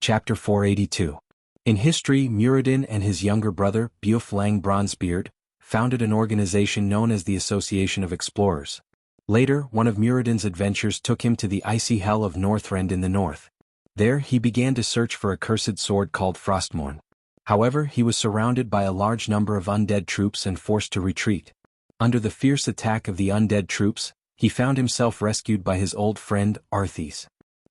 Chapter 482. In history, Muradin and his younger brother, Beoflang Bronzebeard, founded an organization known as the Association of Explorers. Later, one of Muradin's adventures took him to the icy hell of Northrend in the north. There, he began to search for a cursed sword called Frostmourne. However, he was surrounded by a large number of undead troops and forced to retreat. Under the fierce attack of the undead troops, he found himself rescued by his old friend, Arthes.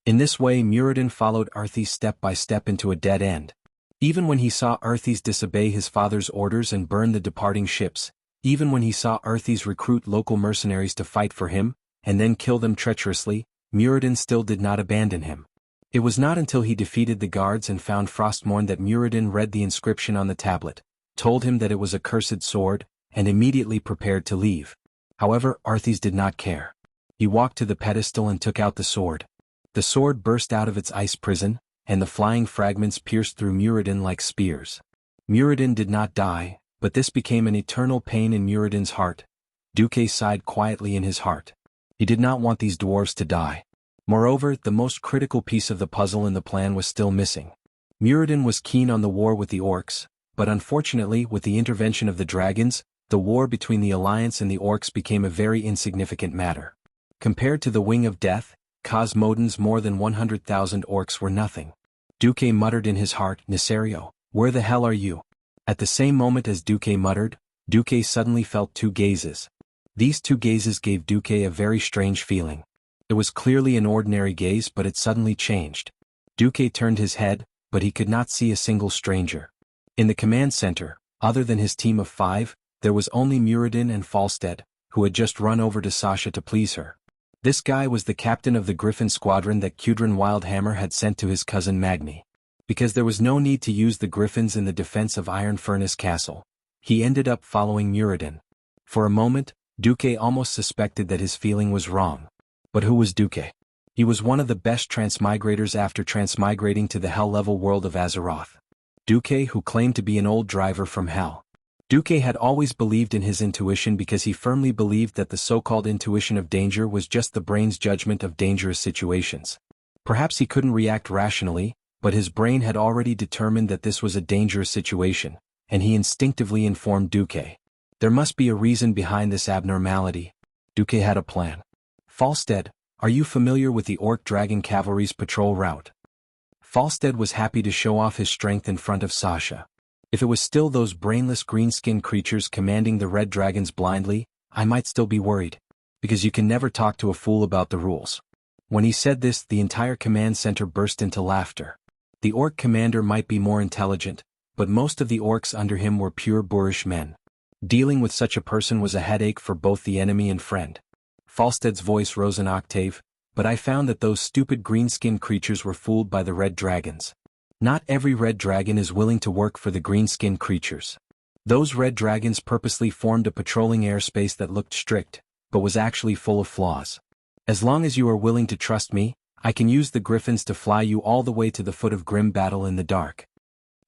In this way, Muradin followed Arthes step by step into a dead end. Even when he saw Arthes disobey his father's orders and burn the departing ships, even when he saw Arthes recruit local mercenaries to fight for him, and then kill them treacherously, Muradin still did not abandon him. It was not until he defeated the guards and found Frostmourne that Muradin read the inscription on the tablet, told him that it was a cursed sword, and immediately prepared to leave. However, Arthes did not care. He walked to the pedestal and took out the sword. The sword burst out of its ice prison, and the flying fragments pierced through Muradin like spears. Muradin did not die, but this became an eternal pain in Muradin's heart. Duque sighed quietly in his heart. He did not want these dwarves to die. Moreover, the most critical piece of the puzzle in the plan was still missing. Muradin was keen on the war with the orcs, but unfortunately, with the intervention of the dragons, the war between the Alliance and the orcs became a very insignificant matter. Compared to the Wing of Death, Cosmodon's more than 100,000 orcs were nothing. Duque muttered in his heart, "Nisario, where the hell are you?" At the same moment as Duque muttered, Duque suddenly felt two gazes. These two gazes gave Duque a very strange feeling. It was clearly an ordinary gaze, but it suddenly changed. Duque turned his head, but he could not see a single stranger. In the command center, other than his team of 5, there was only Muradin and Falstead, who had just run over to Sasha to please her. This guy was the captain of the Griffin squadron that Kudrin Wildhammer had sent to his cousin Magni. Because there was no need to use the Griffins in the defense of Iron Furnace Castle, he ended up following Muradin. For a moment, Duque almost suspected that his feeling was wrong. But who was Duque? He was one of the best transmigrators after transmigrating to the hell-level world of Azeroth. Duque, who claimed to be an old driver from hell. Duque had always believed in his intuition because he firmly believed that the so-called intuition of danger was just the brain's judgment of dangerous situations. Perhaps he couldn't react rationally, but his brain had already determined that this was a dangerous situation, and he instinctively informed Duque. There must be a reason behind this abnormality. Duque had a plan. Falstead, are you familiar with the Orc Dragon Cavalry's patrol route? Falstead was happy to show off his strength in front of Sasha. If it was still those brainless green-skinned creatures commanding the red dragons blindly, I might still be worried. Because you can never talk to a fool about the rules. When he said this, the entire command center burst into laughter. The orc commander might be more intelligent, but most of the orcs under him were pure boorish men. Dealing with such a person was a headache for both the enemy and friend. Falstead's voice rose an octave, but I found that those stupid green-skinned creatures were fooled by the red dragons. Not every red dragon is willing to work for the green-skinned creatures. Those red dragons purposely formed a patrolling airspace that looked strict, but was actually full of flaws. As long as you are willing to trust me, I can use the griffins to fly you all the way to the foot of grim battle in the dark.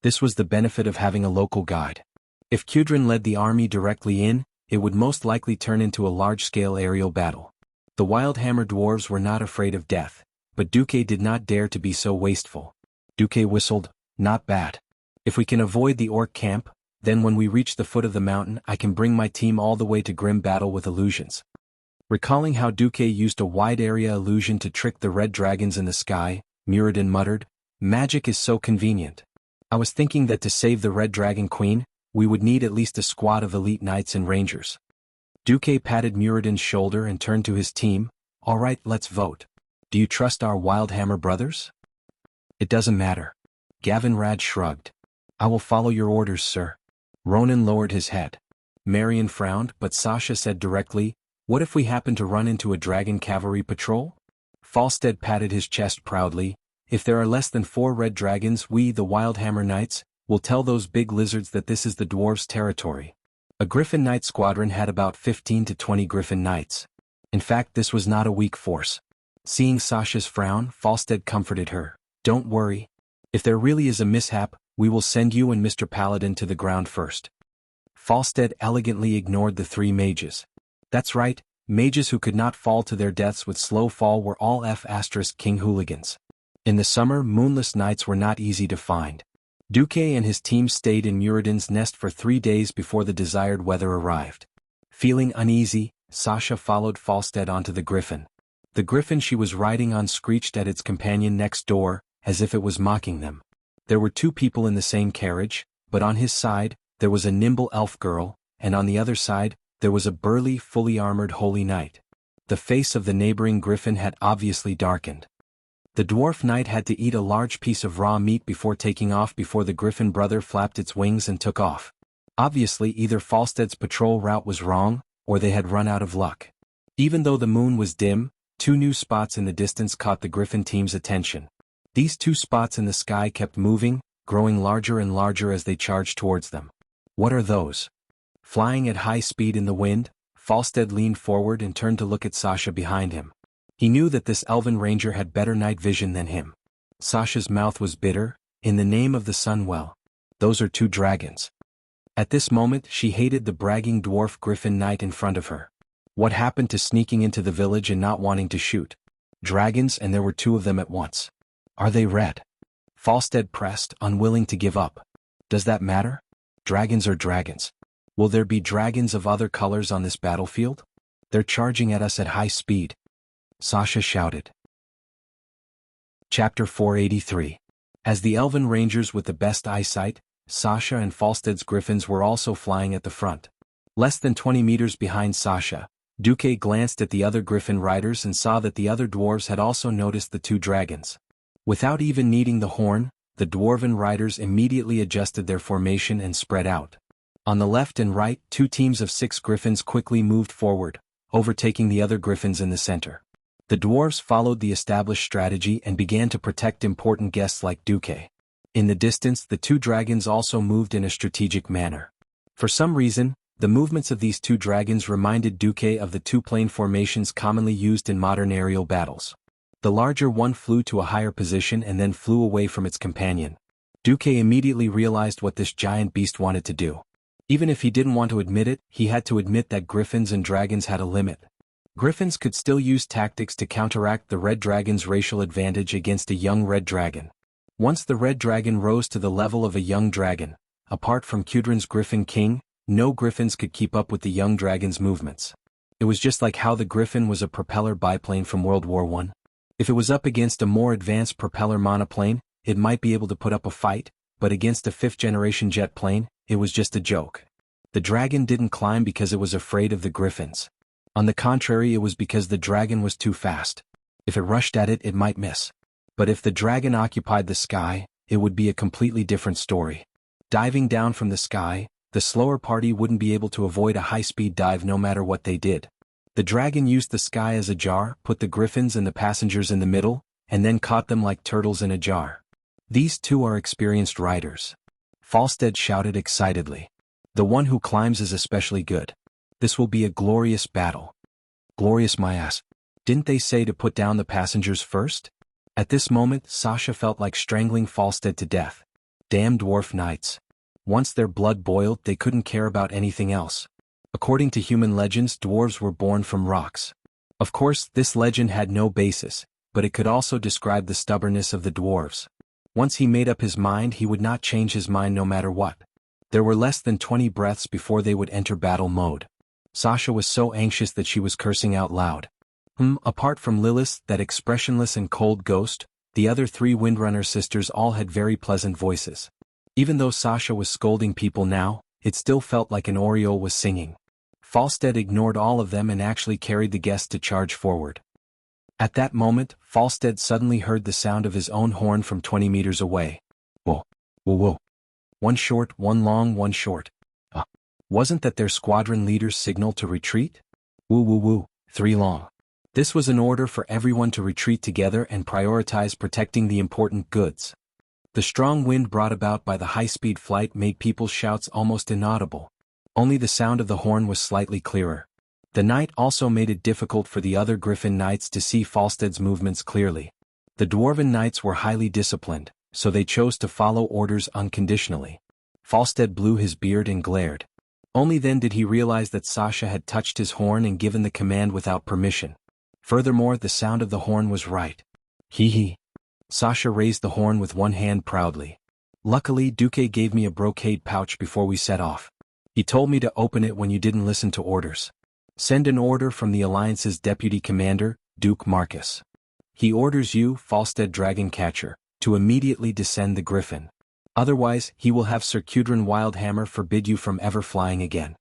This was the benefit of having a local guide. If Kudrin led the army directly in, it would most likely turn into a large-scale aerial battle. The Wildhammer dwarves were not afraid of death, but Duque did not dare to be so wasteful. Duque whistled, "Not bad. If we can avoid the orc camp, then when we reach the foot of the mountain I can bring my team all the way to grim battle with illusions." Recalling how Duque used a wide-area illusion to trick the red dragons in the sky, Muradin muttered, "Magic is so convenient. I was thinking that to save the Red Dragon Queen, we would need at least a squad of elite knights and rangers." Duque patted Muradin's shoulder and turned to his team, "All right, let's vote. Do you trust our Wildhammer brothers?" "It doesn't matter." Gavin Rad shrugged. "I will follow your orders, sir." Ronan lowered his head. Marion frowned, but Sasha said directly, "What if we happen to run into a dragon cavalry patrol?" Falstead patted his chest proudly, "If there are less than 4 red dragons, we, the Wildhammer Knights, will tell those big lizards that this is the dwarves' territory." A Griffin Knight squadron had about 15 to 20 Griffin Knights. In fact, this was not a weak force. Seeing Sasha's frown, Falstead comforted her. "Don't worry. If there really is a mishap, we will send you and Mr. Paladin to the ground first." Falstead elegantly ignored the 3 mages. That's right, mages who could not fall to their deaths with slow fall were all F*** King hooligans. In the summer, moonless nights were not easy to find. Duque and his team stayed in Muradin's nest for 3 days before the desired weather arrived. Feeling uneasy, Sasha followed Falstad onto the griffin. The griffin she was riding on screeched at its companion next door, as if it was mocking them. There were 2 people in the same carriage, but on his side, there was a nimble elf girl, and on the other side, there was a burly, fully armored holy knight. The face of the neighboring griffin had obviously darkened. The dwarf knight had to eat a large piece of raw meat before taking off before the griffin brother flapped its wings and took off. Obviously either Falstad's patrol route was wrong, or they had run out of luck. Even though the moon was dim, 2 new spots in the distance caught the griffin team's attention. These 2 spots in the sky kept moving, growing larger and larger as they charged towards them. What are those? Flying at high speed in the wind, Falstad leaned forward and turned to look at Sasha behind him. He knew that this elven ranger had better night vision than him. Sasha's mouth was bitter. In the name of the sun, well, those are 2 dragons. At this moment she hated the bragging dwarf griffin knight in front of her. What happened to sneaking into the village and not wanting to shoot? Dragons, and there were 2 of them at once. Are they red? Falstad pressed, unwilling to give up. Does that matter? Dragons are dragons. Will there be dragons of other colors on this battlefield? They're charging at us at high speed. Sasha shouted. Chapter 483. As the elven rangers with the best eyesight, Sasha and Falstad's griffins were also flying at the front. Less than 20 meters behind Sasha, Duque glanced at the other griffin riders and saw that the other dwarves had also noticed the 2 dragons. Without even needing the horn, the dwarven riders immediately adjusted their formation and spread out. On the left and right, 2 teams of 6 griffins quickly moved forward, overtaking the other griffins in the center. The dwarves followed the established strategy and began to protect important guests like Duque. In the distance, the 2 dragons also moved in a strategic manner. For some reason, the movements of these 2 dragons reminded Duque of the 2-plane formations commonly used in modern aerial battles. The larger one flew to a higher position and then flew away from its companion. Duque immediately realized what this giant beast wanted to do. Even if he didn't want to admit it, he had to admit that griffins and dragons had a limit. Griffins could still use tactics to counteract the red dragon's racial advantage against a young red dragon. Once the red dragon rose to the level of a young dragon, apart from Kudrin's griffin king, no griffins could keep up with the young dragon's movements. It was just like how the griffin was a propeller biplane from World War I. If it was up against a more advanced propeller monoplane, it might be able to put up a fight, but against a 5th-generation jet plane, it was just a joke. The dragon didn't climb because it was afraid of the griffins. On the contrary, it was because the dragon was too fast. If it rushed at it, it might miss. But if the dragon occupied the sky, it would be a completely different story. Diving down from the sky, the slower party wouldn't be able to avoid a high-speed dive no matter what they did. The dragon used the sky as a jar, put the griffins and the passengers in the middle, and then caught them like turtles in a jar. These 2 are experienced riders. Falstad shouted excitedly. The one who climbs is especially good. This will be a glorious battle. Glorious my ass. Didn't they say to put down the passengers first? At this moment, Sasha felt like strangling Falstad to death. Damn dwarf knights. Once their blood boiled, they couldn't care about anything else. According to human legends, dwarves were born from rocks. Of course, this legend had no basis, but it could also describe the stubbornness of the dwarves. Once he made up his mind, he would not change his mind no matter what. There were less than 20 breaths before they would enter battle mode. Sasha was so anxious that she was cursing out loud. Apart from Lilith, that expressionless and cold ghost, the other 3 Windrunner sisters all had very pleasant voices. Even though Sasha was scolding people now, it still felt like an oriole was singing. Falstad ignored all of them and actually carried the guests to charge forward. At that moment, Falstad suddenly heard the sound of his own horn from 20 meters away. Whoa, whoa, whoa. 1 short, 1 long, 1 short. Wasn't that their squadron leader's signal to retreat? Woo woo woo, 3 long. This was an order for everyone to retreat together and prioritize protecting the important goods. The strong wind brought about by the high-speed flight made people's shouts almost inaudible. Only the sound of the horn was slightly clearer. The night also made it difficult for the other griffin knights to see Falstad's movements clearly. The dwarven knights were highly disciplined, so they chose to follow orders unconditionally. Falstad blew his beard and glared. Only then did he realize that Sasha had touched his horn and given the command without permission. Furthermore, the sound of the horn was right. Hee hee. Sasha raised the horn with one hand proudly. Luckily, Duque gave me a brocade pouch before we set off. He told me to open it when you didn't listen to orders. Send an order from the Alliance's deputy commander, Duke Marcus. He orders you, Falstead Dragon Catcher, to immediately descend the Griffin. Otherwise, he will have Sir Cudrin Wildhammer forbid you from ever flying again.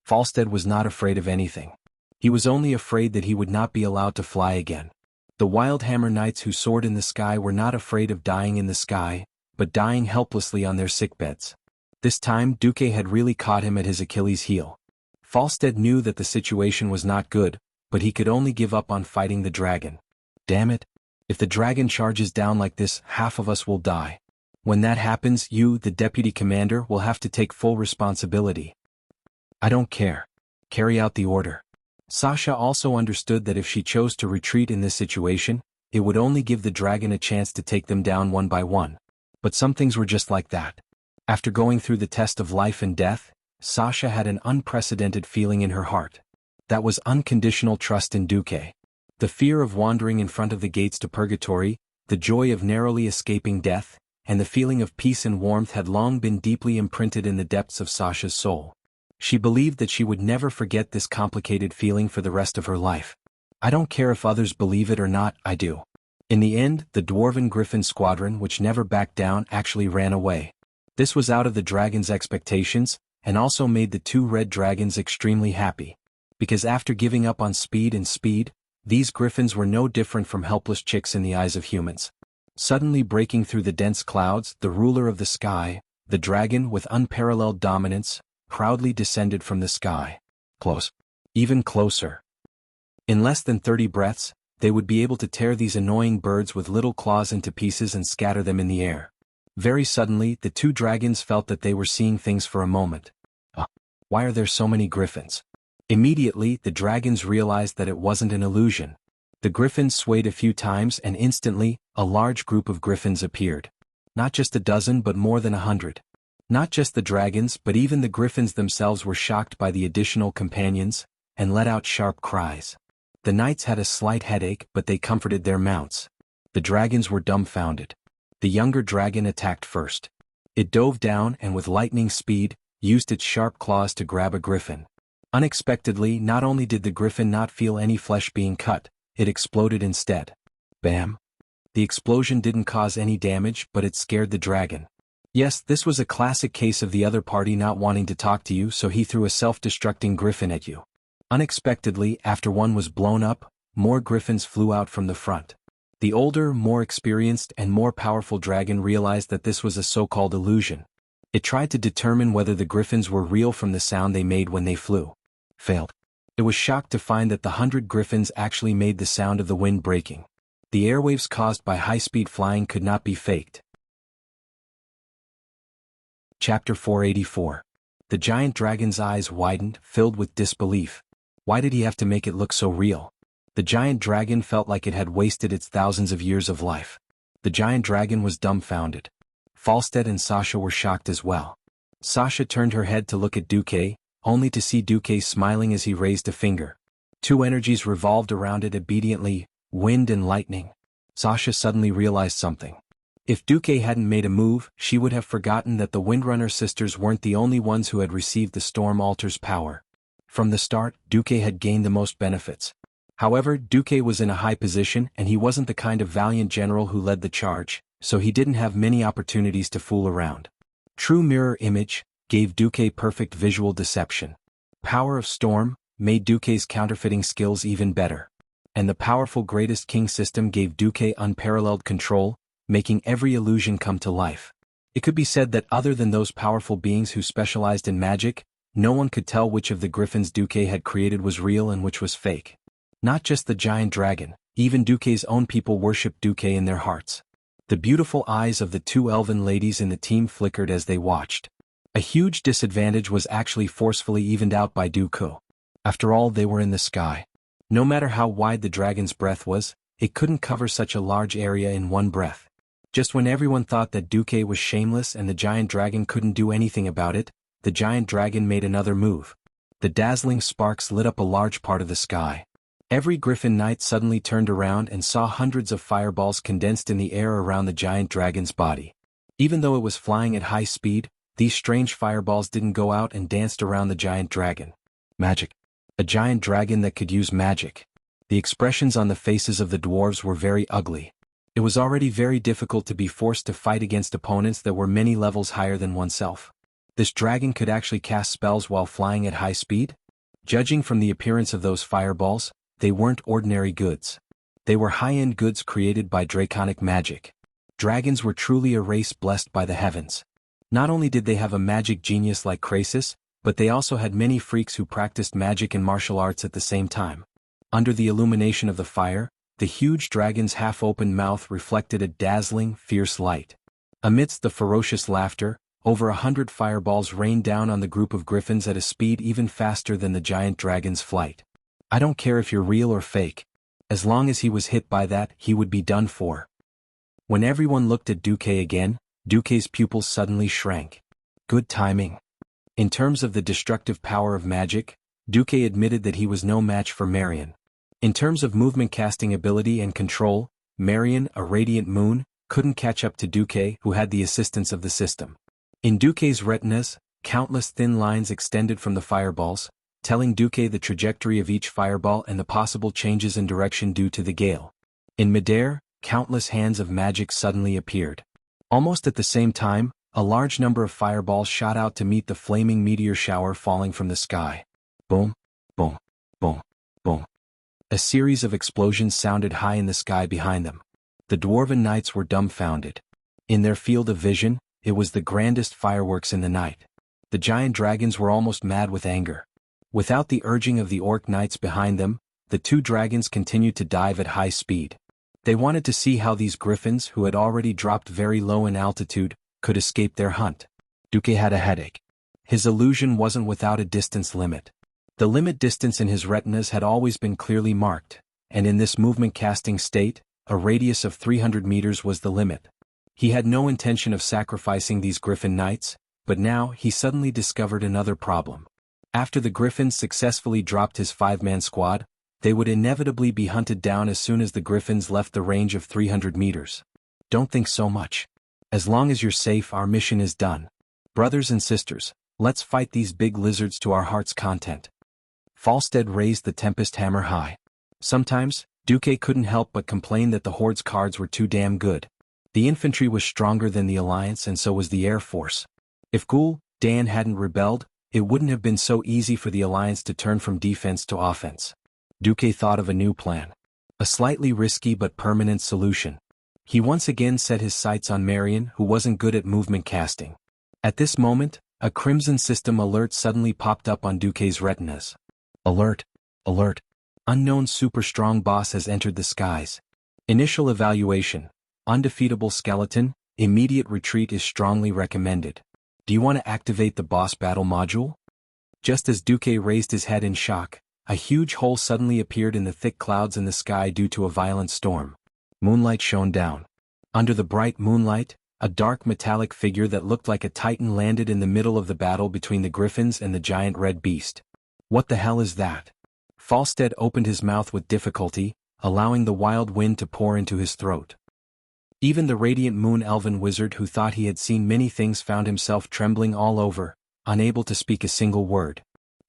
Falstead was not afraid of anything. He was only afraid that he would not be allowed to fly again. The Wildhammer Knights who soared in the sky were not afraid of dying in the sky, but dying helplessly on their sickbeds. This time Duque had really caught him at his Achilles' heel. Falstead knew that the situation was not good, but he could only give up on fighting the dragon. Damn it! If the dragon charges down like this, half of us will die. When that happens, you, the deputy commander, will have to take full responsibility. I don't care. Carry out the order. Sasha also understood that if she chose to retreat in this situation, it would only give the dragon a chance to take them down one by one. But some things were just like that. After going through the test of life and death, Sasha had an unprecedented feeling in her heart. That was unconditional trust in Duque. The fear of wandering in front of the gates to purgatory, the joy of narrowly escaping death, and the feeling of peace and warmth had long been deeply imprinted in the depths of Sasha's soul. She believed that she would never forget this complicated feeling for the rest of her life. I don't care if others believe it or not, I do. In the end, the Dwarven Griffin squadron, which never backed down, actually ran away. This was out of the dragon's expectations, and also made the two red dragons extremely happy. Because after giving up on speed, these griffins were no different from helpless chicks in the eyes of humans. Suddenly breaking through the dense clouds, the ruler of the sky, the dragon with unparalleled dominance, proudly descended from the sky. Close. Even closer. In less than 30 breaths, they would be able to tear these annoying birds with little claws into pieces and scatter them in the air. Very suddenly, the two dragons felt that they were seeing things for a moment. Why are there so many griffins? Immediately, the dragons realized that it wasn't an illusion. The griffins swayed a few times and instantly, a large group of griffins appeared. Not just a dozen but more than 100. Not just the dragons but even the griffins themselves were shocked by the additional companions, and let out sharp cries. The knights had a slight headache but they comforted their mounts. The dragons were dumbfounded. The younger dragon attacked first. It dove down and with lightning speed, used its sharp claws to grab a griffin. Unexpectedly, not only did the griffin not feel any flesh being cut, it exploded instead. Bam! The explosion didn't cause any damage but it scared the dragon. Yes, this was a classic case of the other party not wanting to talk to you, so he threw a self-destructing griffin at you. Unexpectedly, after one was blown up, more griffins flew out from the front. The older, more experienced and more powerful dragon realized that this was a so-called illusion. It tried to determine whether the griffins were real from the sound they made when they flew. Failed. It was shocked to find that the 100 griffins actually made the sound of the wind breaking. The airwaves caused by high-speed flying could not be faked. Chapter 484. The giant dragon's eyes widened, filled with disbelief. Why did he have to make it look so real? The giant dragon felt like it had wasted its thousands of years of life. The giant dragon was dumbfounded. Falstead and Sasha were shocked as well. Sasha turned her head to look at Duque, only to see Duque smiling as he raised a finger. Two energies revolved around it obediently, wind and lightning. Sasha suddenly realized something. If Duque hadn't made a move, she would have forgotten that the Windrunner sisters weren't the only ones who had received the Storm Alter's power. From the start, Duque had gained the most benefits. However, Duque was in a high position and he wasn't the kind of valiant general who led the charge, so he didn't have many opportunities to fool around. True Mirror Image gave Duque perfect visual deception. Power of Storm made Duque's counterfeiting skills even better. And the powerful Greatest King system gave Duque unparalleled control, making every illusion come to life. It could be said that other than those powerful beings who specialized in magic, no one could tell which of the griffins Duque had created was real and which was fake. Not just the giant dragon, even Duque's own people worshipped Duque in their hearts. The beautiful eyes of the two elven ladies in the team flickered as they watched. A huge disadvantage was actually forcefully evened out by Duque. After all, they were in the sky. No matter how wide the dragon's breath was, it couldn't cover such a large area in one breath. Just when everyone thought that Duque was shameless and the giant dragon couldn't do anything about it, the giant dragon made another move. The dazzling sparks lit up a large part of the sky. Every griffin knight suddenly turned around and saw hundreds of fireballs condensed in the air around the giant dragon's body. Even though it was flying at high speed, these strange fireballs didn't go out and danced around the giant dragon. Magic. A giant dragon that could use magic. The expressions on the faces of the dwarves were very ugly. It was already very difficult to be forced to fight against opponents that were many levels higher than oneself. This dragon could actually cast spells while flying at high speed? Judging from the appearance of those fireballs, they weren't ordinary goods. They were high-end goods created by draconic magic. Dragons were truly a race blessed by the heavens. Not only did they have a magic genius like Krasis, but they also had many freaks who practiced magic and martial arts at the same time. Under the illumination of the fire, the huge dragon's half-opened mouth reflected a dazzling, fierce light. Amidst the ferocious laughter, over 100 fireballs rained down on the group of griffins at a speed even faster than the giant dragon's flight. I don't care if you're real or fake. As long as he was hit by that, he would be done for. When everyone looked at Duque again, Duque's pupils suddenly shrank. Good timing. In terms of the destructive power of magic, Duque admitted that he was no match for Marion. In terms of movement casting ability and control, Marion, a radiant moon, couldn't catch up to Duque, who had the assistance of the system. In Duque's retinas, countless thin lines extended from the fireballs, telling Duque the trajectory of each fireball and the possible changes in direction due to the gale. In midair, countless hands of magic suddenly appeared. Almost at the same time, a large number of fireballs shot out to meet the flaming meteor shower falling from the sky. Boom, boom, boom, boom. A series of explosions sounded high in the sky behind them. The dwarven knights were dumbfounded. In their field of vision, it was the grandest fireworks in the night. The giant dragons were almost mad with anger. Without the urging of the orc knights behind them, the two dragons continued to dive at high speed. They wanted to see how these griffins, who had already dropped very low in altitude, could escape their hunt. Duque had a headache. His illusion wasn't without a distance limit. The limit distance in his retinas had always been clearly marked, and in this movement-casting state, a radius of 300 meters was the limit. He had no intention of sacrificing these griffin knights, but now he suddenly discovered another problem. After the griffins successfully dropped his 5-man squad, they would inevitably be hunted down as soon as the griffins left the range of 300 meters. Don't think so much. As long as you're safe, our mission is done. Brothers and sisters, let's fight these big lizards to our heart's content. Falstead raised the Tempest hammer high. Sometimes, Duque couldn't help but complain that the Horde's cards were too damn good. The infantry was stronger than the Alliance, and so was the Air Force. If Ghoul Dan hadn't rebelled, it wouldn't have been so easy for the Alliance to turn from defense to offense. Duque thought of a new plan. A slightly risky but permanent solution. He once again set his sights on Marion, who wasn't good at movement casting. At this moment, a Crimson System alert suddenly popped up on Duque's retinas. Alert! Alert! Unknown super strong boss has entered the skies. Initial evaluation. Undefeatable skeleton, immediate retreat is strongly recommended. Do you want to activate the boss battle module? Just as Duque raised his head in shock, a huge hole suddenly appeared in the thick clouds in the sky due to a violent storm. Moonlight shone down. Under the bright moonlight, a dark metallic figure that looked like a titan landed in the middle of the battle between the griffins and the giant red beast. What the hell is that? Falstead opened his mouth with difficulty, allowing the wild wind to pour into his throat. Even the radiant moon elven wizard who thought he had seen many things found himself trembling all over, unable to speak a single word.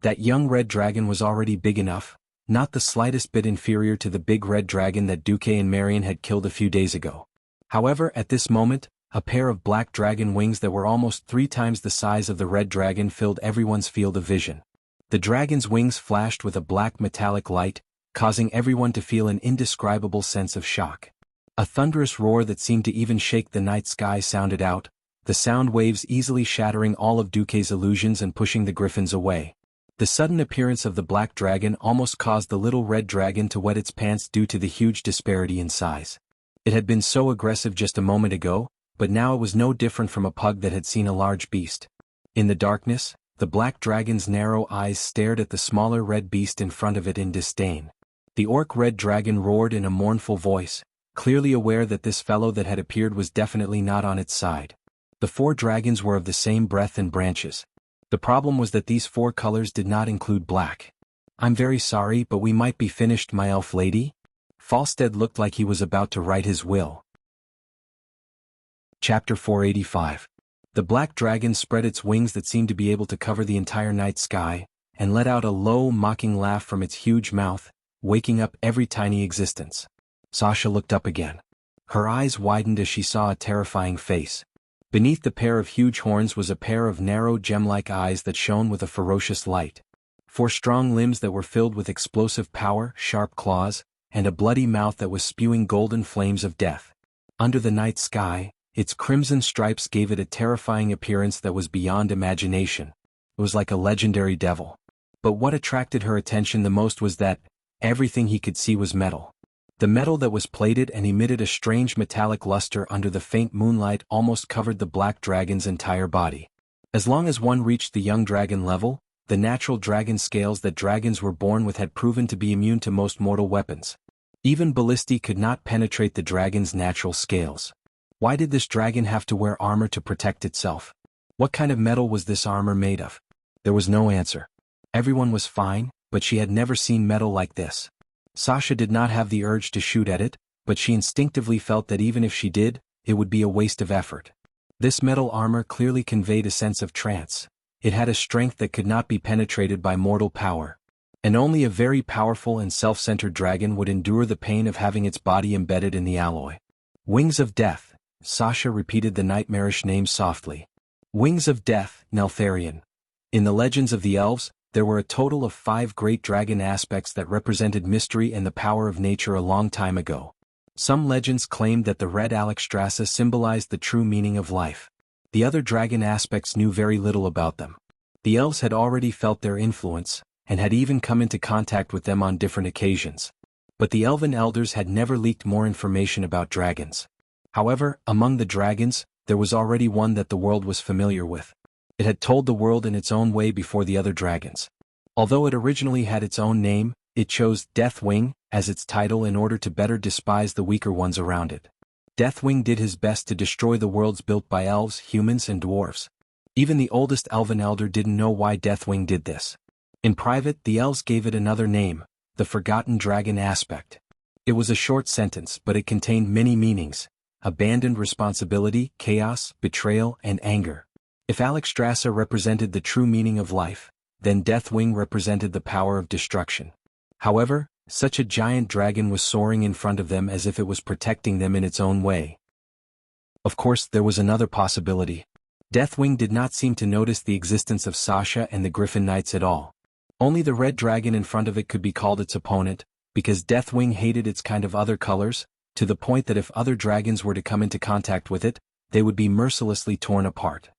That young red dragon was already big enough, not the slightest bit inferior to the big red dragon that Duque and Marion had killed a few days ago. However, at this moment, a pair of black dragon wings that were almost 3 times the size of the red dragon filled everyone's field of vision. The dragon's wings flashed with a black metallic light, causing everyone to feel an indescribable sense of shock. A thunderous roar that seemed to even shake the night sky sounded out, the sound waves easily shattering all of Duque's illusions and pushing the griffins away. The sudden appearance of the black dragon almost caused the little red dragon to wet its pants due to the huge disparity in size. It had been so aggressive just a moment ago, but now it was no different from a pug that had seen a large beast. In the darkness, the black dragon's narrow eyes stared at the smaller red beast in front of it in disdain. The orc red dragon roared in a mournful voice, clearly aware that this fellow that had appeared was definitely not on its side. The 4 dragons were of the same breadth and branches. The problem was that these 4 colors did not include black. I'm very sorry, but we might be finished, my elf lady. Falstead looked like he was about to write his will. Chapter 485. The black dragon spread its wings that seemed to be able to cover the entire night sky, and let out a low, mocking laugh from its huge mouth, waking up every tiny existence. Sasha looked up again. Her eyes widened as she saw a terrifying face. Beneath the pair of huge horns was a pair of narrow gem-like eyes that shone with a ferocious light. 4 strong limbs that were filled with explosive power, sharp claws, and a bloody mouth that was spewing golden flames of death. Under the night sky, its crimson stripes gave it a terrifying appearance that was beyond imagination. It was like a legendary devil. But what attracted her attention the most was that everything he could see was metal. The metal that was plated and emitted a strange metallic luster under the faint moonlight almost covered the black dragon's entire body. As long as one reached the young dragon level, the natural dragon scales that dragons were born with had proven to be immune to most mortal weapons. Even ballistae could not penetrate the dragon's natural scales. Why did this dragon have to wear armor to protect itself? What kind of metal was this armor made of? There was no answer. Everyone was fine, but she had never seen metal like this. Sasha did not have the urge to shoot at it, but she instinctively felt that even if she did, it would be a waste of effort. This metal armor clearly conveyed a sense of trance. It had a strength that could not be penetrated by mortal power. And only a very powerful and self-centered dragon would endure the pain of having its body embedded in the alloy. Wings of Death. Sasha repeated the nightmarish name softly. Wings of Death, Neltharion. In the legends of the elves, there were a total of 5 great dragon aspects that represented mystery and the power of nature a long time ago. Some legends claimed that the red Alexstrasza symbolized the true meaning of life. The other dragon aspects knew very little about them. The elves had already felt their influence, and had even come into contact with them on different occasions. But the elven elders had never leaked more information about dragons. However, among the dragons, there was already one that the world was familiar with. It had told the world in its own way before the other dragons. Although it originally had its own name, it chose Deathwing as its title in order to better despise the weaker ones around it. Deathwing did his best to destroy the worlds built by elves, humans, and dwarves. Even the oldest elven elder didn't know why Deathwing did this. In private, the elves gave it another name, the Forgotten Dragon Aspect. It was a short sentence, but it contained many meanings: abandoned responsibility, chaos, betrayal, and anger. If Alexstrasza represented the true meaning of life, then Deathwing represented the power of destruction. However, such a giant dragon was soaring in front of them as if it was protecting them in its own way. Of course, there was another possibility. Deathwing did not seem to notice the existence of Sasha and the Griffin Knights at all. Only the red dragon in front of it could be called its opponent, because Deathwing hated its kind of other colors, to the point that if other dragons were to come into contact with it, they would be mercilessly torn apart.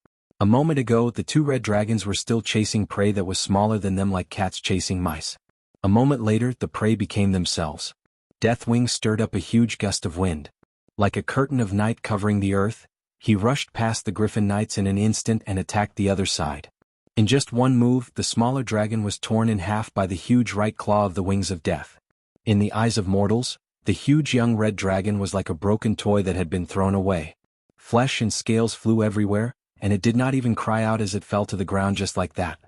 A moment ago, the 2 red dragons were still chasing prey that was smaller than them, like cats chasing mice. A moment later, the prey became themselves. Deathwing stirred up a huge gust of wind. Like a curtain of night covering the earth, he rushed past the Griffin Knights in an instant and attacked the other side. In just one move, the smaller dragon was torn in half by the huge right claw of the Wings of Death. In the eyes of mortals, the huge young red dragon was like a broken toy that had been thrown away. Flesh and scales flew everywhere, and it did not even cry out as it fell to the ground just like that.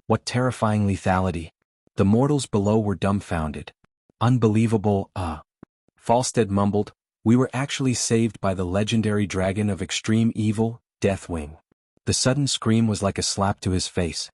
What terrifying lethality! The mortals below were dumbfounded. Unbelievable, Falstead mumbled, "We were actually saved by the legendary dragon of extreme evil, Deathwing." The sudden scream was like a slap to his face.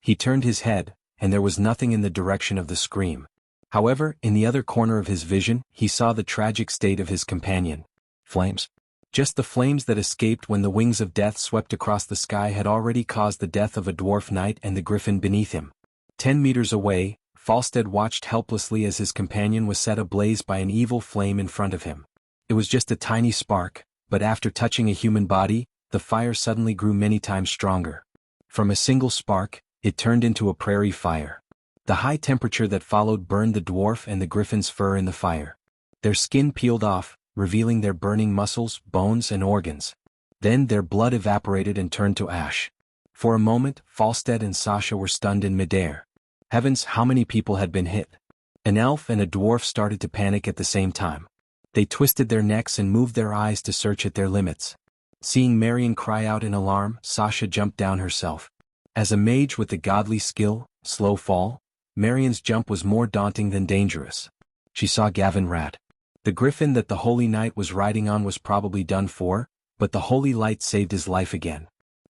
He turned his head, and there was nothing in the direction of the scream. However, in the other corner of his vision, he saw the tragic state of his companion. Flames. Just the flames that escaped when the Wings of Death swept across the sky had already caused the death of a dwarf knight and the griffin beneath him. 10 meters away, Falstead watched helplessly as his companion was set ablaze by an evil flame in front of him. It was just a tiny spark, but after touching a human body, the fire suddenly grew many times stronger. From a single spark, it turned into a prairie fire. The high temperature that followed burned the dwarf and the griffin's fur in the fire. Their skin peeled off, revealing their burning muscles, bones, and organs. Then their blood evaporated and turned to ash. For a moment, Falstead and Sasha were stunned in midair. Heavens, how many people had been hit? An elf and a dwarf started to panic at the same time. They twisted their necks and moved their eyes to search at their limits. Seeing Marion cry out in alarm, Sasha jumped down herself. As a mage with the godly skill, Slow Fall, Marion's jump was more daunting than dangerous. She saw Gavin Rat. The griffin that the Holy Knight was riding on was probably done for, but the Holy Light saved his life again.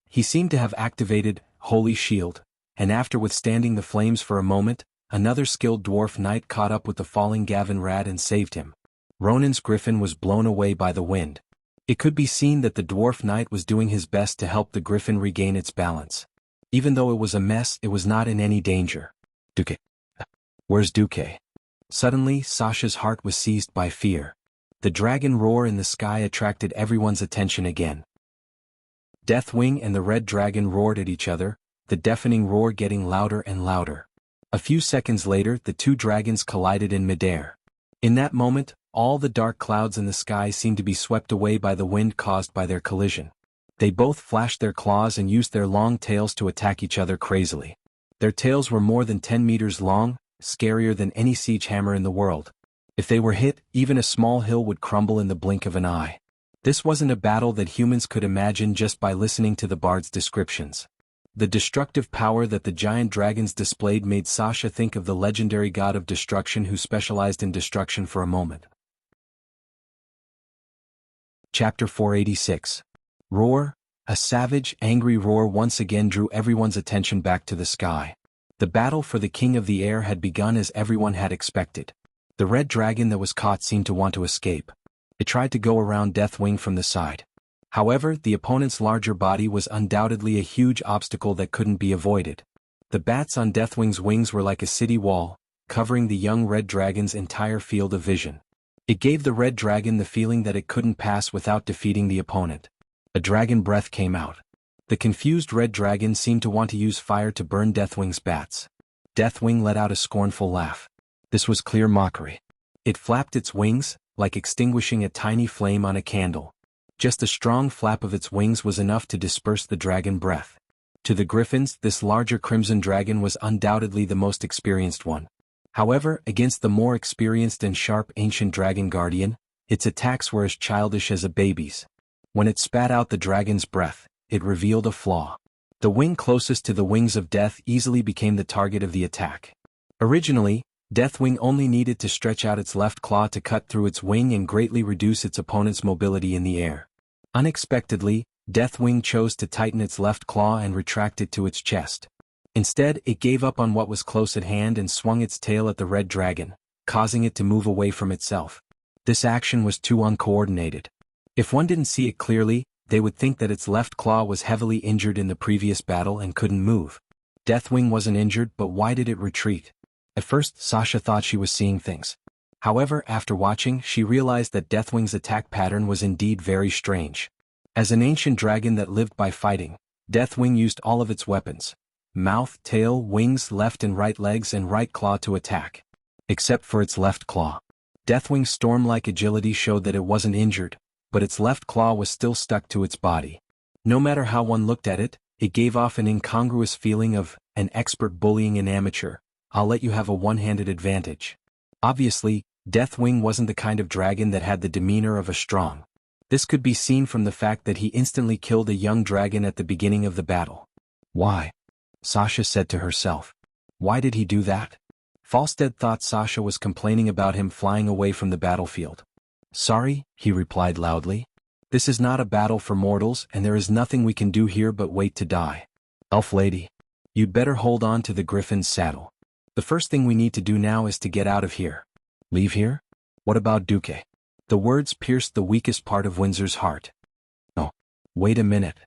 He seemed to have activated Holy Shield, and after withstanding the flames for a moment, another skilled dwarf knight caught up with the falling Gavin Rat and saved him. Ronan's griffin was blown away by the wind. It could be seen that the dwarf knight was doing his best to help the griffin regain its balance. Even though it was a mess, it was not in any danger. Duque. Where's Duque? Suddenly, Sasha's heart was seized by fear. The dragon roar in the sky attracted everyone's attention again. Deathwing and the red dragon roared at each other, the deafening roar getting louder and louder. A few seconds later, the two dragons collided in midair. In that moment, all the dark clouds in the sky seemed to be swept away by the wind caused by their collision. They both flashed their claws and used their long tails to attack each other crazily. Their tails were more than 10 meters long, scarier than any siege hammer in the world. If they were hit, even a small hill would crumble in the blink of an eye. This wasn't a battle that humans could imagine just by listening to the bard's descriptions. The destructive power that the giant dragons displayed made Sasha think of the legendary god of destruction who specialized in destruction for a moment. Chapter 486. Roar. A savage, angry roar once again drew everyone's attention back to the sky. The battle for the King of the Air had begun as everyone had expected. The red dragon that was caught seemed to want to escape. It tried to go around Deathwing from the side. However, the opponent's larger body was undoubtedly a huge obstacle that couldn't be avoided. The bats on Deathwing's wings were like a city wall, covering the young red dragon's entire field of vision. It gave the red dragon the feeling that it couldn't pass without defeating the opponent. A dragon breath came out. The confused red dragon seemed to want to use fire to burn Deathwing's bats. Deathwing let out a scornful laugh. This was clear mockery. It flapped its wings, like extinguishing a tiny flame on a candle. Just a strong flap of its wings was enough to disperse the dragon breath. To the griffins, this larger crimson dragon was undoubtedly the most experienced one. However, against the more experienced and sharp ancient dragon guardian, its attacks were as childish as a baby's. When it spat out the dragon's breath, it revealed a flaw. The wing closest to the wings of death easily became the target of the attack. Originally, Deathwing only needed to stretch out its left claw to cut through its wing and greatly reduce its opponent's mobility in the air. Unexpectedly, Deathwing chose to tighten its left claw and retract it to its chest. Instead, it gave up on what was close at hand and swung its tail at the red dragon, causing it to move away from itself. This action was too uncoordinated. If one didn't see it clearly, they would think that its left claw was heavily injured in the previous battle and couldn't move. Deathwing wasn't injured, but why did it retreat? At first, Sasha thought she was seeing things. However, after watching, she realized that Deathwing's attack pattern was indeed very strange. As an ancient dragon that lived by fighting, Deathwing used all of its weapons: mouth, tail, wings, left and right legs and right claw to attack. Except for its left claw. Deathwing's storm-like agility showed that it wasn't injured, but its left claw was still stuck to its body. No matter how one looked at it, it gave off an incongruous feeling of an expert bullying an amateur. I'll let you have a one-handed advantage. Obviously, Deathwing wasn't the kind of dragon that had the demeanor of a strong. This could be seen from the fact that he instantly killed a young dragon at the beginning of the battle. Why? Sasha said to herself. Why did he do that? Falstead thought Sasha was complaining about him flying away from the battlefield. Sorry, he replied loudly. This is not a battle for mortals and there is nothing we can do here but wait to die. Elf lady, you'd better hold on to the griffin's saddle. The first thing we need to do now is to get out of here. Leave here? What about Duque? The words pierced the weakest part of Windsor's heart. Oh, wait a minute.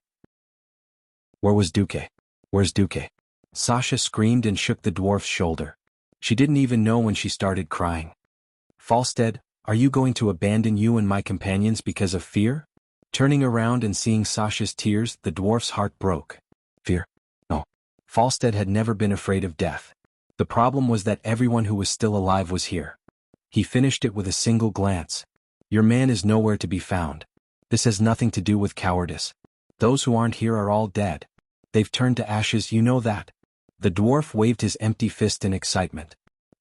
Where was Duque? Where's Duque? Sasha screamed and shook the dwarf's shoulder. She didn't even know when she started crying. Falstead, are you going to abandon you and my companions because of fear? Turning around and seeing Sasha's tears, the dwarf's heart broke. Fear? No. Falstead had never been afraid of death. The problem was that everyone who was still alive was here. He finished it with a single glance. Your man is nowhere to be found. This has nothing to do with cowardice. Those who aren't here are all dead. They've turned to ashes, you know that. The dwarf waved his empty fist in excitement.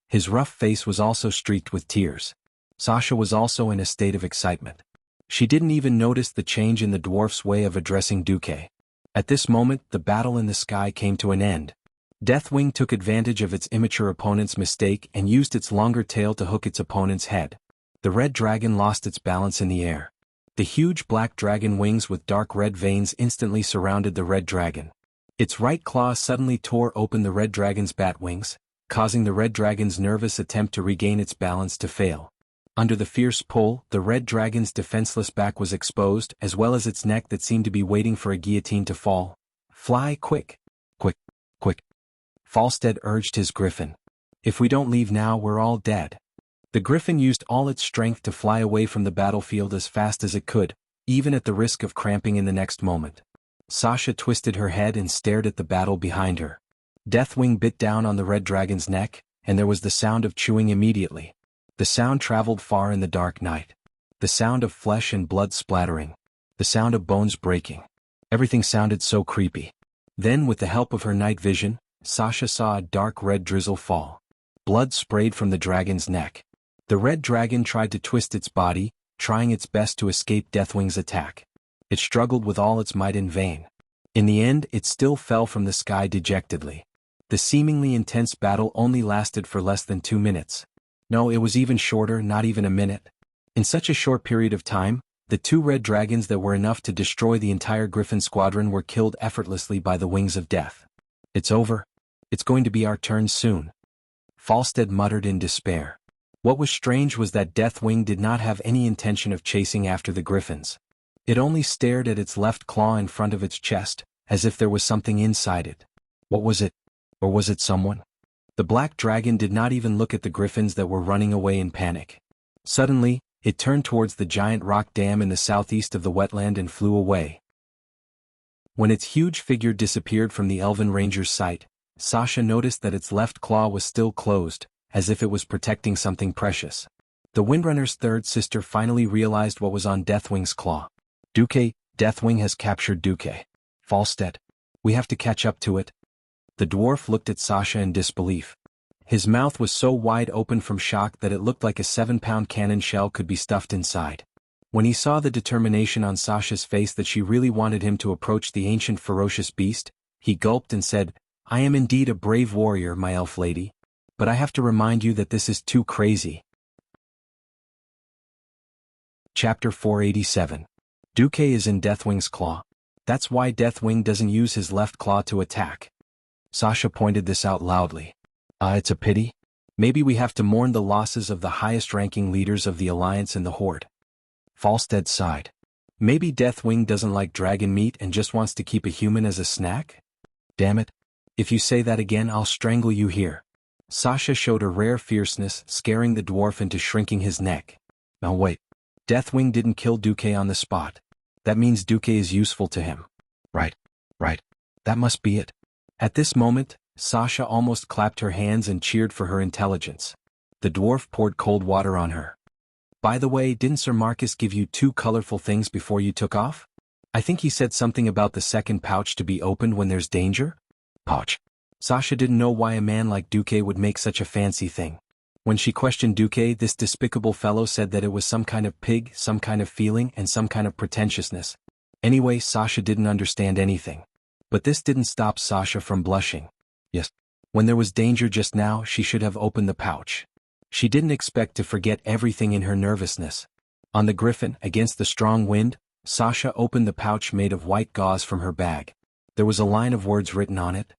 His rough face was also streaked with tears. Sasha was also in a state of excitement. She didn't even notice the change in the dwarf's way of addressing Duque. At this moment, the battle in the sky came to an end. Deathwing took advantage of its immature opponent's mistake and used its longer tail to hook its opponent's head. The red dragon lost its balance in the air. The huge black dragon wings with dark red veins instantly surrounded the red dragon. Its right claw suddenly tore open the red dragon's bat wings, causing the red dragon's nervous attempt to regain its balance to fail. Under the fierce pull, the red dragon's defenseless back was exposed, as well as its neck that seemed to be waiting for a guillotine to fall. "Fly, quick! Quick! Quick!" Falstead urged his griffin. "If we don't leave now, we're all dead." The griffin used all its strength to fly away from the battlefield as fast as it could, even at the risk of cramping in the next moment. Sasha twisted her head and stared at the battle behind her. Deathwing bit down on the red dragon's neck, and there was the sound of chewing immediately. The sound traveled far in the dark night. The sound of flesh and blood splattering. The sound of bones breaking. Everything sounded so creepy. Then, with the help of her night vision, Sasha saw a dark red drizzle fall. Blood sprayed from the dragon's neck. The red dragon tried to twist its body, trying its best to escape Deathwing's attack. It struggled with all its might in vain. In the end, it still fell from the sky dejectedly. The seemingly intense battle only lasted for less than 2 minutes. No, it was even shorter, not even a minute. In such a short period of time, the 2 red dragons that were enough to destroy the entire Griffin squadron were killed effortlessly by the wings of death. "It's over. It's going to be our turn soon," Falstead muttered in despair. What was strange was that Deathwing did not have any intention of chasing after the griffins. It only stared at its left claw in front of its chest, as if there was something inside it. What was it? Or was it someone? The black dragon did not even look at the griffins that were running away in panic. Suddenly, it turned towards the giant rock dam in the southeast of the wetland and flew away. When its huge figure disappeared from the elven ranger's sight, Sasha noticed that its left claw was still closed, as if it was protecting something precious. The Windrunner's third sister finally realized what was on Deathwing's claw. Deathwing has captured Duque. Falstead. We have to catch up to it." The dwarf looked at Sasha in disbelief. His mouth was so wide open from shock that it looked like a 7-pound cannon shell could be stuffed inside. When he saw the determination on Sasha's face that she really wanted him to approach the ancient ferocious beast, he gulped and said, "I am indeed a brave warrior, my elf lady. But I have to remind you that this is too crazy." Chapter 487. Duque is in Deathwing's claw. That's why Deathwing doesn't use his left claw to attack. Sasha pointed this out loudly. It's a pity. Maybe we have to mourn the losses of the highest-ranking leaders of the Alliance and the Horde." Falstead sighed. "Maybe Deathwing doesn't like dragon meat and just wants to keep a human as a snack? Damn it. If you say that again, I'll strangle you here." Sasha showed a rare fierceness, scaring the dwarf into shrinking his neck. Now wait. Deathwing didn't kill Duque on the spot. That means Duque is useful to him. Right. That must be it. At this moment, Sasha almost clapped her hands and cheered for her intelligence. The dwarf poured cold water on her. "By the way, didn't Sir Marcus give you 2 colorful things before you took off? I think he said something about the second pouch to be opened when there's danger?" Pouch. Sasha didn't know why a man like Duque would make such a fancy thing. When she questioned Duque, this despicable fellow said that it was some kind of pig, some kind of feeling, and some kind of pretentiousness. Anyway, Sasha didn't understand anything. But this didn't stop Sasha from blushing. Yes. When there was danger just now, she should have opened the pouch. She didn't expect to forget everything in her nervousness. On the griffin, against the strong wind, Sasha opened the pouch made of white gauze from her bag. There was a line of words written on it.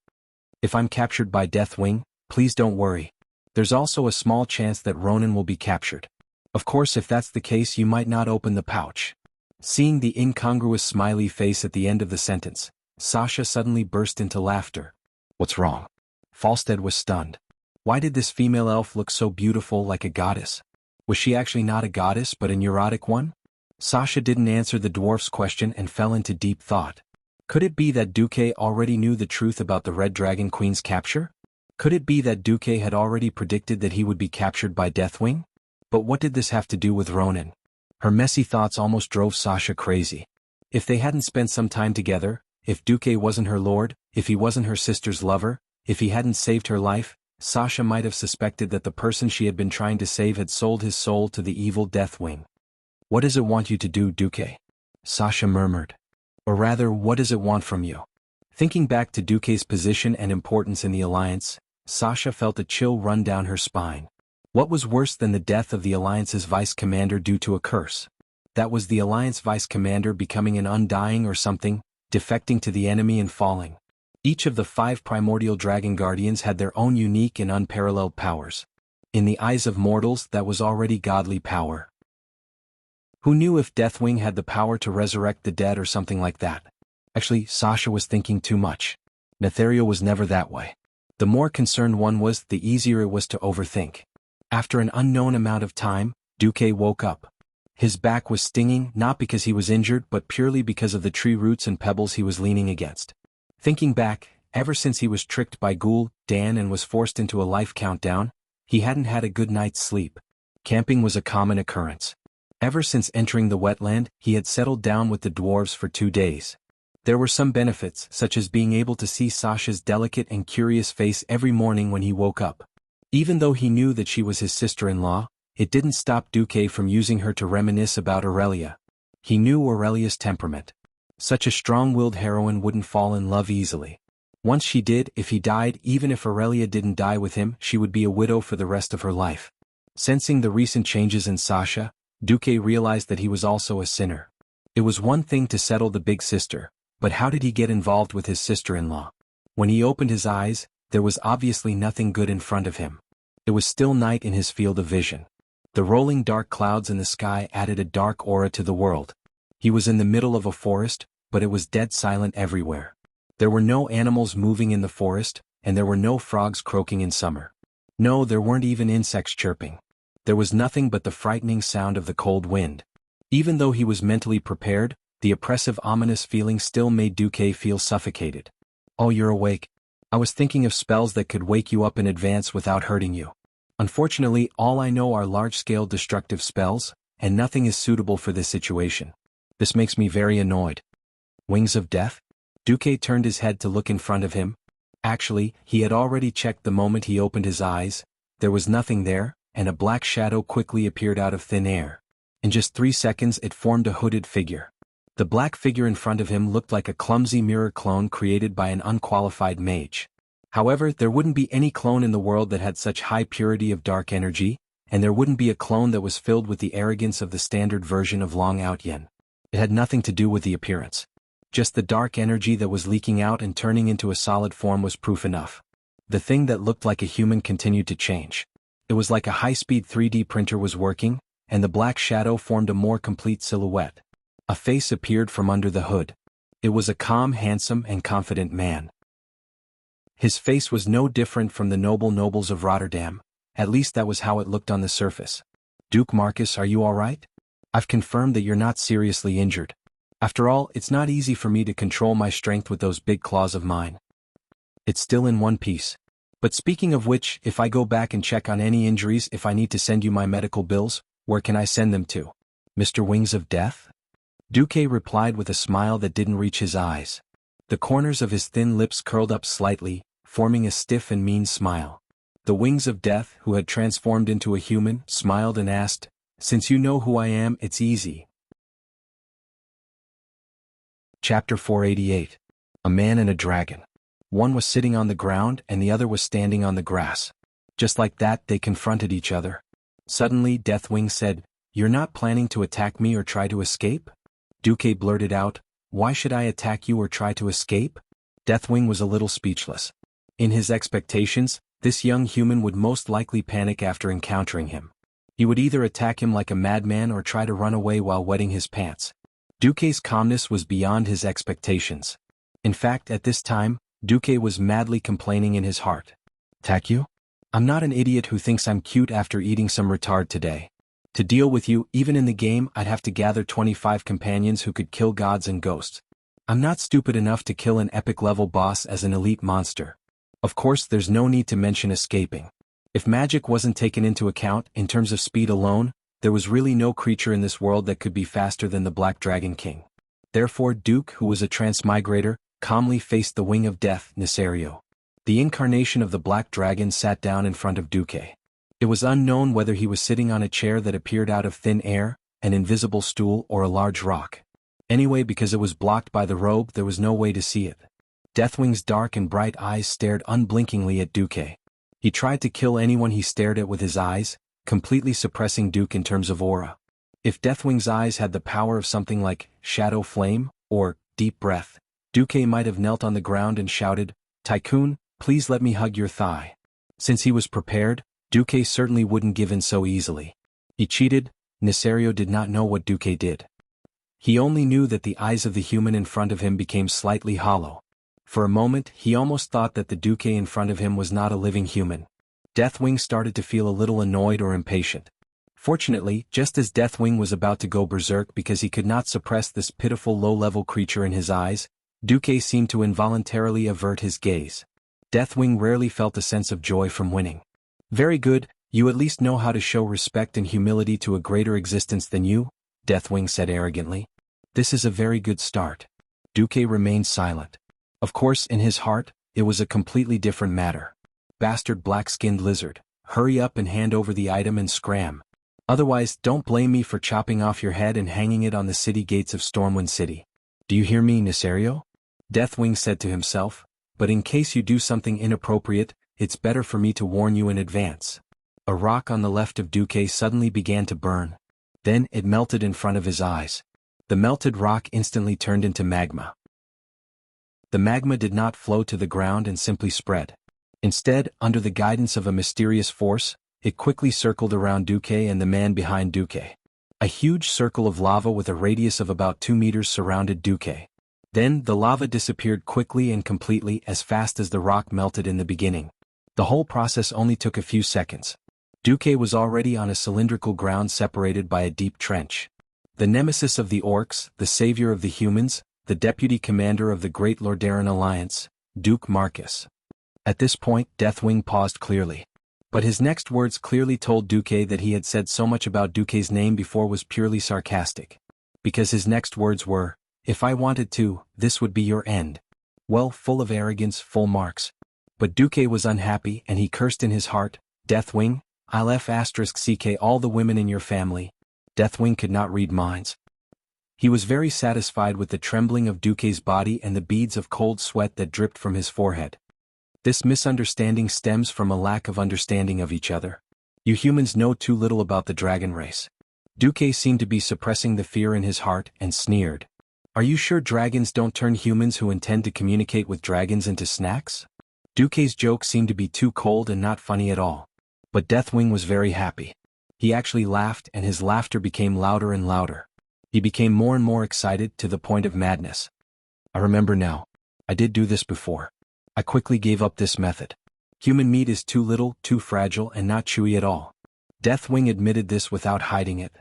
"If I'm captured by Deathwing, please don't worry. There's also a small chance that Ronan will be captured. Of course, if that's the case, you might not open the pouch." Seeing the incongruous smiley face at the end of the sentence, Sasha suddenly burst into laughter. "What's wrong?" Falstead was stunned. Why did this female elf look so beautiful, like a goddess? Was she actually not a goddess but a neurotic one? Sasha didn't answer the dwarf's question and fell into deep thought. Could it be that Duque already knew the truth about the Red Dragon Queen's capture? Could it be that Duque had already predicted that he would be captured by Deathwing? But what did this have to do with Ronan? Her messy thoughts almost drove Sasha crazy. If they hadn't spent some time together, if Duque wasn't her lord, if he wasn't her sister's lover, if he hadn't saved her life, Sasha might have suspected that the person she had been trying to save had sold his soul to the evil Deathwing. "What does it want you to do, Duque?" Sasha murmured. "Or rather, what does it want from you?" Thinking back to Duque's position and importance in the Alliance, Sasha felt a chill run down her spine. What was worse than the death of the Alliance's vice commander due to a curse? That was the Alliance vice commander becoming an undying or something, defecting to the enemy and falling. Each of the 5 primordial dragon guardians had their own unique and unparalleled powers. In the eyes of mortals, that was already godly power. Who knew if Deathwing had the power to resurrect the dead or something like that? Actually, Sasha was thinking too much. Nethario was never that way. The more concerned one was, the easier it was to overthink. After an unknown amount of time, Duque woke up. His back was stinging, not because he was injured but purely because of the tree roots and pebbles he was leaning against. Thinking back, ever since he was tricked by Ghoul, Dan and was forced into a life countdown, he hadn't had a good night's sleep. Camping was a common occurrence. Ever since entering the wetland, he had settled down with the dwarves for 2 days. There were some benefits, such as being able to see Sasha's delicate and curious face every morning when he woke up. Even though he knew that she was his sister-in-law, it didn't stop Duque from using her to reminisce about Aurelia. He knew Aurelia's temperament. Such a strong-willed heroine wouldn't fall in love easily. Once she did, if he died, even if Aurelia didn't die with him, she would be a widow for the rest of her life. Sensing the recent changes in Sasha, Duque realized that he was also a sinner. It was one thing to settle the big sister, but how did he get involved with his sister-in-law? When he opened his eyes, there was obviously nothing good in front of him. It was still night in his field of vision. The rolling dark clouds in the sky added a dark aura to the world. He was in the middle of a forest, but it was dead silent everywhere. There were no animals moving in the forest, and there were no frogs croaking in summer. No, there weren't even insects chirping. There was nothing but the frightening sound of the cold wind. Even though he was mentally prepared, the oppressive ominous feeling still made Duque feel suffocated. "Oh, you're awake. I was thinking of spells that could wake you up in advance without hurting you. Unfortunately, all I know are large-scale destructive spells, and nothing is suitable for this situation. This makes me very annoyed." Wings of Death? Duque turned his head to look in front of him. Actually, he had already checked the moment he opened his eyes. There was nothing there, and a black shadow quickly appeared out of thin air. In just 3 seconds it formed a hooded figure. The black figure in front of him looked like a clumsy mirror clone created by an unqualified mage. However, there wouldn't be any clone in the world that had such high purity of dark energy, and there wouldn't be a clone that was filled with the arrogance of the standard version of Long Out Yen. It had nothing to do with the appearance. Just the dark energy that was leaking out and turning into a solid form was proof enough. The thing that looked like a human continued to change. It was like a high-speed 3D printer was working, and the black shadow formed a more complete silhouette. A face appeared from under the hood. It was a calm, handsome, and confident man. His face was no different from the nobles of Rotterdam, at least that was how it looked on the surface. "Duke Marcus, are you all right? I've confirmed that you're not seriously injured. After all, it's not easy for me to control my strength with those big claws of mine. It's still in one piece. But speaking of which, if I go back and check on any injuries, if I need to send you my medical bills, where can I send them to? Mr. Wings of Death?" Duque replied with a smile that didn't reach his eyes. The corners of his thin lips curled up slightly, forming a stiff and mean smile. The Wings of Death, who had transformed into a human, smiled and asked, "Since you know who I am, it's easy." Chapter 488. A Man and a Dragon. One was sitting on the ground and the other was standing on the grass. Just like that, they confronted each other. Suddenly, Deathwing said, "You're not planning to attack me or try to escape?" Duque blurted out, "Why should I attack you or try to escape?" Deathwing was a little speechless. In his expectations, this young human would most likely panic after encountering him. He would either attack him like a madman or try to run away while wetting his pants. Duque's calmness was beyond his expectations. In fact, at this time, Duque was madly complaining in his heart. "Attack you? I'm not an idiot who thinks I'm cute after eating some retard today. To deal with you, even in the game, I'd have to gather 25 companions who could kill gods and ghosts. I'm not stupid enough to kill an epic-level boss as an elite monster. Of course, there's no need to mention escaping. If magic wasn't taken into account, in terms of speed alone, there was really no creature in this world that could be faster than the Black Dragon King. Therefore, Duke, who was a transmigrator, calmly faced the Wing of Death, Nesario. The incarnation of the Black Dragon sat down in front of Duque. It was unknown whether he was sitting on a chair that appeared out of thin air, an invisible stool, or a large rock. Anyway, because it was blocked by the robe, there was no way to see it. Deathwing's dark and bright eyes stared unblinkingly at Duque. He tried to kill anyone he stared at with his eyes, completely suppressing Duque in terms of aura. If Deathwing's eyes had the power of something like shadow flame or deep breath, Duque might have knelt on the ground and shouted, "Tycoon, please let me hug your thigh." Since he was prepared, Duque certainly wouldn't give in so easily. He cheated. Nesario did not know what Duque did. He only knew that the eyes of the human in front of him became slightly hollow. For a moment he almost thought that the Duque in front of him was not a living human. Deathwing started to feel a little annoyed or impatient. Fortunately, just as Deathwing was about to go berserk because he could not suppress this pitiful low-level creature in his eyes, Duque seemed to involuntarily avert his gaze. Deathwing rarely felt a sense of joy from winning. "Very good, you at least know how to show respect and humility to a greater existence than you," Deathwing said arrogantly. "This is a very good start." Duque remained silent. Of course, in his heart, it was a completely different matter. "Bastard black-skinned lizard, hurry up and hand over the item and scram. Otherwise, don't blame me for chopping off your head and hanging it on the city gates of Stormwind City. Do you hear me, Nesario?" Deathwing said to himself, "but in case you do something inappropriate, it's better for me to warn you in advance." A rock on the left of Duque suddenly began to burn. Then it melted in front of his eyes. The melted rock instantly turned into magma. The magma did not flow to the ground and simply spread. Instead, under the guidance of a mysterious force, it quickly circled around Duque and the man behind Duque. A huge circle of lava with a radius of about 2 meters surrounded Duque. Then the lava disappeared quickly and completely as fast as the rock melted in the beginning. The whole process only took a few seconds. Duque was already on a cylindrical ground separated by a deep trench. The nemesis of the orcs, the savior of the humans, the deputy commander of the Great Lordaeran Alliance, Duke Marcus. At this point, Deathwing paused clearly. But his next words clearly told Duque that he had said so much about Duque's name before was purely sarcastic. Because his next words were, "If I wanted to, this would be your end." Well, full of arrogance, full marks. But Duque was unhappy and he cursed in his heart, "Deathwing, I'll *CK all the women in your family." Deathwing could not read minds. He was very satisfied with the trembling of Duque's body and the beads of cold sweat that dripped from his forehead. This misunderstanding stems from a lack of understanding of each other. You humans know too little about the dragon race. Duque seemed to be suppressing the fear in his heart and sneered. "Are you sure dragons don't turn humans who intend to communicate with dragons into snacks?" Duque's joke seemed to be too cold and not funny at all. But Deathwing was very happy. He actually laughed and his laughter became louder and louder. He became more and more excited to the point of madness. "I remember now. I did do this before. I quickly gave up this method. Human meat is too little, too fragile and not chewy at all." Deathwing admitted this without hiding it.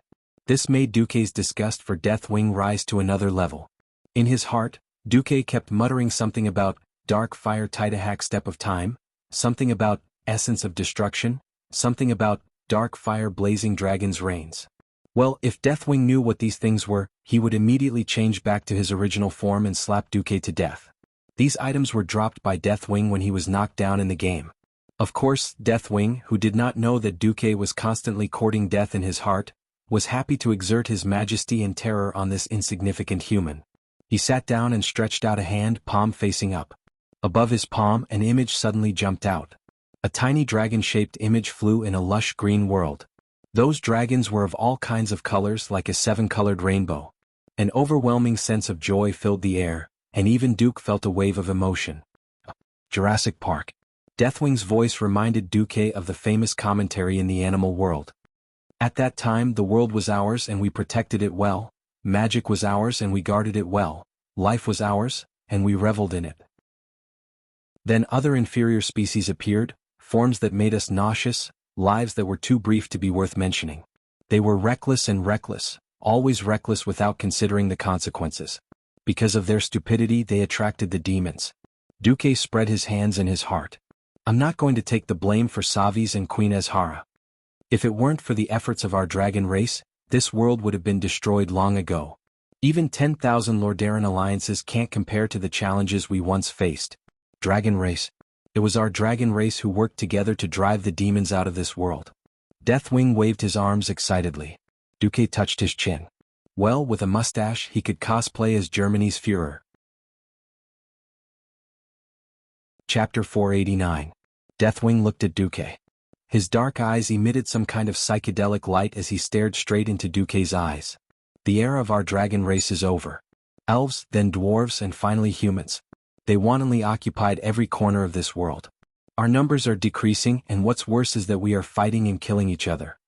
This made Duque's disgust for Deathwing rise to another level. In his heart, Duque kept muttering something about dark fire Tidahak step of time, something about essence of destruction, something about dark fire blazing dragon's reigns. Well, if Deathwing knew what these things were, he would immediately change back to his original form and slap Duque to death. These items were dropped by Deathwing when he was knocked down in the game. Of course, Deathwing, who did not know that Duque was constantly courting death in his heart, was happy to exert his majesty and terror on this insignificant human. He sat down and stretched out a hand, palm facing up. Above his palm, an image suddenly jumped out. A tiny dragon-shaped image flew in a lush green world. Those dragons were of all kinds of colors like a 7-colored rainbow. An overwhelming sense of joy filled the air, and even Duke felt a wave of emotion. Jurassic Park. Deathwing's voice reminded Duque of the famous commentary in the animal world. At that time the world was ours and we protected it well, magic was ours and we guarded it well, life was ours, and we reveled in it. Then other inferior species appeared, forms that made us nauseous, lives that were too brief to be worth mentioning. They were reckless and reckless, always reckless without considering the consequences. Because of their stupidity they attracted the demons. Duque spread his hands in his heart. "I'm not going to take the blame for Savis and Queen Azhara. If it weren't for the efforts of our dragon race, this world would have been destroyed long ago. Even 10,000 Lordaeran alliances can't compare to the challenges we once faced. Dragon race. It was our dragon race who worked together to drive the demons out of this world." Deathwing waved his arms excitedly. Duque touched his chin. Well, with a mustache he could cosplay as Germany's Führer. Chapter 489. Deathwing looked at Duque. His dark eyes emitted some kind of psychedelic light as he stared straight into Duque's eyes. The era of our dragon race is over. Elves, then dwarves, and finally humans. They wantonly occupied every corner of this world. Our numbers are decreasing, and what's worse is that we are fighting and killing each other.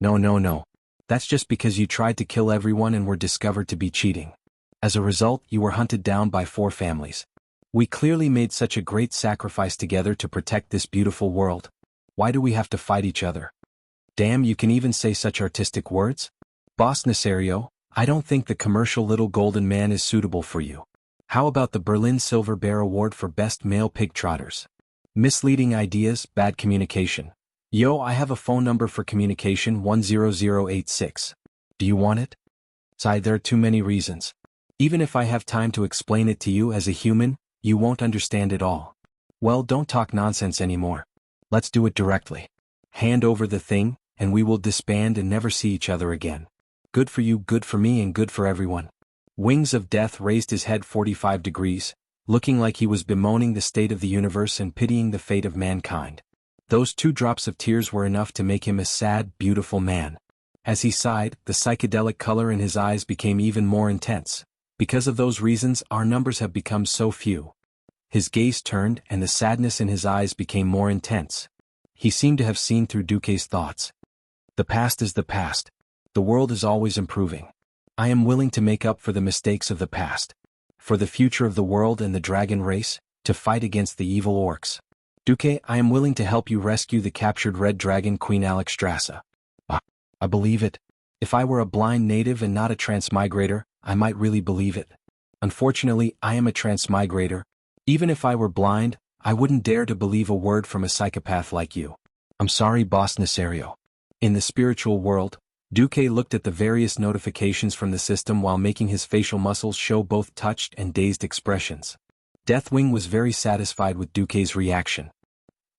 No. That's just because you tried to kill everyone and were discovered to be cheating. As a result, you were hunted down by 4 families. We clearly made such a great sacrifice together to protect this beautiful world. Why do we have to fight each other? Damn, you can even say such artistic words? Boss Nasario, I don't think the commercial Little Golden Man is suitable for you. How about the Berlin Silver Bear Award for Best Male Pig Trotters? Misleading ideas, bad communication. Yo, I have a phone number for communication 10086. Do you want it? Sigh, there are too many reasons. Even if I have time to explain it to you as a human, you won't understand it all. Well, don't talk nonsense anymore. Let's do it directly. Hand over the thing, and we will disband and never see each other again. Good for you, good for me, and good for everyone. Wings of Death raised his head 45 degrees, looking like he was bemoaning the state of the universe and pitying the fate of mankind. Those 2 drops of tears were enough to make him a sad, beautiful man. As he sighed, the psychedelic color in his eyes became even more intense. Because of those reasons, our numbers have become so few. His gaze turned, and the sadness in his eyes became more intense. He seemed to have seen through Duque's thoughts. The past is the past. The world is always improving. I am willing to make up for the mistakes of the past. For the future of the world and the dragon race, to fight against the evil orcs. Duque, I am willing to help you rescue the captured Red Dragon Queen Alexstrasza. I believe it. If I were a blind native and not a transmigrator, I might really believe it. Unfortunately, I am a transmigrator. Even if I were blind, I wouldn't dare to believe a word from a psychopath like you. I'm sorry, Boss Nasario. In the spiritual world, Duque looked at the various notifications from the system while making his facial muscles show both touched and dazed expressions. Deathwing was very satisfied with Duque's reaction.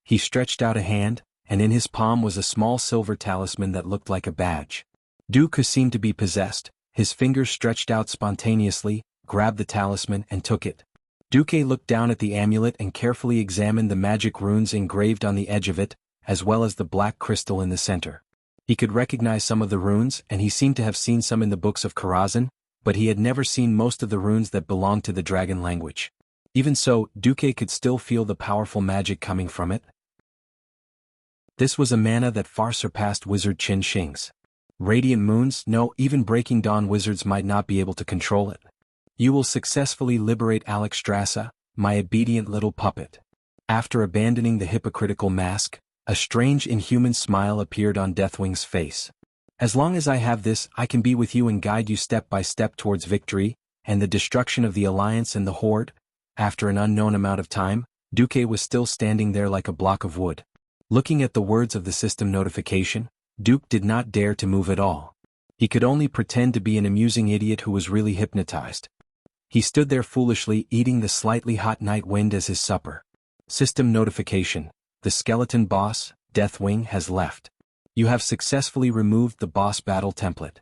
He stretched out a hand, and in his palm was a small silver talisman that looked like a badge. Duque seemed to be possessed. His fingers stretched out spontaneously, grabbed the talisman, and took it. Duque looked down at the amulet and carefully examined the magic runes engraved on the edge of it, as well as the black crystal in the center. He could recognize some of the runes, and he seemed to have seen some in the books of Karazhan, but he had never seen most of the runes that belonged to the dragon language. Even so, Duque could still feel the powerful magic coming from it. This was a mana that far surpassed Wizard Qin Shing's. Radiant moons, no, even Breaking Dawn wizards might not be able to control it. You will successfully liberate Alexstrasza, my obedient little puppet. After abandoning the hypocritical mask, a strange inhuman smile appeared on Deathwing's face. As long as I have this, I can be with you and guide you step by step towards victory, and the destruction of the Alliance and the Horde. After an unknown amount of time, Duque was still standing there like a block of wood. Looking at the words of the system notification, Duque did not dare to move at all. He could only pretend to be an amusing idiot who was really hypnotized. He stood there foolishly eating the slightly hot night wind as his supper. System notification. The skeleton boss, Deathwing, has left. You have successfully removed the boss battle template.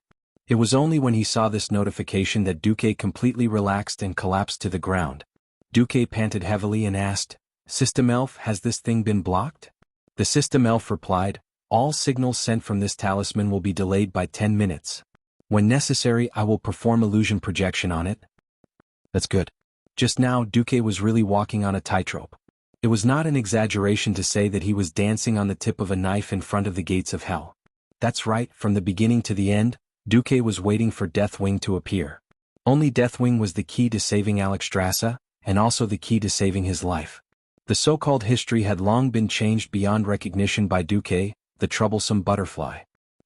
It was only when he saw this notification that Duque completely relaxed and collapsed to the ground. Duque panted heavily and asked, System Elf, has this thing been blocked? The System Elf replied, all signals sent from this talisman will be delayed by 10 minutes. When necessary, I will perform illusion projection on it. That's good. Just now, Duque was really walking on a tightrope. It was not an exaggeration to say that he was dancing on the tip of a knife in front of the gates of hell. That's right, from the beginning to the end, Duque was waiting for Deathwing to appear. Only Deathwing was the key to saving Alexstrasza, and also the key to saving his life. The so-called history had long been changed beyond recognition by Duque, the troublesome butterfly.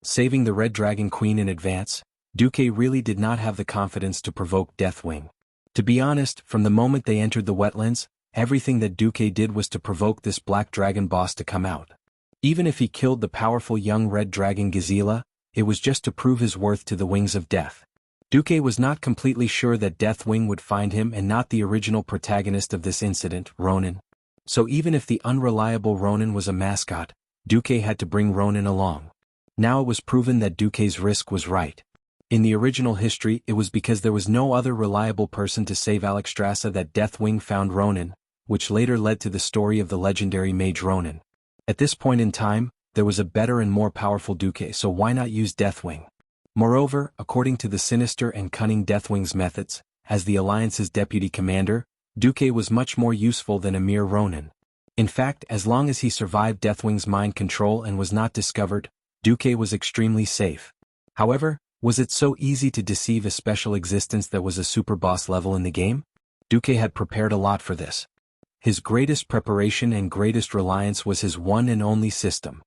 Saving the Red Dragon Queen in advance, Duque really did not have the confidence to provoke Deathwing. To be honest, from the moment they entered the wetlands, everything that Duque did was to provoke this black dragon boss to come out. Even if he killed the powerful young red dragon Gazela, it was just to prove his worth to the Wings of Death. Duque was not completely sure that Deathwing would find him and not the original protagonist of this incident, Ronan. So even if the unreliable Ronan was a mascot, Duque had to bring Ronan along. Now it was proven that Duque's risk was right. In the original history, it was because there was no other reliable person to save Alexstrasza that Deathwing found Ronan, which later led to the story of the legendary mage Ronin. At this point in time, there was a better and more powerful Duque, so why not use Deathwing? Moreover, according to the sinister and cunning Deathwing's methods, as the Alliance's deputy commander, Duque was much more useful than a mere Ronin. In fact, as long as he survived Deathwing's mind control and was not discovered, Duque was extremely safe. However, was it so easy to deceive a special existence that was a super boss level in the game? Duque had prepared a lot for this. His greatest preparation and greatest reliance was his one and only system.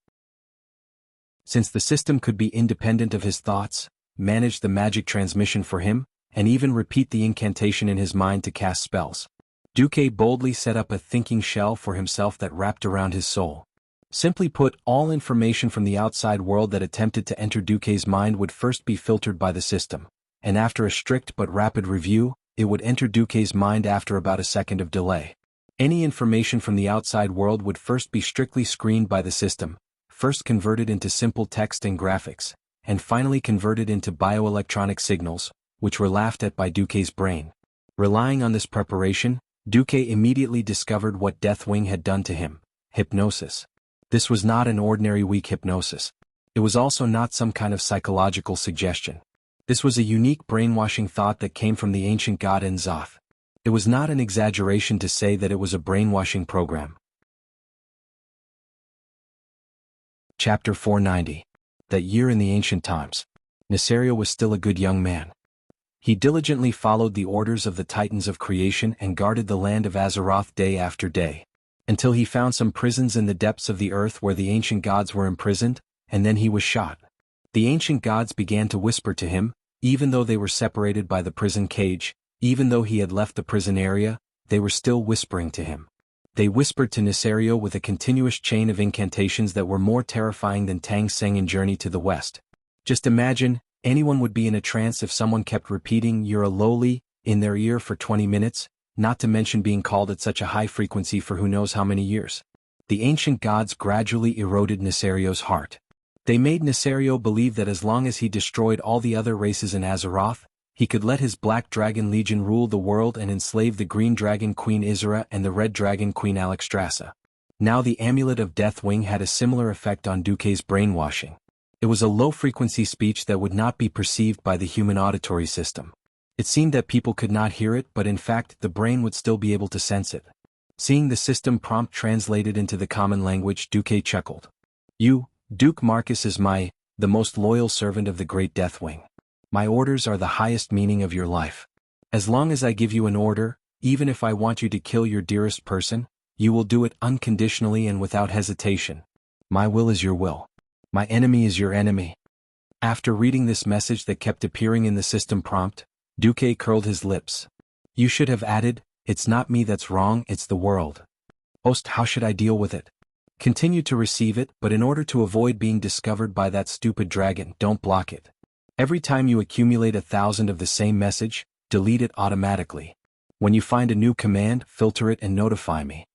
Since the system could be independent of his thoughts, manage the magic transmission for him, and even repeat the incantation in his mind to cast spells, Duque boldly set up a thinking shell for himself that wrapped around his soul. Simply put, all information from the outside world that attempted to enter Duque's mind would first be filtered by the system, and after a strict but rapid review, it would enter Duque's mind after about a second of delay. Any information from the outside world would first be strictly screened by the system, first converted into simple text and graphics, and finally converted into bioelectronic signals, which were laughed at by Duque's brain. Relying on this preparation, Duque immediately discovered what Deathwing had done to him: hypnosis. This was not an ordinary weak hypnosis. It was also not some kind of psychological suggestion. This was a unique brainwashing thought that came from the ancient god N'Zoth. It was not an exaggeration to say that it was a brainwashing program. Chapter 490. That year in the ancient times, Nesario was still a good young man. He diligently followed the orders of the Titans of creation and guarded the land of Azeroth day after day, until he found some prisons in the depths of the earth where the ancient gods were imprisoned, and then he was shot. The ancient gods began to whisper to him, even though they were separated by the prison cage, even though he had left the prison area, they were still whispering to him. They whispered to Nesario with a continuous chain of incantations that were more terrifying than Tang Seng in Journey to the West. Just imagine, anyone would be in a trance if someone kept repeating "you're a lowly" in their ear for 20 minutes, not to mention being called at such a high frequency for who knows how many years. The ancient gods gradually eroded Nesario's heart. They made Nesario believe that as long as he destroyed all the other races in Azeroth, he could let his Black Dragon Legion rule the world and enslave the Green Dragon Queen Isra and the Red Dragon Queen Alexstrasza. Now the Amulet of Deathwing had a similar effect on Duque's brainwashing. It was a low-frequency speech that would not be perceived by the human auditory system. It seemed that people could not hear it, but in fact the brain would still be able to sense it. Seeing the system prompt translated into the common language, Duque chuckled. "You, Duke Marcus, is the most loyal servant of the great Deathwing. My orders are the highest meaning of your life. As long as I give you an order, even if I want you to kill your dearest person, you will do it unconditionally and without hesitation. My will is your will. My enemy is your enemy." After reading this message that kept appearing in the system prompt, Duque curled his lips. "You should have added, 'It's not me that's wrong, it's the world.' Host, how should I deal with it?" "Continue to receive it, but in order to avoid being discovered by that stupid dragon, don't block it. Every time you accumulate 1,000 of the same message, delete it automatically. When you find a new command, filter it and notify me."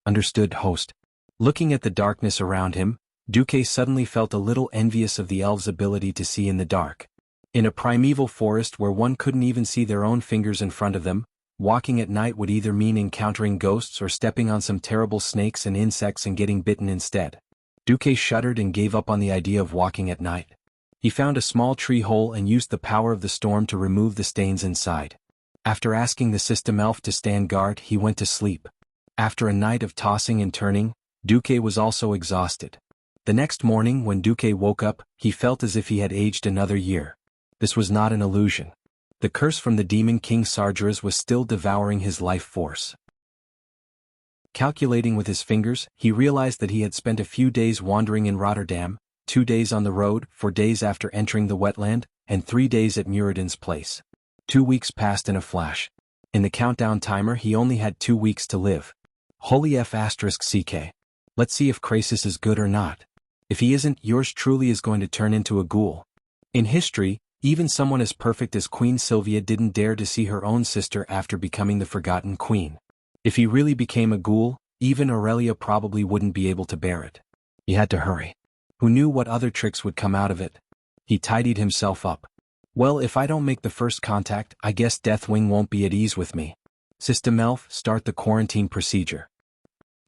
"Understood, host." Looking at the darkness around him, Duque suddenly felt a little envious of the elves' ability to see in the dark. In a primeval forest where one couldn't even see their own fingers in front of them, walking at night would either mean encountering ghosts or stepping on some terrible snakes and insects and getting bitten instead. Duque shuddered and gave up on the idea of walking at night. He found a small tree hole and used the power of the storm to remove the stains inside. After asking the system elf to stand guard, he went to sleep. After a night of tossing and turning, Duque was also exhausted. The next morning when Duque woke up, he felt as if he had aged another year. This was not an illusion. The curse from the demon King Sargeras was still devouring his life force. Calculating with his fingers, he realized that he had spent a few days wandering in Rotterdam, 2 days on the road, 4 days after entering the wetland, and 3 days at Muradin's place. 2 weeks passed in a flash. In the countdown timer he only had 2 weeks to live. Holy F***CK. Let's see if Krasis is good or not. If he isn't, yours truly is going to turn into a ghoul. In history, even someone as perfect as Queen Sylvia didn't dare to see her own sister after becoming the Forgotten Queen. If he really became a ghoul, even Aurelia probably wouldn't be able to bear it. He had to hurry. Who knew what other tricks would come out of it? He tidied himself up. Well, if I don't make the first contact, I guess Deathwing won't be at ease with me. System Elf, start the quarantine procedure.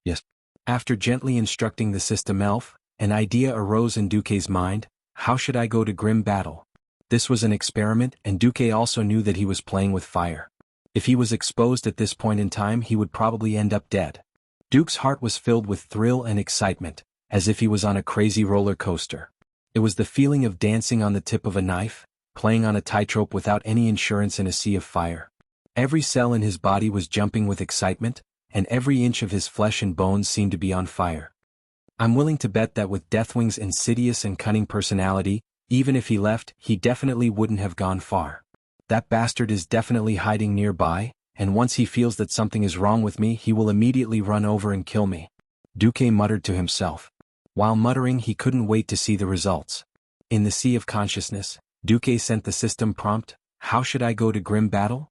Yes. After gently instructing the System Elf, an idea arose in Duque's mind: how should I go to grim battle? This was an experiment, and Duque also knew that he was playing with fire. If he was exposed at this point in time, he would probably end up dead. Duke's heart was filled with thrill and excitement, as if he was on a crazy roller coaster. It was the feeling of dancing on the tip of a knife, playing on a tightrope without any insurance in a sea of fire. Every cell in his body was jumping with excitement, and every inch of his flesh and bones seemed to be on fire. I'm willing to bet that with Deathwing's insidious and cunning personality, even if he left, he definitely wouldn't have gone far. That bastard is definitely hiding nearby, and once he feels that something is wrong with me, he will immediately run over and kill me. Duque muttered to himself. While muttering, he couldn't wait to see the results. In the sea of consciousness, Duque sent the system prompt: how should I go to grim battle?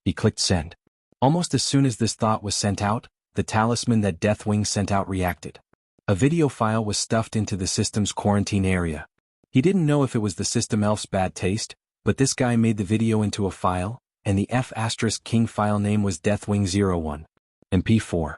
He clicked send. Almost as soon as this thought was sent out, the talisman that Deathwing sent out reacted. A video file was stuffed into the system's quarantine area. He didn't know if it was the System Elf's bad taste, but this guy made the video into a file, and the F*King file name was Deathwing01. MP4.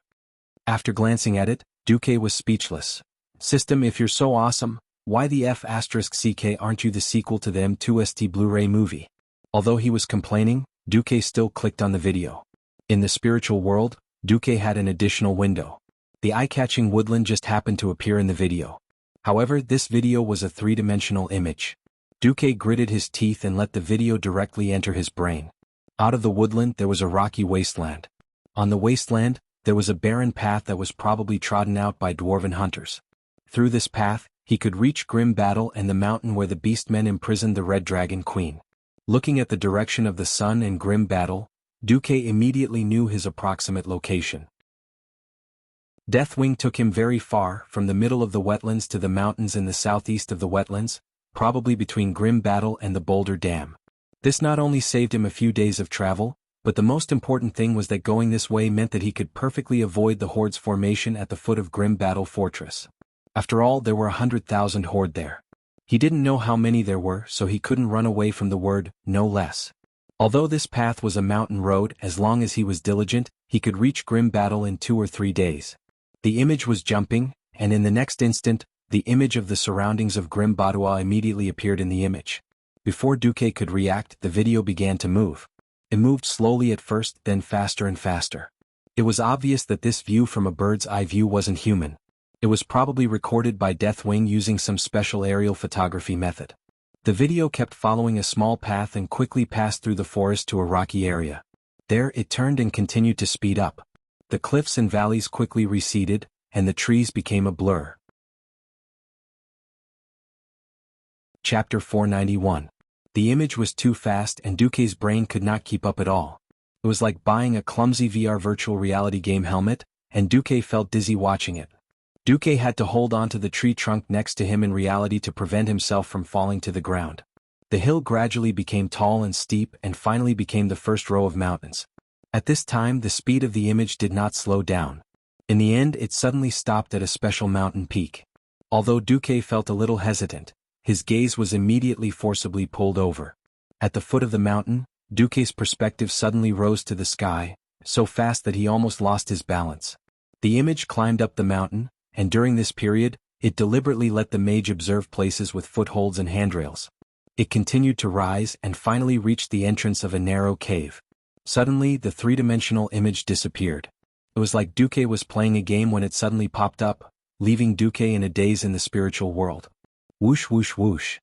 After glancing at it, Duque was speechless. System, if you're so awesome, why the F*CK aren't you the sequel to the M2ST Blu-ray movie? Although he was complaining, Duque still clicked on the video. In the spiritual world, Duque had an additional window. The eye-catching woodland just happened to appear in the video. However, this video was a three-dimensional image. Duque gritted his teeth and let the video directly enter his brain. Out of the woodland there was a rocky wasteland. On the wasteland, there was a barren path that was probably trodden out by dwarven hunters. Through this path, he could reach Grim Battle and the mountain where the beastmen imprisoned the Red Dragon Queen. Looking at the direction of the sun and Grim Battle, Duque immediately knew his approximate location. Deathwing took him very far, from the middle of the wetlands to the mountains in the southeast of the wetlands, probably between Grim Battle and the Boulder Dam. This not only saved him a few days of travel, but the most important thing was that going this way meant that he could perfectly avoid the Horde's formation at the foot of Grim Battle Fortress. After all, there were 100,000 Horde there. He didn't know how many there were, so he couldn't run away from the word, no less. Although this path was a mountain road, as long as he was diligent, he could reach Grim Battle in 2 or 3 days. The image was jumping, and in the next instant, the image of the surroundings of Grim Battle immediately appeared in the image. Before Duque could react, the video began to move. It moved slowly at first, then faster and faster. It was obvious that this view from a bird's eye view wasn't human. It was probably recorded by Deathwing using some special aerial photography method. The video kept following a small path and quickly passed through the forest to a rocky area. There it turned and continued to speed up. The cliffs and valleys quickly receded, and the trees became a blur. Chapter 491. The image was too fast and Duque's brain could not keep up at all. It was like buying a clumsy VR virtual reality game helmet, and Duque felt dizzy watching it. Duque had to hold onto the tree trunk next to him in reality to prevent himself from falling to the ground. The hill gradually became tall and steep and finally became the first row of mountains. At this time the speed of the image did not slow down. In the end it suddenly stopped at a special mountain peak. Although Duque felt a little hesitant, his gaze was immediately forcibly pulled over. At the foot of the mountain, Duque's perspective suddenly rose to the sky, so fast that he almost lost his balance. The image climbed up the mountain, and during this period, it deliberately let the mage observe places with footholds and handrails. It continued to rise and finally reached the entrance of a narrow cave. Suddenly, the three-dimensional image disappeared. It was like Duque was playing a game when it suddenly popped up, leaving Duque in a daze in the spiritual world. Whoosh whoosh whoosh.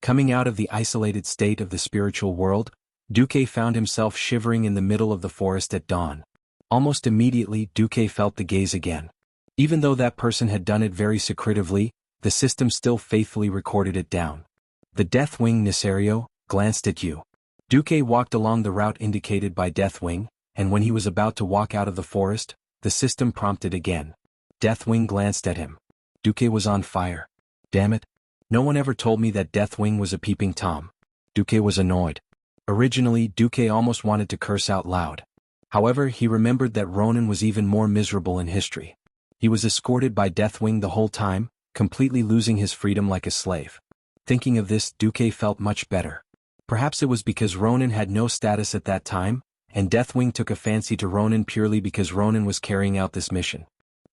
Coming out of the isolated state of the spiritual world, Duque found himself shivering in the middle of the forest at dawn. Almost immediately Duque felt the gaze again. Even though that person had done it very secretively, the system still faithfully recorded it down. The Deathwing Nisario glanced at you. Duque walked along the route indicated by Deathwing, and when he was about to walk out of the forest, the system prompted again. Deathwing glanced at him. Duque was on fire. Damn it. No one ever told me that Deathwing was a peeping Tom. Duque was annoyed. Originally, Duque almost wanted to curse out loud. However, he remembered that Ronan was even more miserable in history. He was escorted by Deathwing the whole time, completely losing his freedom like a slave. Thinking of this, Duque felt much better. Perhaps it was because Ronan had no status at that time, and Deathwing took a fancy to Ronan purely because Ronan was carrying out this mission.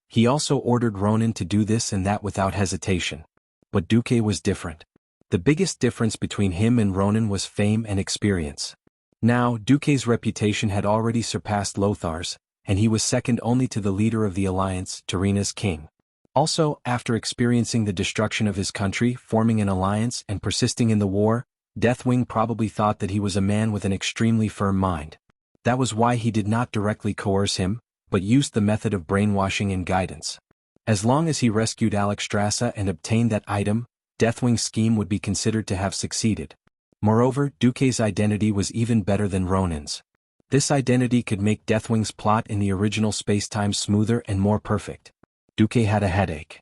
He also ordered Ronan to do this and that without hesitation. But Duque was different. The biggest difference between him and Ronan was fame and experience. Now, Duque's reputation had already surpassed Lothar's, and he was second only to the leader of the alliance, Tarina's king. Also, after experiencing the destruction of his country, forming an alliance and persisting in the war, Deathwing probably thought that he was a man with an extremely firm mind. That was why he did not directly coerce him, but used the method of brainwashing and guidance. As long as he rescued Alexstrasza and obtained that item, Deathwing's scheme would be considered to have succeeded. Moreover, Duque's identity was even better than Ronan's. This identity could make Deathwing's plot in the original space-time smoother and more perfect. Duque had a headache.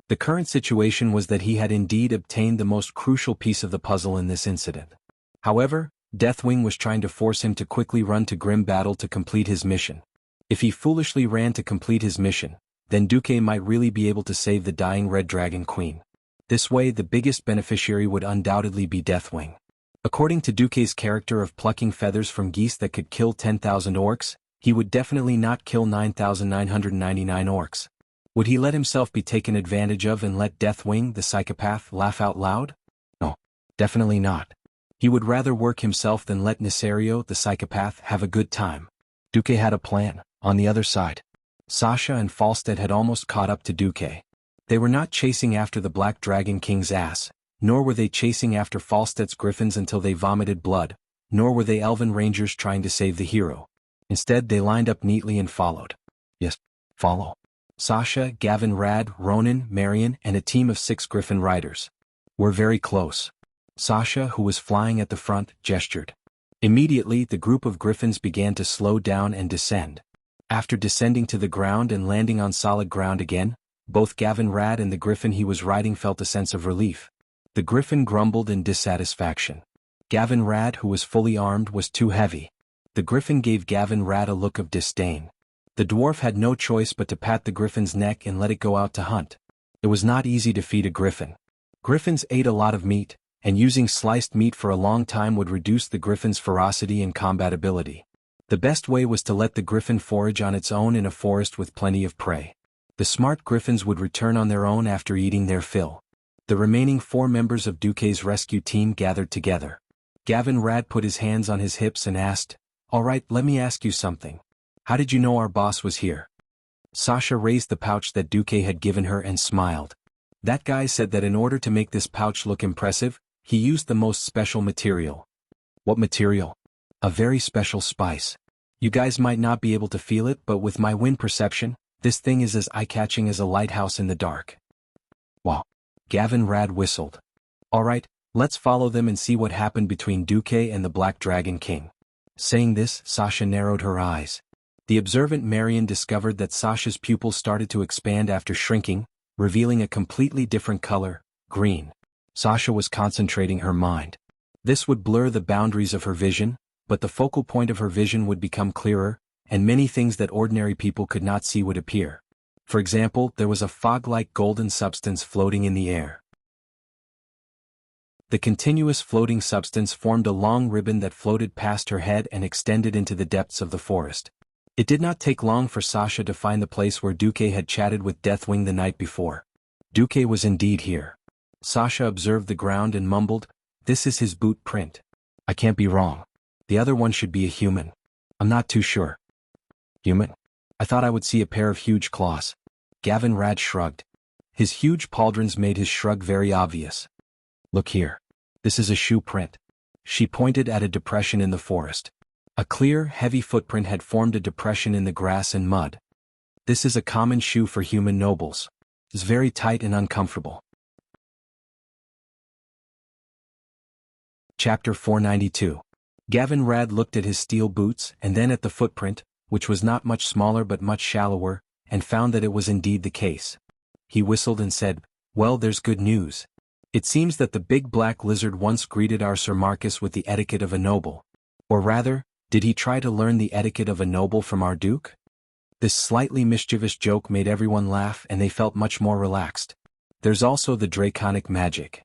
The current situation was that he had indeed obtained the most crucial piece of the puzzle in this incident. However, Deathwing was trying to force him to quickly run to grim battle to complete his mission. If he foolishly ran to complete his mission, then Duque might really be able to save the dying Red Dragon Queen. This way the biggest beneficiary would undoubtedly be Deathwing. According to Duque's character of plucking feathers from geese that could kill 10,000 orcs, he would definitely not kill 9,999 orcs. Would he let himself be taken advantage of and let Deathwing, the psychopath, laugh out loud? No, definitely not. He would rather work himself than let Nisario, the psychopath, have a good time. Duque had a plan. On the other side, Sasha and Falstad had almost caught up to Duque. They were not chasing after the Black Dragon King's ass, nor were they chasing after Falstad's griffins until they vomited blood, nor were they elven rangers trying to save the hero. Instead they lined up neatly and followed. Yes, follow. Sasha, Gavin Rad, Ronan, Marion, and a team of 6 griffin riders. Were very close. Sasha, who was flying at the front, gestured. Immediately the group of griffins began to slow down and descend. After descending to the ground and landing on solid ground again, both Gavin Rad and the griffin he was riding felt a sense of relief. The griffin grumbled in dissatisfaction. Gavin Rad, who was fully armed, was too heavy. The griffin gave Gavin Rad a look of disdain. The dwarf had no choice but to pat the griffin's neck and let it go out to hunt. It was not easy to feed a griffin. Griffins ate a lot of meat, and using sliced meat for a long time would reduce the griffin's ferocity and combat ability. The best way was to let the griffin forage on its own in a forest with plenty of prey. The smart griffins would return on their own after eating their fill. The remaining 4 members of Duque's rescue team gathered together. Gavin Rad put his hands on his hips and asked, "All right, let me ask you something. How did you know our boss was here?" Sasha raised the pouch that Duque had given her and smiled. That guy said that in order to make this pouch look impressive, he used the most special material. What material? A very special spice. You guys might not be able to feel it, but with my wind perception, this thing is as eye-catching as a lighthouse in the dark. Wow. Gavin Rad whistled. Alright, let's follow them and see what happened between Duque and the Black Dragon King. Saying this, Sasha narrowed her eyes. The observant Marion discovered that Sasha's pupils started to expand after shrinking, revealing a completely different color, green. Sasha was concentrating her mind. This would blur the boundaries of her vision, but the focal point of her vision would become clearer, and many things that ordinary people could not see would appear. For example, there was a fog-like golden substance floating in the air. The continuous floating substance formed a long ribbon that floated past her head and extended into the depths of the forest. It did not take long for Sasha to find the place where Duque had chatted with Deathwing the night before. Duque was indeed here. Sasha observed the ground and mumbled, "This is his boot print. I can't be wrong. The other one should be a human. I'm not too sure." Human? I thought I would see a pair of huge claws. Gavin Rad shrugged. His huge pauldrons made his shrug very obvious. Look here. This is a shoe print. She pointed at a depression in the forest. A clear, heavy footprint had formed a depression in the grass and mud. This is a common shoe for human nobles. It's very tight and uncomfortable. Chapter 492. Gavin Rad looked at his steel boots and then at the footprint, which was not much smaller but much shallower, and found that it was indeed the case. He whistled and said, "Well, there's good news. It seems that the big black lizard once greeted our Sir Marcus with the etiquette of a noble. Or rather, did he try to learn the etiquette of a noble from our duke?" This slightly mischievous joke made everyone laugh and they felt much more relaxed. There's also the draconic magic.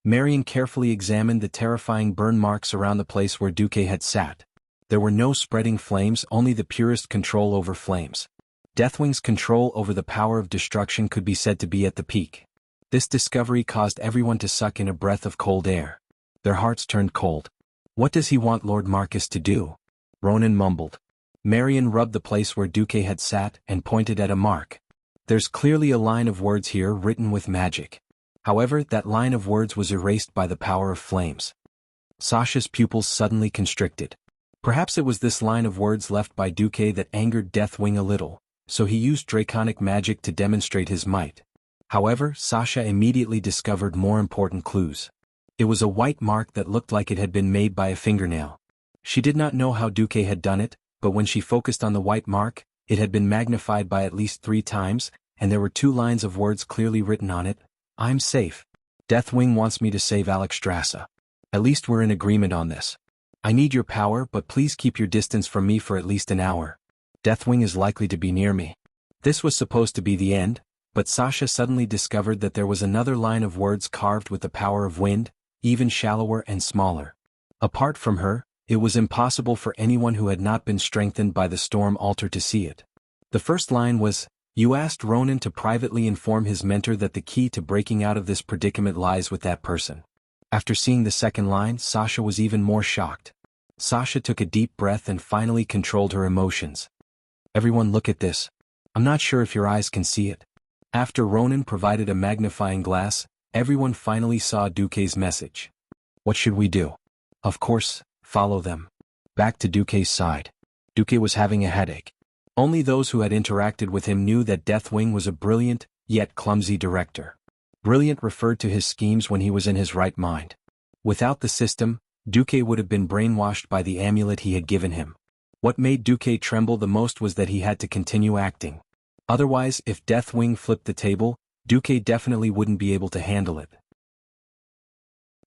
Marion carefully examined the terrifying burn marks around the place where Duque had sat. There were no spreading flames, only the purest control over flames. Deathwing's control over the power of destruction could be said to be at the peak. This discovery caused everyone to suck in a breath of cold air. Their hearts turned cold. What does he want Lord Marcus to do? Ronan mumbled. Marion rubbed the place where Duque had sat and pointed at a mark. There's clearly a line of words here written with magic. However, that line of words was erased by the power of flames. Sasha's pupils suddenly constricted. Perhaps it was this line of words left by Duque that angered Deathwing a little, so he used draconic magic to demonstrate his might. However, Sasha immediately discovered more important clues. It was a white mark that looked like it had been made by a fingernail. She did not know how Duque had done it, but when she focused on the white mark, it had been magnified by at least 3 times, and there were 2 lines of words clearly written on it. I'm safe. Deathwing wants me to save Alexstrasza. At least we're in agreement on this. I need your power, but please keep your distance from me for at least an hour. Deathwing is likely to be near me. This was supposed to be the end, but Sasha suddenly discovered that there was another line of words carved with the power of wind, even shallower and smaller. Apart from her, it was impossible for anyone who had not been strengthened by the storm altar to see it. The first line was, "You asked Ronan to privately inform his mentor that the key to breaking out of this predicament lies with that person." After seeing the second line, Sasha was even more shocked. Sasha took a deep breath and finally controlled her emotions. Everyone look at this. I'm not sure if your eyes can see it. After Ronan provided a magnifying glass, everyone finally saw Duque's message. What should we do? Of course, follow them. Back to Duque's side. Duque was having a headache. Only those who had interacted with him knew that Deathwing was a brilliant, yet clumsy director. Brilliant referred to his schemes when he was in his right mind. Without the system, Duque would have been brainwashed by the amulet he had given him. What made Duque tremble the most was that he had to continue acting. Otherwise, if Deathwing flipped the table, Duque definitely wouldn't be able to handle it.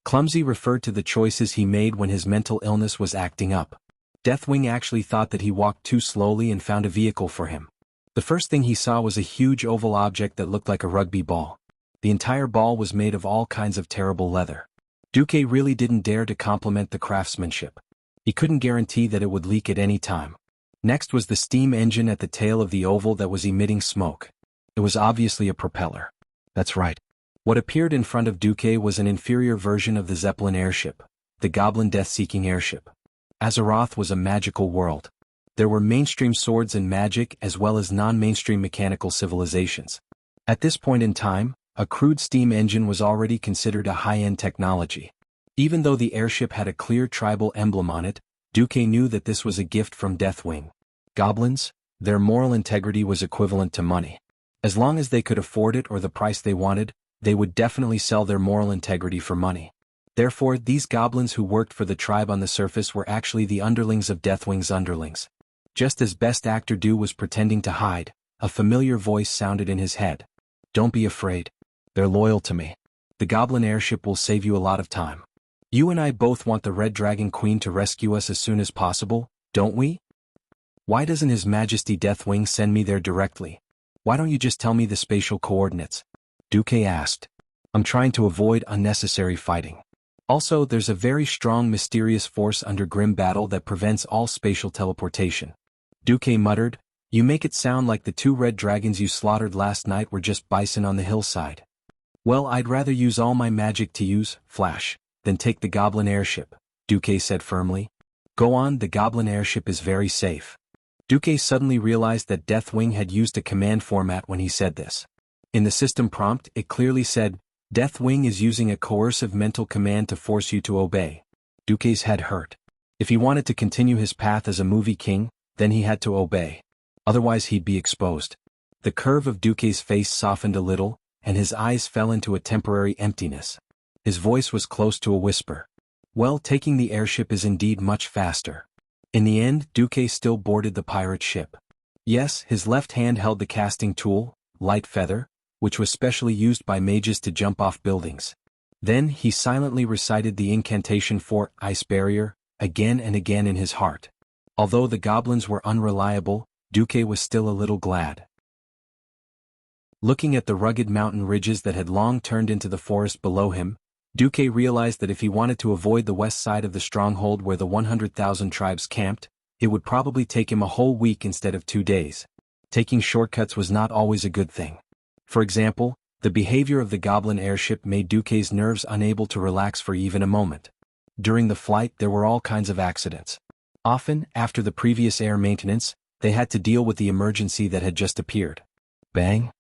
Clumsy referred to the choices he made when his mental illness was acting up. Deathwing actually thought that he walked too slowly and found a vehicle for him. The first thing he saw was a huge oval object that looked like a rugby ball. The entire ball was made of all kinds of terrible leather. Duque really didn't dare to compliment the craftsmanship. He couldn't guarantee that it would leak at any time. Next was the steam engine at the tail of the oval that was emitting smoke. It was obviously a propeller. That's right. What appeared in front of Duque was an inferior version of the Zeppelin airship, the Goblin death-seeking airship. Azeroth was a magical world. There were mainstream swords and magic as well as non-mainstream mechanical civilizations. At this point in time, a crude steam engine was already considered a high-end technology. Even though the airship had a clear tribal emblem on it, Duque knew that this was a gift from Deathwing. Goblins, their moral integrity was equivalent to money. As long as they could afford it or the price they wanted, they would definitely sell their moral integrity for money. Therefore, these goblins who worked for the tribe on the surface were actually the underlings of Deathwing's underlings. Just as Best Actor Do was pretending to hide, a familiar voice sounded in his head. Don't be afraid. They're loyal to me. The Goblin airship will save you a lot of time. You and I both want the Red Dragon Queen to rescue us as soon as possible, don't we? Why doesn't His Majesty Deathwing send me there directly? Why don't you just tell me the spatial coordinates? Duque asked. I'm trying to avoid unnecessary fighting. Also, there's a very strong mysterious force under Grim Battle that prevents all spatial teleportation. Duque muttered, You make it sound like the 2 red dragons you slaughtered last night were just bison on the hillside. Well, I'd rather use all my magic to use Flash than take the Goblin airship, Duque said firmly. Go on, the Goblin airship is very safe. Duque suddenly realized that Deathwing had used a command format when he said this. In the system prompt, it clearly said, Deathwing is using a coercive mental command to force you to obey. Duque's head hurt. If he wanted to continue his path as a movie king, then he had to obey. Otherwise he'd be exposed. The curve of Duque's face softened a little, and his eyes fell into a temporary emptiness. His voice was close to a whisper. Well, taking the airship is indeed much faster. In the end, Duque still boarded the pirate ship. Yes, his left hand held the casting tool, Light Feather, which was specially used by mages to jump off buildings. Then he silently recited the incantation for Ice Barrier, again and again in his heart. Although the goblins were unreliable, Duque was still a little glad. Looking at the rugged mountain ridges that had long turned into the forest below him, Duque realized that if he wanted to avoid the west side of the stronghold where the 100,000 tribes camped, it would probably take him a whole week instead of 2 days. Taking shortcuts was not always a good thing. For example, the behavior of the goblin airship made Duque's nerves unable to relax for even a moment. During the flight there were all kinds of accidents. Often, after the previous air maintenance, they had to deal with the emergency that had just appeared. Bang!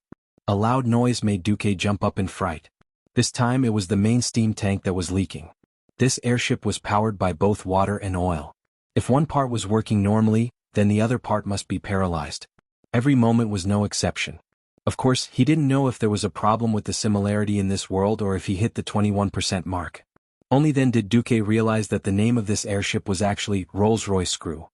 A loud noise made Duque jump up in fright. This time it was the main steam tank that was leaking. This airship was powered by both water and oil. If one part was working normally, then the other part must be paralyzed. Every moment was no exception. Of course, he didn't know if there was a problem with the similarity in this world or if he hit the 21% mark. Only then did Duque realize that the name of this airship was actually Rolls-Royce Screw.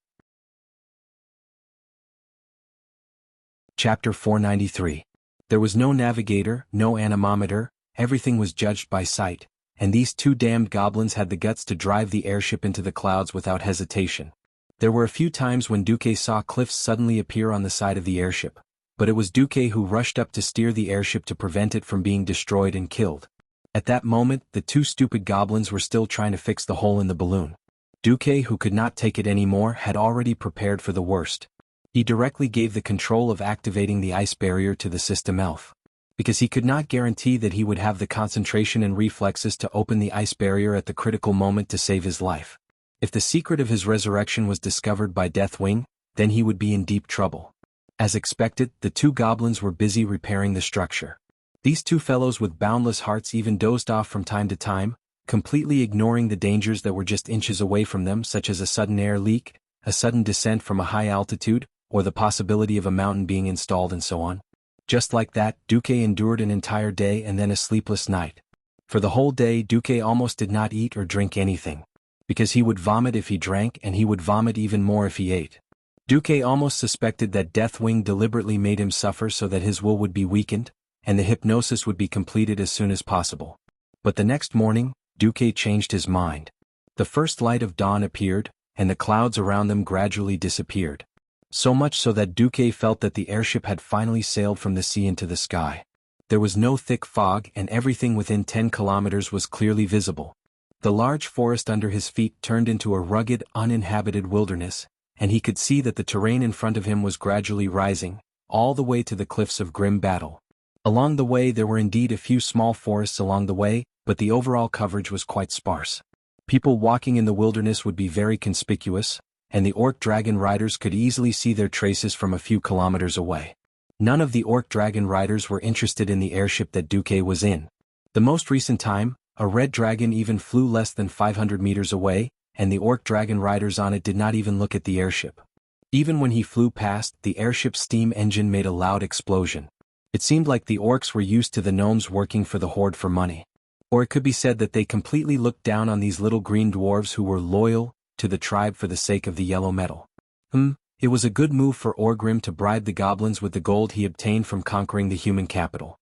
Chapter 493. There was no navigator, no anemometer, everything was judged by sight, and these two damned goblins had the guts to drive the airship into the clouds without hesitation. There were a few times when Duque saw cliffs suddenly appear on the side of the airship, but it was Duque who rushed up to steer the airship to prevent it from being destroyed and killed. At that moment, the two stupid goblins were still trying to fix the hole in the balloon. Duque, who could not take it anymore, had already prepared for the worst. He directly gave the control of activating the ice barrier to the system elf. Because he could not guarantee that he would have the concentration and reflexes to open the ice barrier at the critical moment to save his life. If the secret of his resurrection was discovered by Deathwing, then he would be in deep trouble. As expected, the two goblins were busy repairing the structure. These two fellows with boundless hearts even dozed off from time to time, completely ignoring the dangers that were just inches away from them, such as a sudden air leak, a sudden descent from a high altitude, or the possibility of a mountain being installed and so on. Just like that, Duque endured an entire day and then a sleepless night. For the whole day Duque almost did not eat or drink anything. Because he would vomit if he drank and he would vomit even more if he ate. Duque almost suspected that Deathwing deliberately made him suffer so that his will would be weakened, and the hypnosis would be completed as soon as possible. But the next morning, Duque changed his mind. The first light of dawn appeared, and the clouds around them gradually disappeared. So much so that Duque felt that the airship had finally sailed from the sea into the sky. There was no thick fog and everything within 10 kilometers was clearly visible. The large forest under his feet turned into a rugged, uninhabited wilderness, and he could see that the terrain in front of him was gradually rising, all the way to the cliffs of Grim Battle. Along the way there were indeed a few small forests along the way, but the overall coverage was quite sparse. People walking in the wilderness would be very conspicuous, and the orc dragon riders could easily see their traces from a few kilometers away. None of the orc dragon riders were interested in the airship that Duque was in. The most recent time, a red dragon even flew less than 500 meters away, and the orc dragon riders on it did not even look at the airship. Even when he flew past, the airship's steam engine made a loud explosion. It seemed like the orcs were used to the gnomes working for the horde for money. Or it could be said that they completely looked down on these little green dwarves who were loyal to the tribe for the sake of the yellow metal. It was a good move for Orgrim to bribe the goblins with the gold he obtained from conquering the human capital.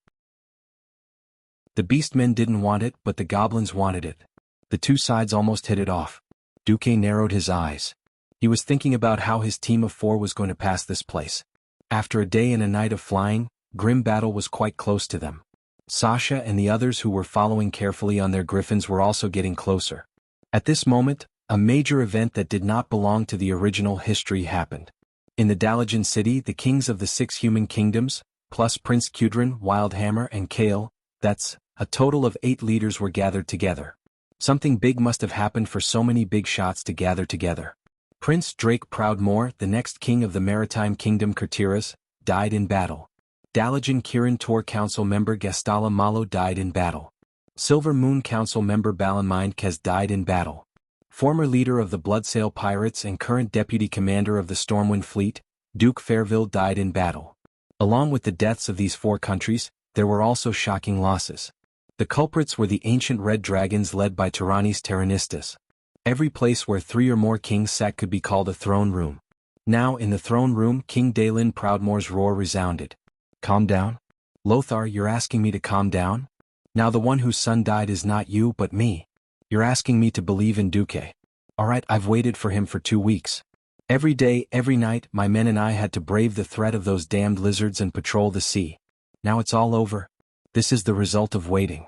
The beastmen didn't want it, but the goblins wanted it. The two sides almost hit it off. Duque narrowed his eyes. He was thinking about how his team of 4 was going to pass this place. After a day and a night of flying, Grim Battle was quite close to them. Sasha and the others who were following carefully on their griffins were also getting closer. At this moment, a major event that did not belong to the original history happened. In the Dalajan city, the kings of the 6 human kingdoms, plus Prince Kudrin, Wildhammer and Kale, that's a total of 8 leaders were gathered together. Something big must have happened for so many big shots to gather together. Prince Drake Proudmoore, the next king of the maritime kingdom Kurtiras, died in battle. Dalajan Kirin Tor Council member Gastala Malo died in battle. Silver Moon Council member Balanmind Kez died in battle. Former leader of the Bloodsail Pirates and current deputy commander of the Stormwind fleet, Duke Fairville died in battle. Along with the deaths of these 4 countries, there were also shocking losses. The culprits were the ancient red dragons led by Tyrannis Tyrannistus. Every place where 3 or more kings sat could be called a throne room. Now in the throne room King Dalin Proudmoore's roar resounded. Calm down? Lothar, you're asking me to calm down? Now the one whose son died is not you but me. You're asking me to believe in Duque. Alright, I've waited for him for 2 weeks. Every day, every night, my men and I had to brave the threat of those damned lizards and patrol the sea. Now it's all over. This is the result of waiting.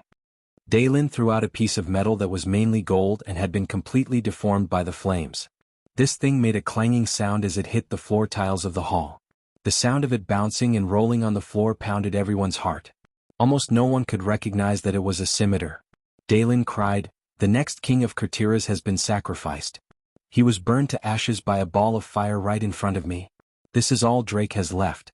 Daylin threw out a piece of metal that was mainly gold and had been completely deformed by the flames. This thing made a clanging sound as it hit the floor tiles of the hall. The sound of it bouncing and rolling on the floor pounded everyone's heart. Almost no one could recognize that it was a scimitar. Daylin cried, "The next king of Kurtiras has been sacrificed. He was burned to ashes by a ball of fire right in front of me. This is all Drake has left."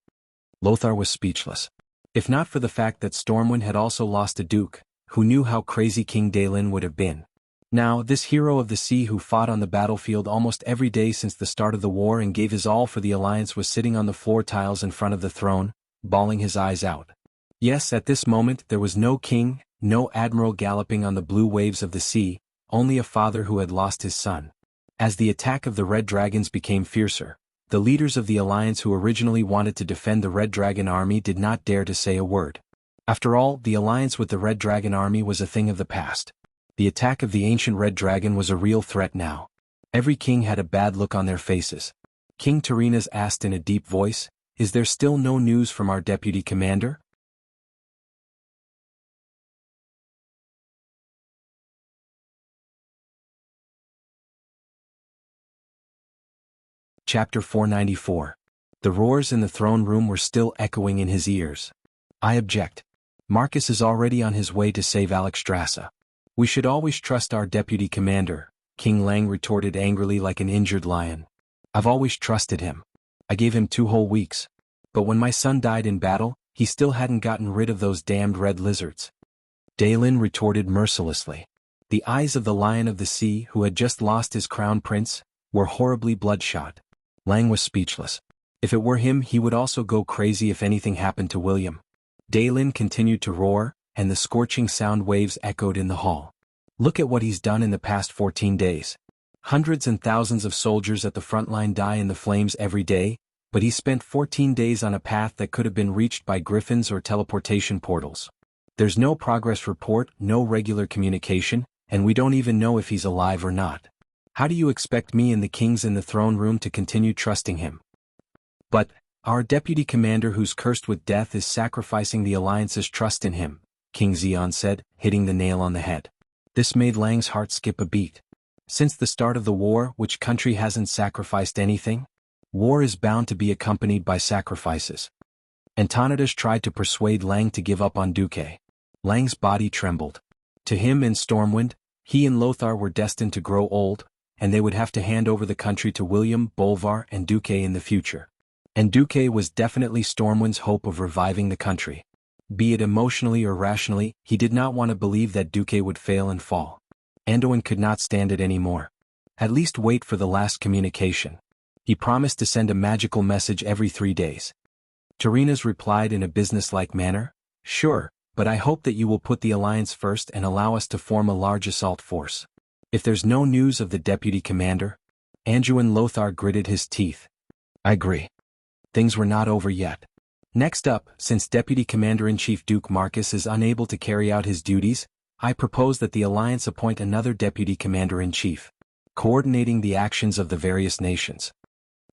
Lothar was speechless. If not for the fact that Stormwind had also lost a duke, who knew how crazy King Daylin would have been. Now, this hero of the sea who fought on the battlefield almost every day since the start of the war and gave his all for the alliance was sitting on the floor tiles in front of the throne, bawling his eyes out. Yes, at this moment there was no king, no admiral galloping on the blue waves of the sea, only a father who had lost his son. As the attack of the Red Dragons became fiercer, the leaders of the alliance who originally wanted to defend the Red Dragon army did not dare to say a word. After all, the alliance with the Red Dragon army was a thing of the past. The attack of the ancient Red Dragon was a real threat now. Every king had a bad look on their faces. King Tyrrhenas asked in a deep voice, "Is there still no news from our deputy commander?" Chapter 494. The roars in the throne room were still echoing in his ears. "I object. Marcus is already on his way to save Alexstrasza. We should always trust our deputy commander," King Lang retorted angrily like an injured lion. "I've always trusted him. I gave him 2 whole weeks. But when my son died in battle, he still hadn't gotten rid of those damned red lizards." Daylin retorted mercilessly. The eyes of the Lion of the Sea, who had just lost his crown prince, were horribly bloodshot. Lang was speechless. If it were him, he would also go crazy if anything happened to William. Daylin continued to roar, and the scorching sound waves echoed in the hall. "Look at what he's done in the past 14 days. Hundreds and thousands of soldiers at the front line die in the flames every day, but he spent 14 days on a path that could have been reached by griffins or teleportation portals. There's no progress report, no regular communication, and we don't even know if he's alive or not. How do you expect me and the kings in the throne room to continue trusting him?" "But our deputy commander who's cursed with death is sacrificing the alliance's trust in him," King Xeon said, hitting the nail on the head. This made Lang's heart skip a beat. Since the start of the war, which country hasn't sacrificed anything? War is bound to be accompanied by sacrifices. Antonidas tried to persuade Lang to give up on Duque. Lang's body trembled. To him and Stormwind, he and Lothar were destined to grow old, and they would have to hand over the country to William, Bolvar, and Duque in the future. And Duque was definitely Stormwind's hope of reviving the country. Be it emotionally or rationally, he did not want to believe that Duque would fail and fall. Anduin could not stand it anymore. At least wait for the last communication. He promised to send a magical message every 3 days. Tyrrhenas replied in a businesslike manner, "Sure, but I hope that you will put the alliance first and allow us to form a large assault force." "If there's no news of the deputy commander?" Anduin Lothar gritted his teeth. "I agree. Things were not over yet. Next up, since Deputy Commander-in-Chief Duke Marcus is unable to carry out his duties, I propose that the alliance appoint another Deputy Commander-in-Chief, coordinating the actions of the various nations."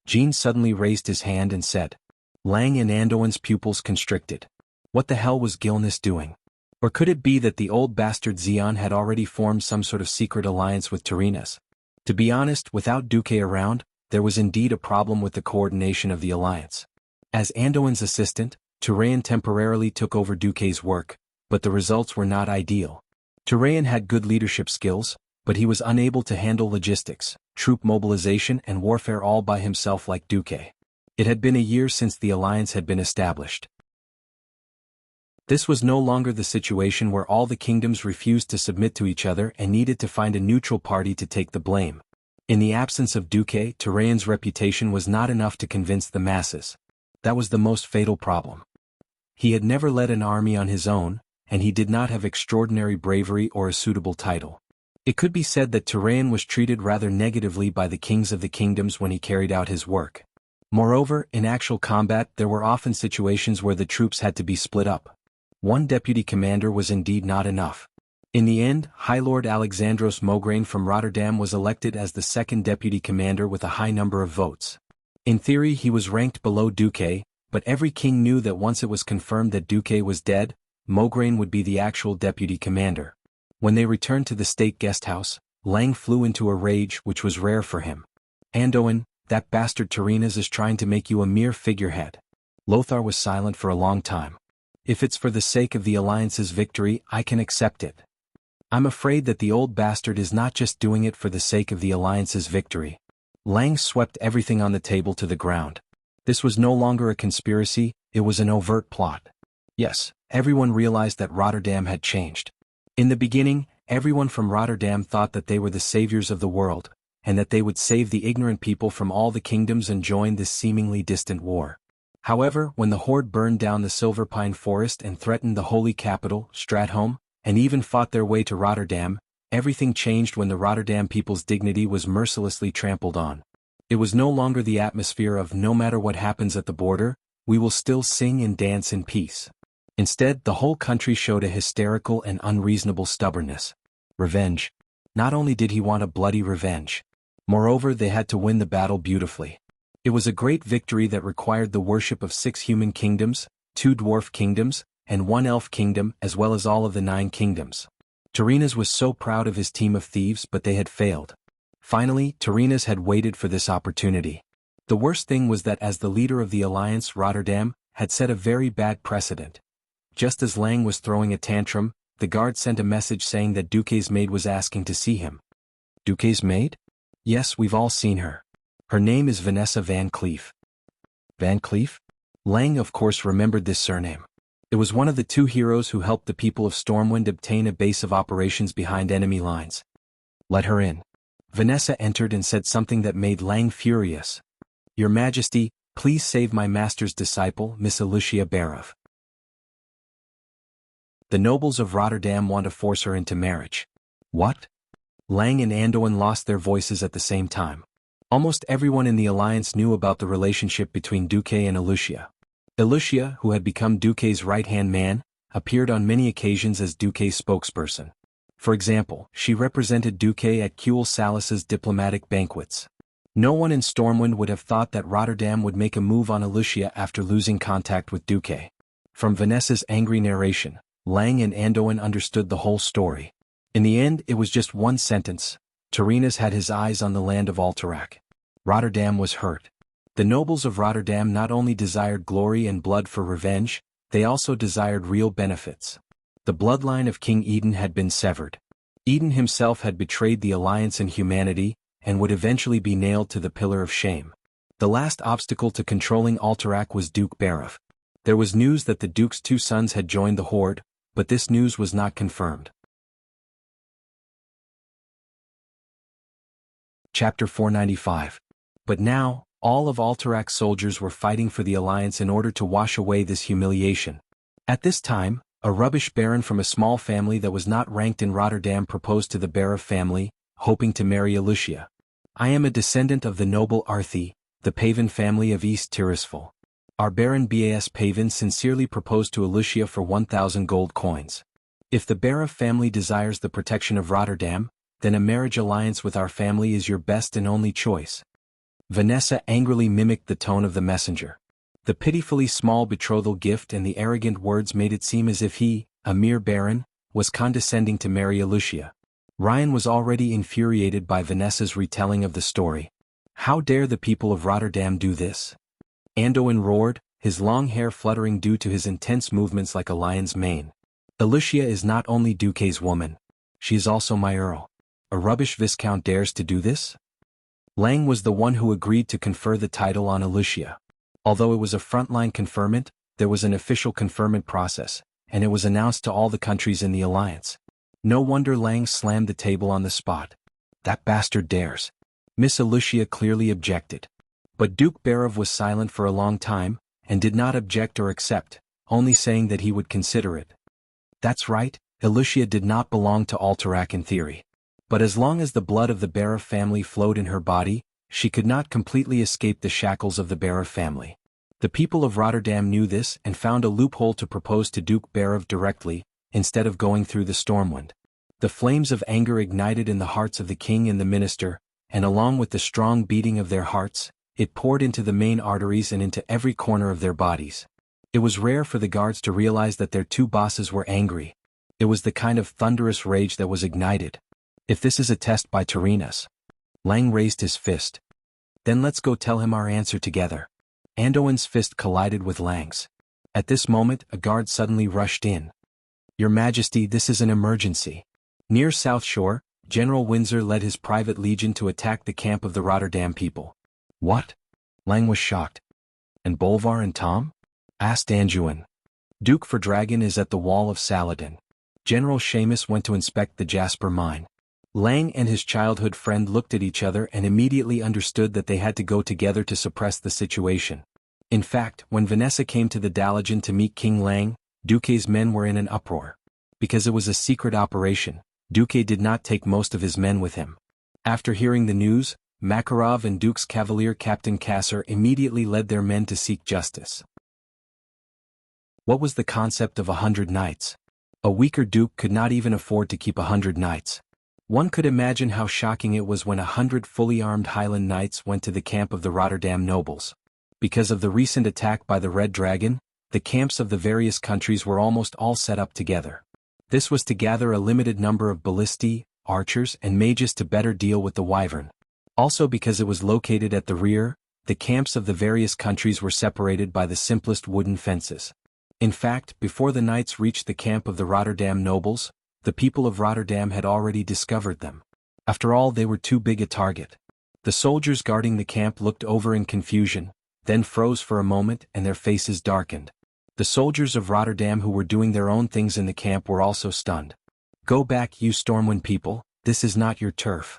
Jean suddenly raised his hand and said. Lang and Anduin's pupils constricted. What the hell was Gilnis doing? Or could it be that the old bastard Xeon had already formed some sort of secret alliance with Tyrrhenas? To be honest, without Duque around, there was indeed a problem with the coordination of the alliance. As Anduin's assistant, Tyrrhean temporarily took over Duque's work, but the results were not ideal. Tyrrhean had good leadership skills, but he was unable to handle logistics, troop mobilization and warfare all by himself like Duque. It had been a year since the alliance had been established. This was no longer the situation where all the kingdoms refused to submit to each other and needed to find a neutral party to take the blame. In the absence of Duque, Tyrrhean's reputation was not enough to convince the masses. That was the most fatal problem. He had never led an army on his own, and he did not have extraordinary bravery or a suitable title. It could be said that Tyrrhean was treated rather negatively by the kings of the kingdoms when he carried out his work. Moreover, in actual combat there were often situations where the troops had to be split up. One deputy commander was indeed not enough. In the end, High Lord Alexandros Mograine from Rotterdam was elected as the second deputy commander with a high number of votes. In theory he was ranked below Duque, but every king knew that once it was confirmed that Duque was dead, Mograine would be the actual deputy commander. When they returned to the state guest house, Lang flew into a rage which was rare for him. Anduin, that bastard Tyrrhenes is trying to make you a mere figurehead. Lothar was silent for a long time. If it's for the sake of the Alliance's victory, I can accept it. I'm afraid that the old bastard is not just doing it for the sake of the Alliance's victory. Lang swept everything on the table to the ground. This was no longer a conspiracy, it was an overt plot. Yes, everyone realized that Rotterdam had changed. In the beginning, everyone from Rotterdam thought that they were the saviors of the world, and that they would save the ignorant people from all the kingdoms and join this seemingly distant war. However, when the horde burned down the Silver Pine Forest and threatened the holy capital, Stratholm, and even fought their way to Rotterdam, everything changed when the Rotterdam people's dignity was mercilessly trampled on. It was no longer the atmosphere of no matter what happens at the border, we will still sing and dance in peace. Instead, the whole country showed a hysterical and unreasonable stubbornness. Revenge. Not only did he want a bloody revenge. Moreover, they had to win the battle beautifully. It was a great victory that required the worship of 6 human kingdoms, 2 dwarf kingdoms, and 1 elf kingdom as well as all of the 9 kingdoms. Tyrrhenes was so proud of his team of thieves, but they had failed. Finally, Tyrrhenes had waited for this opportunity. The worst thing was that as the leader of the Alliance, Rotterdam, had set a very bad precedent. Just as Lang was throwing a tantrum, the guard sent a message saying that Duque's maid was asking to see him. Duque's maid? Yes, we've all seen her. Her name is Vanessa Van Cleef. Van Cleef? Lang of course remembered this surname. It was one of the 2 heroes who helped the people of Stormwind obtain a base of operations behind enemy lines. Let her in. Vanessa entered and said something that made Lang furious. Your Majesty, please save my master's disciple, Miss Lucia Barov. The nobles of Rotterdam want to force her into marriage. What? Lang and Anduin lost their voices at the same time. Almost everyone in the Alliance knew about the relationship between Duque and Lucia. Lucia, who had become Duque's right-hand man, appeared on many occasions as Duque's spokesperson. For example, she represented Duque at Kuel Salas's diplomatic banquets. No one in Stormwind would have thought that Rotterdam would make a move on Lucia after losing contact with Duque. From Vanessa's angry narration, Lang and Anduin understood the whole story. In the end, it was just one sentence. Tyrrhenes had his eyes on the land of Alterac. Rotterdam was hurt. The nobles of Rotterdam not only desired glory and blood for revenge, they also desired real benefits. The bloodline of King Eden had been severed. Eden himself had betrayed the Alliance and humanity, and would eventually be nailed to the pillar of shame. The last obstacle to controlling Alterac was Duke Barov. There was news that the Duke's 2 sons had joined the Horde, but this news was not confirmed. Chapter 495. But now, all of Alterac's soldiers were fighting for the Alliance in order to wash away this humiliation. At this time, a rubbish baron from a small family that was not ranked in Rotterdam proposed to the Barov family, hoping to marry Lucia. I am a descendant of the noble Arthi, the Pavin family of East Tirisfal. Our Baron Bas Pavin sincerely proposed to Lucia for 1,000 gold coins. If the Barov family desires the protection of Rotterdam, then a marriage alliance with our family is your best and only choice. Vanessa angrily mimicked the tone of the messenger. The pitifully small betrothal gift and the arrogant words made it seem as if he, a mere baron, was condescending to marry Lucia. Ryan was already infuriated by Vanessa's retelling of the story. How dare the people of Rotterdam do this? Anduin roared, his long hair fluttering due to his intense movements like a lion's mane. Lucia is not only Duque's woman. She is also my earl. A rubbish viscount dares to do this? Lang was the one who agreed to confer the title on Lucia. Although it was a frontline conferment, there was an official conferment process, and it was announced to all the countries in the Alliance. No wonder Lang slammed the table on the spot. That bastard dares. Miss Lucia clearly objected. But Duke Barov was silent for a long time, and did not object or accept, only saying that he would consider it. That's right, Lucia did not belong to Alterac in theory. But as long as the blood of the Barov family flowed in her body, she could not completely escape the shackles of the Barov family. The people of Rotterdam knew this and found a loophole to propose to Duke Barov directly, instead of going through the Stormwind. The flames of anger ignited in the hearts of the king and the minister, and along with the strong beating of their hearts, it poured into the main arteries and into every corner of their bodies. It was rare for the guards to realize that their 2 bosses were angry. It was the kind of thunderous rage that was ignited. If this is a test by Tyrannus. Lang raised his fist. Then let's go tell him our answer together. Anduin's fist collided with Lang's. At this moment, a guard suddenly rushed in. Your Majesty, this is an emergency. Near South Shore, General Windsor led his private legion to attack the camp of the Rotterdam people. What? Lang was shocked. And Bolvar and Tom? Asked Anduin. Duke for Dragon is at the wall of Saladin. General Seamus went to inspect the Jasper mine. Lang and his childhood friend looked at each other and immediately understood that they had to go together to suppress the situation. In fact, when Vanessa came to the Dalajan to meet King Lang, Duque's men were in an uproar. Because it was a secret operation, Duque did not take most of his men with him. After hearing the news, Makarov and Duke's cavalier Captain Kasser immediately led their men to seek justice. What was the concept of 100 knights? A weaker Duke could not even afford to keep 100 knights. One could imagine how shocking it was when 100 fully armed Highland knights went to the camp of the Rotterdam nobles. Because of the recent attack by the Red Dragon, the camps of the various countries were almost all set up together. This was to gather a limited number of ballistae, archers and mages to better deal with the Wyvern. Also because it was located at the rear, the camps of the various countries were separated by the simplest wooden fences. In fact, before the knights reached the camp of the Rotterdam nobles, the people of Rotterdam had already discovered them. After all, they were too big a target. The soldiers guarding the camp looked over in confusion, then froze for a moment and their faces darkened. The soldiers of Rotterdam who were doing their own things in the camp were also stunned. Go back, you Stormwind people, this is not your turf.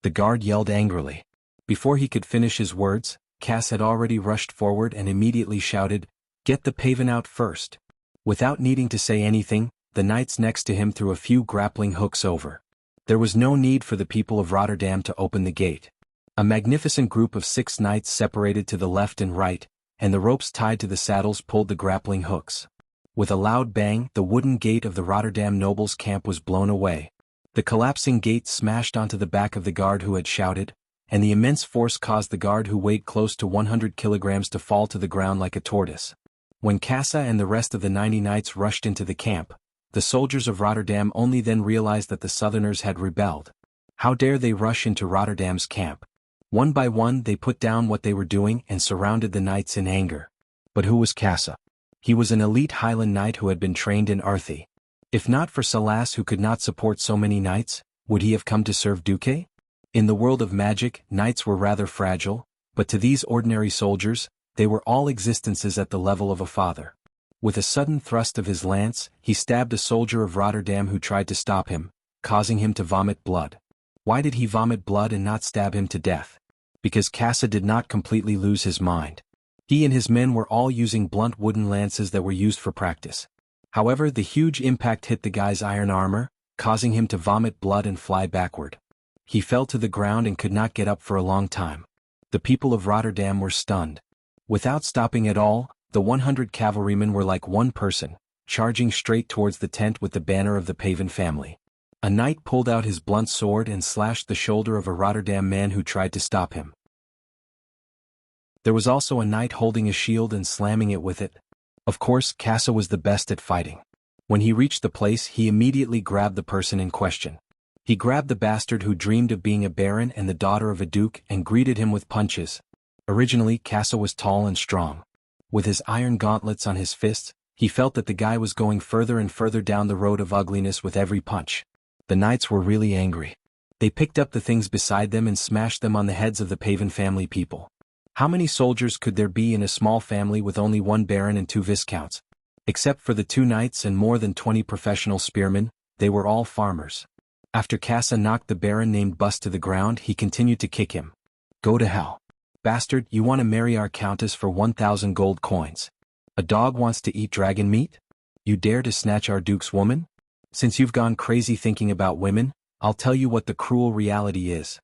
The guard yelled angrily. Before he could finish his words, Cass had already rushed forward and immediately shouted, Get the paven out first. Without needing to say anything, the knights next to him threw a few grappling hooks over. There was no need for the people of Rotterdam to open the gate. A magnificent group of 6 knights separated to the left and right, and the ropes tied to the saddles pulled the grappling hooks. With a loud bang, the wooden gate of the Rotterdam nobles' camp was blown away. The collapsing gate smashed onto the back of the guard who had shouted, and the immense force caused the guard who weighed close to 100 kilograms to fall to the ground like a tortoise. When Cassa and the rest of the 90 knights rushed into the camp, the soldiers of Rotterdam only then realized that the Southerners had rebelled. How dare they rush into Rotterdam's camp? One by one they put down what they were doing and surrounded the knights in anger. But who was Cassa? He was an elite Highland knight who had been trained in Arthi. If not for Salas who could not support so many knights, would he have come to serve Duque? In the world of magic, knights were rather fragile, but to these ordinary soldiers, they were all existences at the level of a father. With a sudden thrust of his lance, he stabbed a soldier of Rotterdam who tried to stop him, causing him to vomit blood. Why did he vomit blood and not stab him to death? Because Cassa did not completely lose his mind. He and his men were all using blunt wooden lances that were used for practice. However, the huge impact hit the guy's iron armor, causing him to vomit blood and fly backward. He fell to the ground and could not get up for a long time. The people of Rotterdam were stunned. Without stopping at all, the 100 cavalrymen were like one person, charging straight towards the tent with the banner of the Paven family. A knight pulled out his blunt sword and slashed the shoulder of a Rotterdam man who tried to stop him. There was also a knight holding a shield and slamming it with it. Of course, Cassa was the best at fighting. When he reached the place, he immediately grabbed the person in question. He grabbed the bastard who dreamed of being a baron and the daughter of a duke and greeted him with punches. Originally, Cassa was tall and strong. With his iron gauntlets on his fists, he felt that the guy was going further and further down the road of ugliness with every punch. The knights were really angry. They picked up the things beside them and smashed them on the heads of the Paven family people. How many soldiers could there be in a small family with only 1 baron and 2 viscounts? Except for the 2 knights and more than 20 professional spearmen, they were all farmers. After Cassa knocked the baron named Bust to the ground, he continued to kick him. Go to hell. Bastard, you want to marry our countess for 1,000 gold coins. A dog wants to eat dragon meat? You dare to snatch our duke's woman? Since you've gone crazy thinking about women, I'll tell you what the cruel reality is.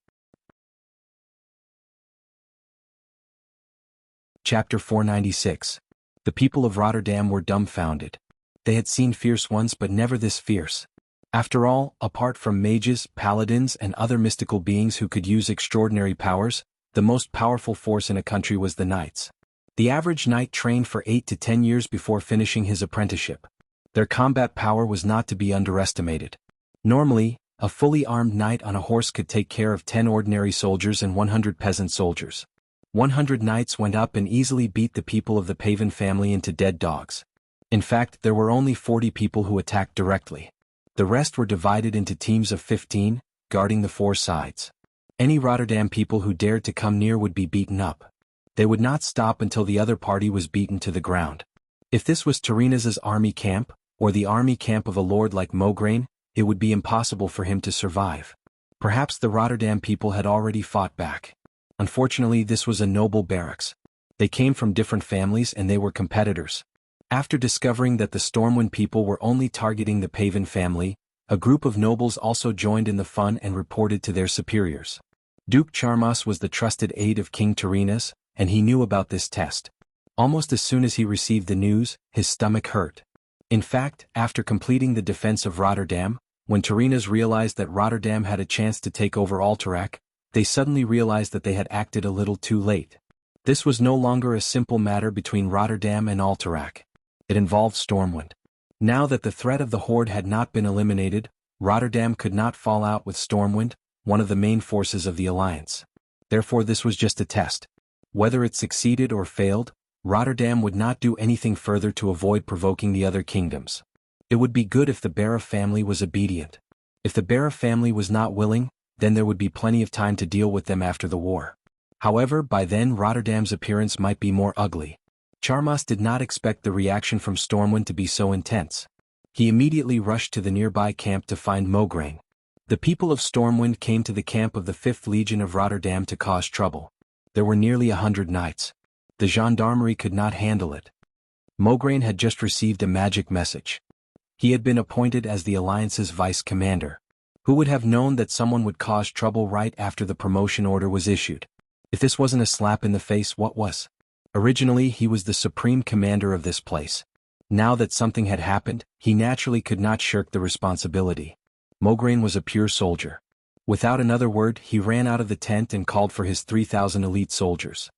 Chapter 496. The people of Rotterdam were dumbfounded. They had seen fierce ones but never this fierce. After all, apart from mages, paladins and other mystical beings who could use extraordinary powers, the most powerful force in a country was the knights. The average knight trained for 8 to 10 years before finishing his apprenticeship. Their combat power was not to be underestimated. Normally, a fully armed knight on a horse could take care of 10 ordinary soldiers and 100 peasant soldiers. 100 knights went up and easily beat the people of the Pavan family into dead dogs. In fact, there were only 40 people who attacked directly. The rest were divided into teams of 15, guarding the 4 sides. Any Rotterdam people who dared to come near would be beaten up. They would not stop until the other party was beaten to the ground. If this was Tarinas's army camp, or the army camp of a lord like Mograine, it would be impossible for him to survive. Perhaps the Rotterdam people had already fought back. Unfortunately, this was a noble barracks. They came from different families and they were competitors. After discovering that the Stormwind people were only targeting the Pavan family, a group of nobles also joined in the fun and reported to their superiors. Duke Charmas was the trusted aide of King Tarinas, and he knew about this test. Almost as soon as he received the news, his stomach hurt. In fact, after completing the defense of Rotterdam, when Tarinas realized that Rotterdam had a chance to take over Alterac, they suddenly realized that they had acted a little too late. This was no longer a simple matter between Rotterdam and Alterac. It involved Stormwind. Now that the threat of the Horde had not been eliminated, Rotterdam could not fall out with Stormwind, one of the main forces of the alliance. Therefore this was just a test. Whether it succeeded or failed, Rotterdam would not do anything further to avoid provoking the other kingdoms. It would be good if the Bara family was obedient. If the Bara family was not willing, then there would be plenty of time to deal with them after the war. However, by then Rotterdam's appearance might be more ugly. Charmas did not expect the reaction from Stormwind to be so intense. He immediately rushed to the nearby camp to find Mograine. The people of Stormwind came to the camp of the 5th Legion of Rotterdam to cause trouble. There were nearly 100 knights. The gendarmerie could not handle it. Mograine had just received a magic message. He had been appointed as the Alliance's vice-commander. Who would have known that someone would cause trouble right after the promotion order was issued? If this wasn't a slap in the face, what was? Originally, he was the supreme commander of this place. Now that something had happened, he naturally could not shirk the responsibility. Mograine was a pure soldier. Without another word, he ran out of the tent and called for his 3,000 elite soldiers.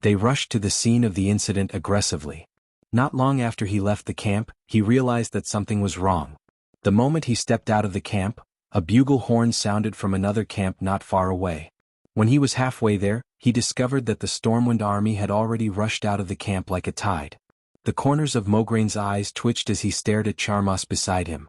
They rushed to the scene of the incident aggressively. Not long after he left the camp, he realized that something was wrong. The moment he stepped out of the camp, a bugle horn sounded from another camp not far away. When he was halfway there, he discovered that the Stormwind army had already rushed out of the camp like a tide. The corners of Mograine's eyes twitched as he stared at Charmas beside him.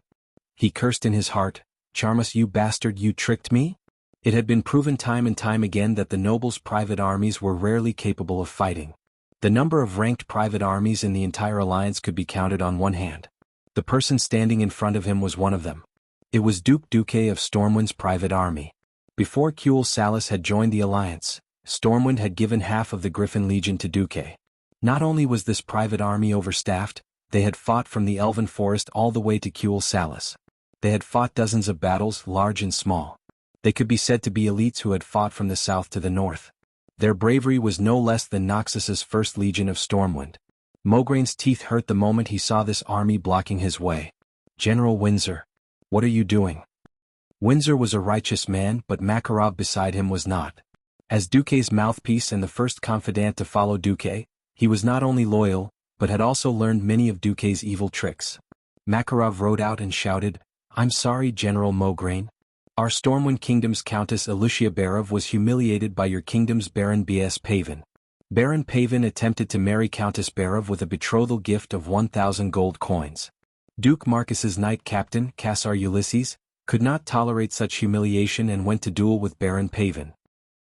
He cursed in his heart, "Charmas, you bastard, you tricked me?" It had been proven time and time again that the nobles' private armies were rarely capable of fighting. The number of ranked private armies in the entire alliance could be counted on one hand. The person standing in front of him was one of them. It was Duke Duque of Stormwind's private army. Before Kuel Salas had joined the alliance, Stormwind had given half of the Griffin Legion to Duque. Not only was this private army overstaffed, they had fought from the Elven Forest all the way to Kuel Salas. They had fought dozens of battles, large and small. They could be said to be elites who had fought from the south to the north. Their bravery was no less than Noxus's 1st Legion of Stormwind. Mograine's teeth hurt the moment he saw this army blocking his way. "General Windsor, what are you doing?" Windsor was a righteous man, but Makarov beside him was not. As Duque's mouthpiece and the first confidant to follow Duque, he was not only loyal, but had also learned many of Duque's evil tricks. Makarov rode out and shouted, "I'm sorry, General Mograine. Our Stormwind Kingdom's Countess Alicia Barov was humiliated by your kingdom's Baron B.S. Pavan. Baron Pavan attempted to marry Countess Barov with a betrothal gift of 1,000 gold coins. Duke Marcus's knight captain, Cassar Ulysses, could not tolerate such humiliation and went to duel with Baron Pavan.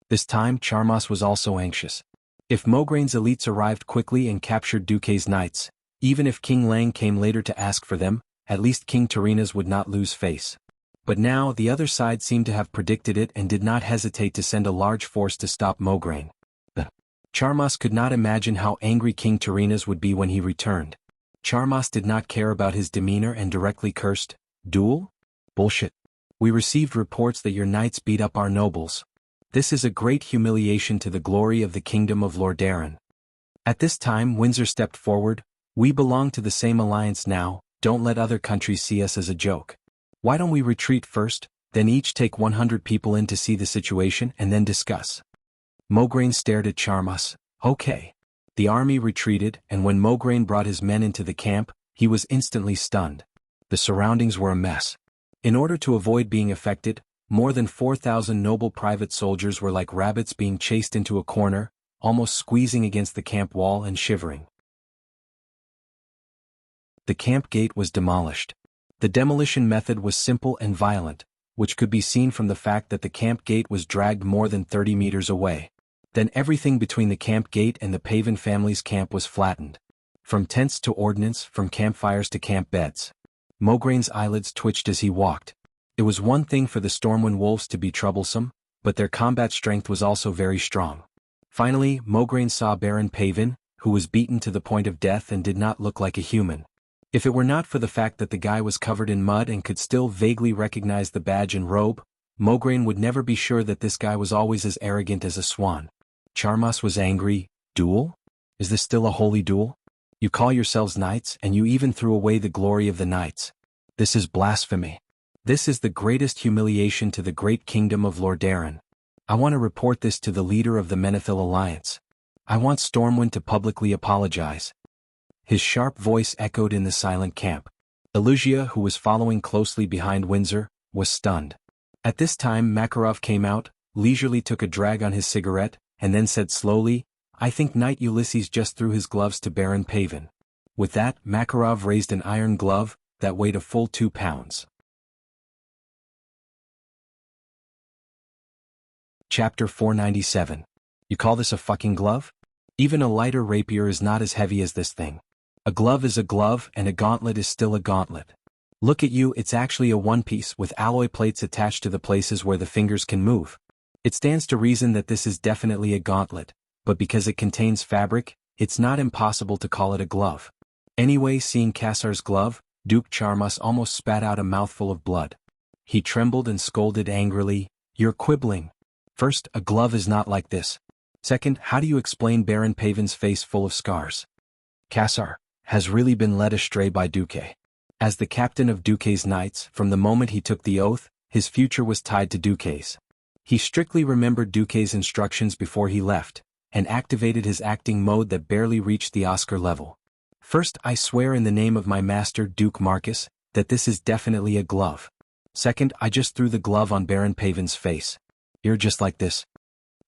This time Charmas was also anxious. If Mograine's elites arrived quickly and captured Duque's knights, even if King Lang came later to ask for them, at least King Tarinas would not lose face. But now the other side seemed to have predicted it and did not hesitate to send a large force to stop Mograine. Charmas could not imagine how angry King Tarinas would be when he returned. Charmas did not care about his demeanor and directly cursed, "Duel? Bullshit. We received reports that your knights beat up our nobles. This is a great humiliation to the glory of the kingdom of Lordaeron." At this time Windsor stepped forward, "We belong to the same alliance now, don't let other countries see us as a joke. Why don't we retreat first, then each take 100 people in to see the situation and then discuss?" Mograine stared at Charmas. "Okay. The army retreated, and when Mograine brought his men into the camp, he was instantly stunned. The surroundings were a mess. In order to avoid being affected, more than 4,000 noble private soldiers were like rabbits being chased into a corner, almost squeezing against the camp wall and shivering. The camp gate was demolished. The demolition method was simple and violent, which could be seen from the fact that the camp gate was dragged more than 30 meters away. Then everything between the camp gate and the Pavan family's camp was flattened. From tents to ordnance, from campfires to camp beds. Mograine's eyelids twitched as he walked. It was one thing for the Stormwind wolves to be troublesome, but their combat strength was also very strong. Finally, Mograine saw Baron Pavan, who was beaten to the point of death and did not look like a human. If it were not for the fact that the guy was covered in mud and could still vaguely recognize the badge and robe, Mograine would never be sure that this guy was always as arrogant as a swan. Charmas was angry. Duel? Is this still a holy duel? You call yourselves knights, and you even threw away the glory of the knights. This is blasphemy. This is the greatest humiliation to the great kingdom of Lordaeron. I want to report this to the leader of the Menethil Alliance. I want Stormwind to publicly apologize. His sharp voice echoed in the silent camp. Elusia, who was following closely behind Windsor, was stunned. At this time Makarov came out, leisurely took a drag on his cigarette, and then said slowly, "I think Knight Ulysses just threw his gloves to Baron Pavan." With that, Makarov raised an iron glove that weighed a full 2 pounds. Chapter 497. You call this a fucking glove? Even a lighter rapier is not as heavy as this thing. A glove is a glove, and a gauntlet is still a gauntlet. Look at you, it's actually a one-piece with alloy plates attached to the places where the fingers can move. It stands to reason that this is definitely a gauntlet, but because it contains fabric, it's not impossible to call it a glove. Anyway, seeing Cassar's glove, Duke Charmas almost spat out a mouthful of blood. He trembled and scolded angrily, "You're quibbling. First, a glove is not like this. Second, how do you explain Baron Pavan's face full of scars? Cassar has really been led astray by Duque. As the captain of Duque's knights, from the moment he took the oath, his future was tied to Duque's. He strictly remembered Duque's instructions before he left, and activated his acting mode that barely reached the Oscar level. First, I swear in the name of my master Duke Marcus, that this is definitely a glove. Second, I just threw the glove on Baron Pavan's face. You're just like this."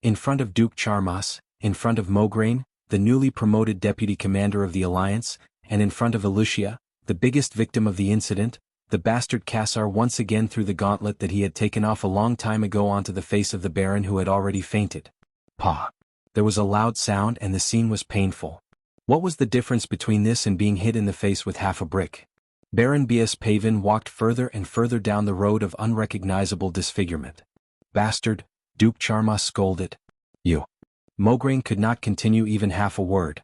In front of Duke Charmas, in front of Mograine, the newly promoted deputy commander of the alliance, and in front of Elusia, the biggest victim of the incident, the bastard Cassar once again threw the gauntlet that he had taken off a long time ago onto the face of the Baron, who had already fainted. Pah! There was a loud sound and the scene was painful. What was the difference between this and being hit in the face with half a brick? Baron B.S. Pavan walked further and further down the road of unrecognizable disfigurement. "Bastard," Duke Charmas scolded. "You." Mograine could not continue even half a word.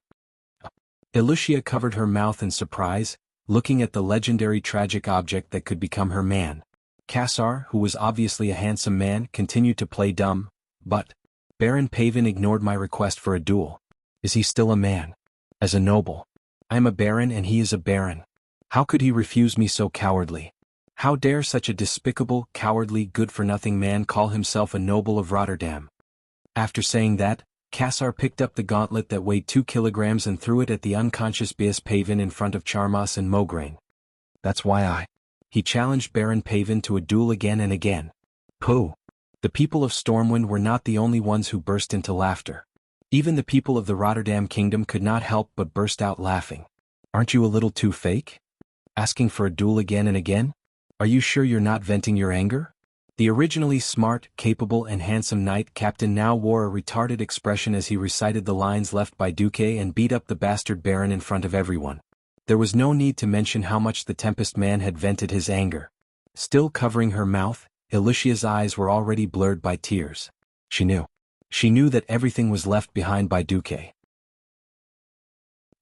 Elusia covered her mouth in surprise, looking at the legendary tragic object that could become her man. Cassar, who was obviously a handsome man, continued to play dumb, but Baron Pavan ignored my request for a duel. Is he still a man? As a noble. I am a baron and he is a baron. How could he refuse me so cowardly? How dare such a despicable, cowardly, good-for-nothing man call himself a noble of Rotterdam? After saying that, Cassar picked up the gauntlet that weighed 2 kilograms and threw it at the unconscious B.S. Pavan in front of Charmas and Mograine. That's why He challenged Baron Pavan to a duel again and again. Pooh! The people of Stormwind were not the only ones who burst into laughter. Even the people of the Rotterdam Kingdom could not help but burst out laughing. Aren't you a little too fake? Asking for a duel again and again? Are you sure you're not venting your anger? The originally smart, capable and handsome knight captain now wore a retarded expression as he recited the lines left by Duque and beat up the bastard baron in front of everyone. There was no need to mention how much the Tempest man had vented his anger. Still covering her mouth, Elusia's eyes were already blurred by tears. She knew. She knew that everything was left behind by Duque.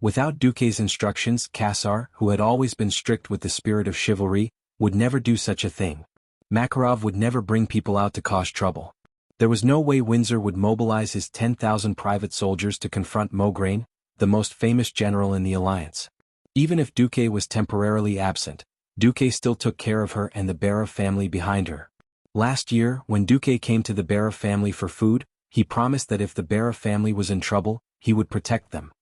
Without Duque's instructions, Cassar, who had always been strict with the spirit of chivalry, would never do such a thing. Makarov would never bring people out to cause trouble. There was no way Windsor would mobilize his 10,000 private soldiers to confront Mograine, the most famous general in the alliance. Even if Duque was temporarily absent, Duque still took care of her and the Bara family behind her. Last year, when Duque came to the Bara family for food, he promised that if the Bara family was in trouble, he would protect them.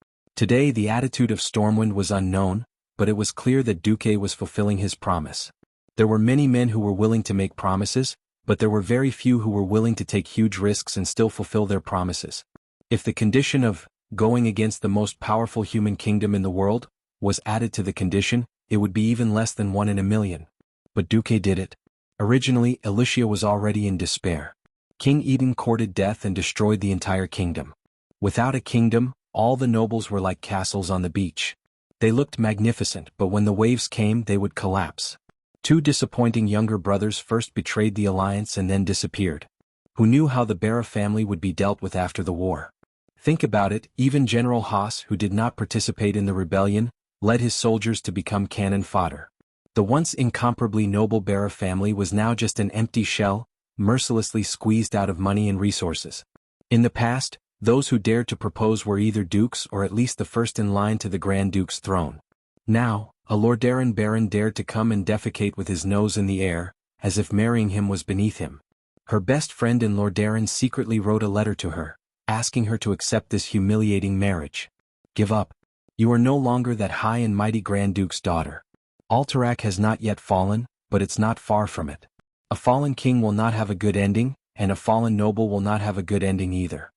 Today the attitude of Stormwind was unknown, but it was clear that Duque was fulfilling his promise. There were many men who were willing to make promises, but there were very few who were willing to take huge risks and still fulfill their promises. If the condition of going against the most powerful human kingdom in the world was added to the condition, it would be even less than 1 in a million. But Duque did it. Originally, Wuxia was already in despair. King Eden courted death and destroyed the entire kingdom. Without a kingdom, all the nobles were like castles on the beach. They looked magnificent, but when the waves came they would collapse. 2 disappointing younger brothers first betrayed the alliance and then disappeared. Who knew how the Barra family would be dealt with after the war? Think about it, even General Haas, who did not participate in the rebellion, led his soldiers to become cannon fodder. The once incomparably noble Barra family was now just an empty shell, mercilessly squeezed out of money and resources. In the past, those who dared to propose were either dukes or at least the first in line to the Grand Duke's throne. Now, a Lordaeron baron dared to come and defecate with his nose in the air, as if marrying him was beneath him. Her best friend in Lordaeron secretly wrote a letter to her, asking her to accept this humiliating marriage. Give up. You are no longer that high and mighty Grand Duke's daughter. Alterac has not yet fallen, but it's not far from it. A fallen king will not have a good ending, and a fallen noble will not have a good ending either.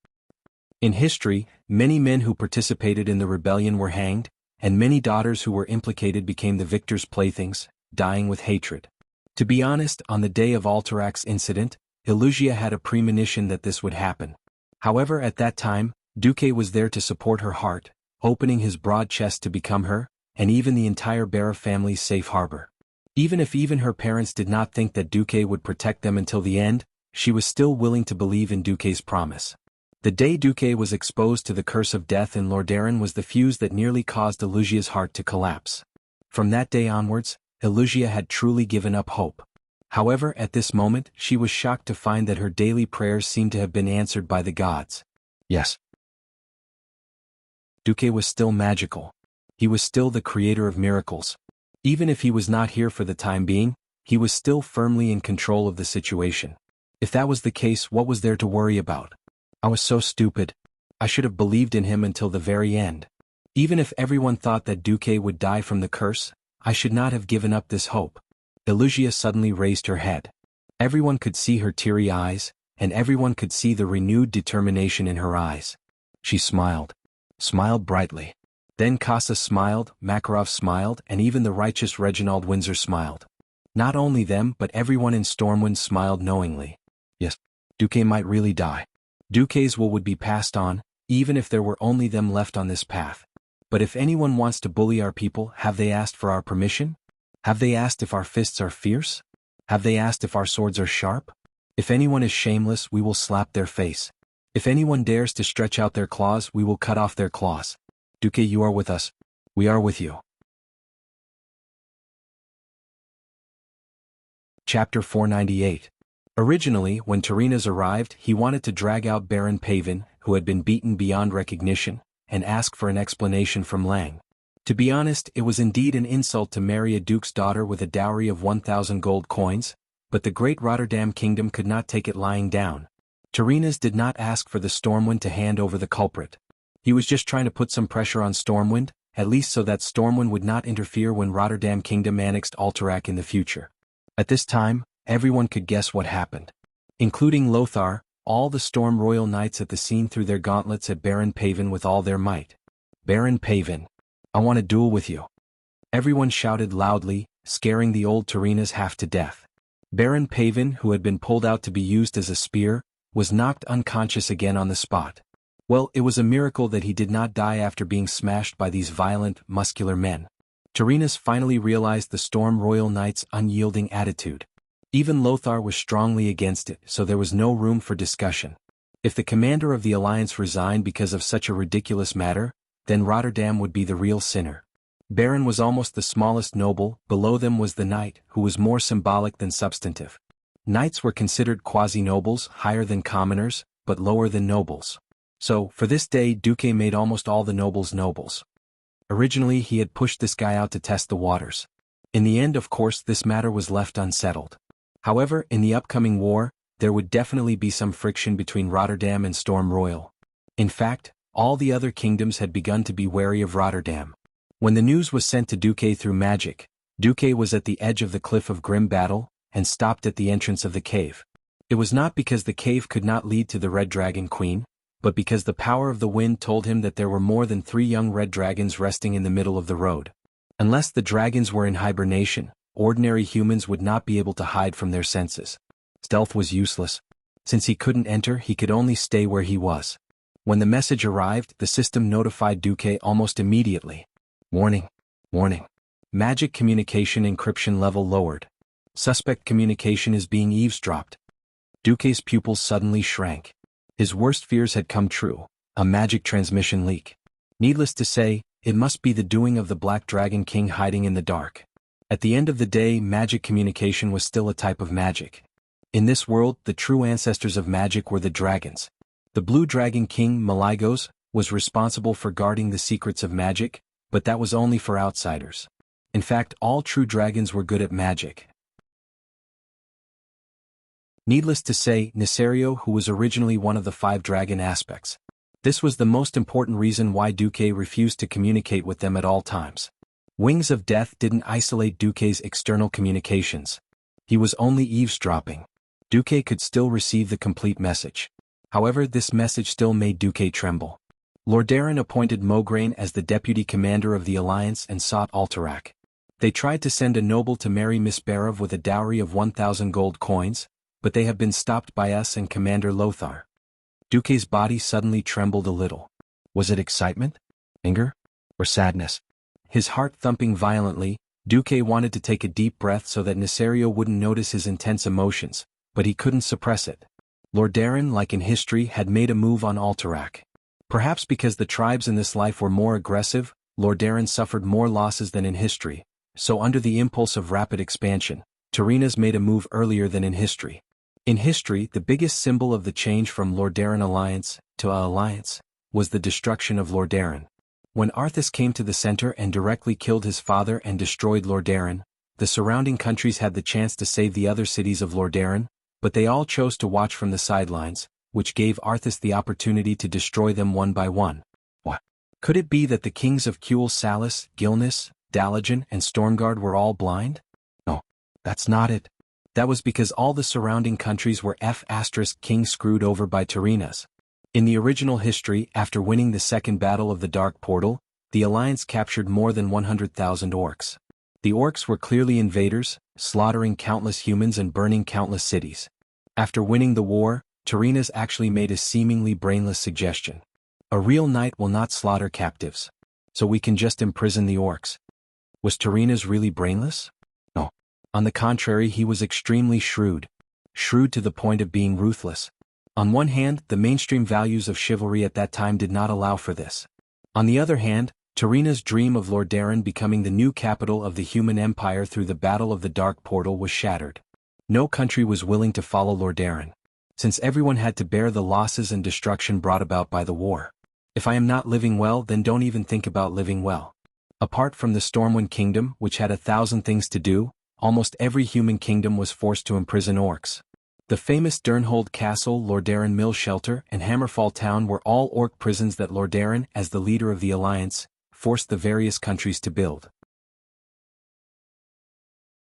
In history, many men who participated in the rebellion were hanged, and many daughters who were implicated became the victor's playthings, dying with hatred. To be honest, on the day of Alterac's incident, Wuxia had a premonition that this would happen. However, at that time, Duque was there to support her heart, opening his broad chest to become her, and even the entire Barra family's safe harbor. Even if her parents did not think that Duque would protect them until the end, she was still willing to believe in Duque's promise. The day Duque was exposed to the curse of death in Lordaeron was the fuse that nearly caused Wuxia's heart to collapse. From that day onwards, Wuxia had truly given up hope. However, at this moment, she was shocked to find that her daily prayers seemed to have been answered by the gods. Yes. Duque was still magical. He was still the creator of miracles. Even if he was not here for the time being, he was still firmly in control of the situation. If that was the case, what was there to worry about? I was so stupid. I should have believed in him until the very end. Even if everyone thought that Duque would die from the curse, I should not have given up this hope. Wuxia suddenly raised her head. Everyone could see her teary eyes, and everyone could see the renewed determination in her eyes. She smiled. Smiled brightly. Then Casa smiled, Makarov smiled, and even the righteous Reginald Windsor smiled. Not only them but everyone in Stormwind smiled knowingly. Yes, Duque might really die. Duque's will would be passed on, even if there were only them left on this path. But if anyone wants to bully our people, have they asked for our permission? Have they asked if our fists are fierce? Have they asked if our swords are sharp? If anyone is shameless, we will slap their face. If anyone dares to stretch out their claws, we will cut off their claws. Duque, you are with us. We are with you. Chapter 498. Originally, when Tyrrhenas arrived, he wanted to drag out Baron Pavin, who had been beaten beyond recognition, and ask for an explanation from Lang. To be honest, it was indeed an insult to marry a duke's daughter with a dowry of 1,000 gold coins, but the great Rotterdam kingdom could not take it lying down. Tyrrhenas did not ask for the Stormwind to hand over the culprit. He was just trying to put some pressure on Stormwind, at least so that Stormwind would not interfere when Rotterdam kingdom annexed Alterac in the future. At this time, everyone could guess what happened. Including Lothar, all the Storm Royal Knights at the scene threw their gauntlets at Baron Pavin with all their might. Baron Pavin, I want to duel with you. Everyone shouted loudly, scaring the old Tyrrhenas half to death. Baron Pavin, who had been pulled out to be used as a spear, was knocked unconscious again on the spot. Well, it was a miracle that he did not die after being smashed by these violent, muscular men. Tyrrhenas finally realized the Storm Royal Knight's unyielding attitude. Even Lothar was strongly against it, so there was no room for discussion. If the commander of the alliance resigned because of such a ridiculous matter, then Rotterdam would be the real sinner. Baron was almost the smallest noble, below them was the knight, who was more symbolic than substantive. Knights were considered quasi-nobles, higher than commoners, but lower than nobles. So, for this day, Duque made almost all the nobles nobles. Originally he had pushed this guy out to test the waters. In the end, of course, this matter was left unsettled. However, in the upcoming war, there would definitely be some friction between Rotterdam and Storm Royal. In fact, All the other kingdoms had begun to be wary of Rotterdam. When the news was sent to Duque through magic, Duque was at the edge of the cliff of grim battle, and stopped at the entrance of the cave. It was not because the cave could not lead to the Red Dragon Queen, but because the power of the wind told him that there were more than 3 young red dragons resting in the middle of the road. Unless the dragons were in hibernation, ordinary humans would not be able to hide from their senses. Stealth was useless. Since he couldn't enter, he could only stay where he was. When the message arrived, the system notified Duque almost immediately. Warning. Warning. Magic communication encryption level lowered. Suspect communication is being eavesdropped. Duque's pupils suddenly shrank. His worst fears had come true, a magic transmission leak. Needless to say, it must be the doing of the Black Dragon King hiding in the dark. At the end of the day, magic communication was still a type of magic. In this world, the true ancestors of magic were the dragons. The Blue Dragon King, Maligos, was responsible for guarding the secrets of magic, but that was only for outsiders. In fact, all true dragons were good at magic. Needless to say, Nesario, who was originally one of the 5 dragon aspects. This was the most important reason why Duque refused to communicate with them at all times. Wings of Death didn't isolate Duque's external communications. He was only eavesdropping. Duque could still receive the complete message. However, this message still made Duque tremble. Lordaeron appointed Mograine as the deputy commander of the alliance and sought Alterac. They tried to send a noble to marry Miss Barov with a dowry of 1,000 gold coins, but they have been stopped by us and Commander Lothar. Duque's body suddenly trembled a little. Was it excitement, anger, or sadness? His heart thumping violently, Duque wanted to take a deep breath so that Nesario wouldn't notice his intense emotions, but he couldn't suppress it. Lordaeron, like in history, had made a move on Alterac. Perhaps because the tribes in this life were more aggressive, Lordaeron suffered more losses than in history, so under the impulse of rapid expansion, Tyrrhena's made a move earlier than in history. In history, the biggest symbol of the change from Lordaeron alliance to a alliance was the destruction of Lordaeron. When Arthas came to the center and directly killed his father and destroyed Lordaeron, the surrounding countries had the chance to save the other cities of Lordaeron, but they all chose to watch from the sidelines, which gave Arthas the opportunity to destroy them one by one. What? Could it be that the kings of Kuel Salis, Gilnis, Dalagen, and Stormguard were all blind? No, that's not it. That was because all the surrounding countries were king screwed over by Tyrrhena's. In the original history, after winning the second battle of the Dark Portal, the Alliance captured more than 100,000 orcs. The orcs were clearly invaders, slaughtering countless humans and burning countless cities. After winning the war, Tyrrhena's actually made a seemingly brainless suggestion. A real knight will not slaughter captives. So we can just imprison the orcs. Was Tyrrhena's really brainless? No. On the contrary, he was extremely shrewd. Shrewd to the point of being ruthless. On one hand, the mainstream values of chivalry at that time did not allow for this. On the other hand, Tyrrhena's dream of Lordaeron becoming the new capital of the human empire through the Battle of the Dark Portal was shattered. No country was willing to follow Lordaeron, since everyone had to bear the losses and destruction brought about by the war. If I am not living well, then don't even think about living well. Apart from the Stormwind Kingdom, which had 1,000 things to do, almost every human kingdom was forced to imprison orcs. The famous Durnhold Castle, Lordaeron Mill Shelter, and Hammerfall Town were all orc prisons that Lordaeron, as the leader of the alliance, forced the various countries to build.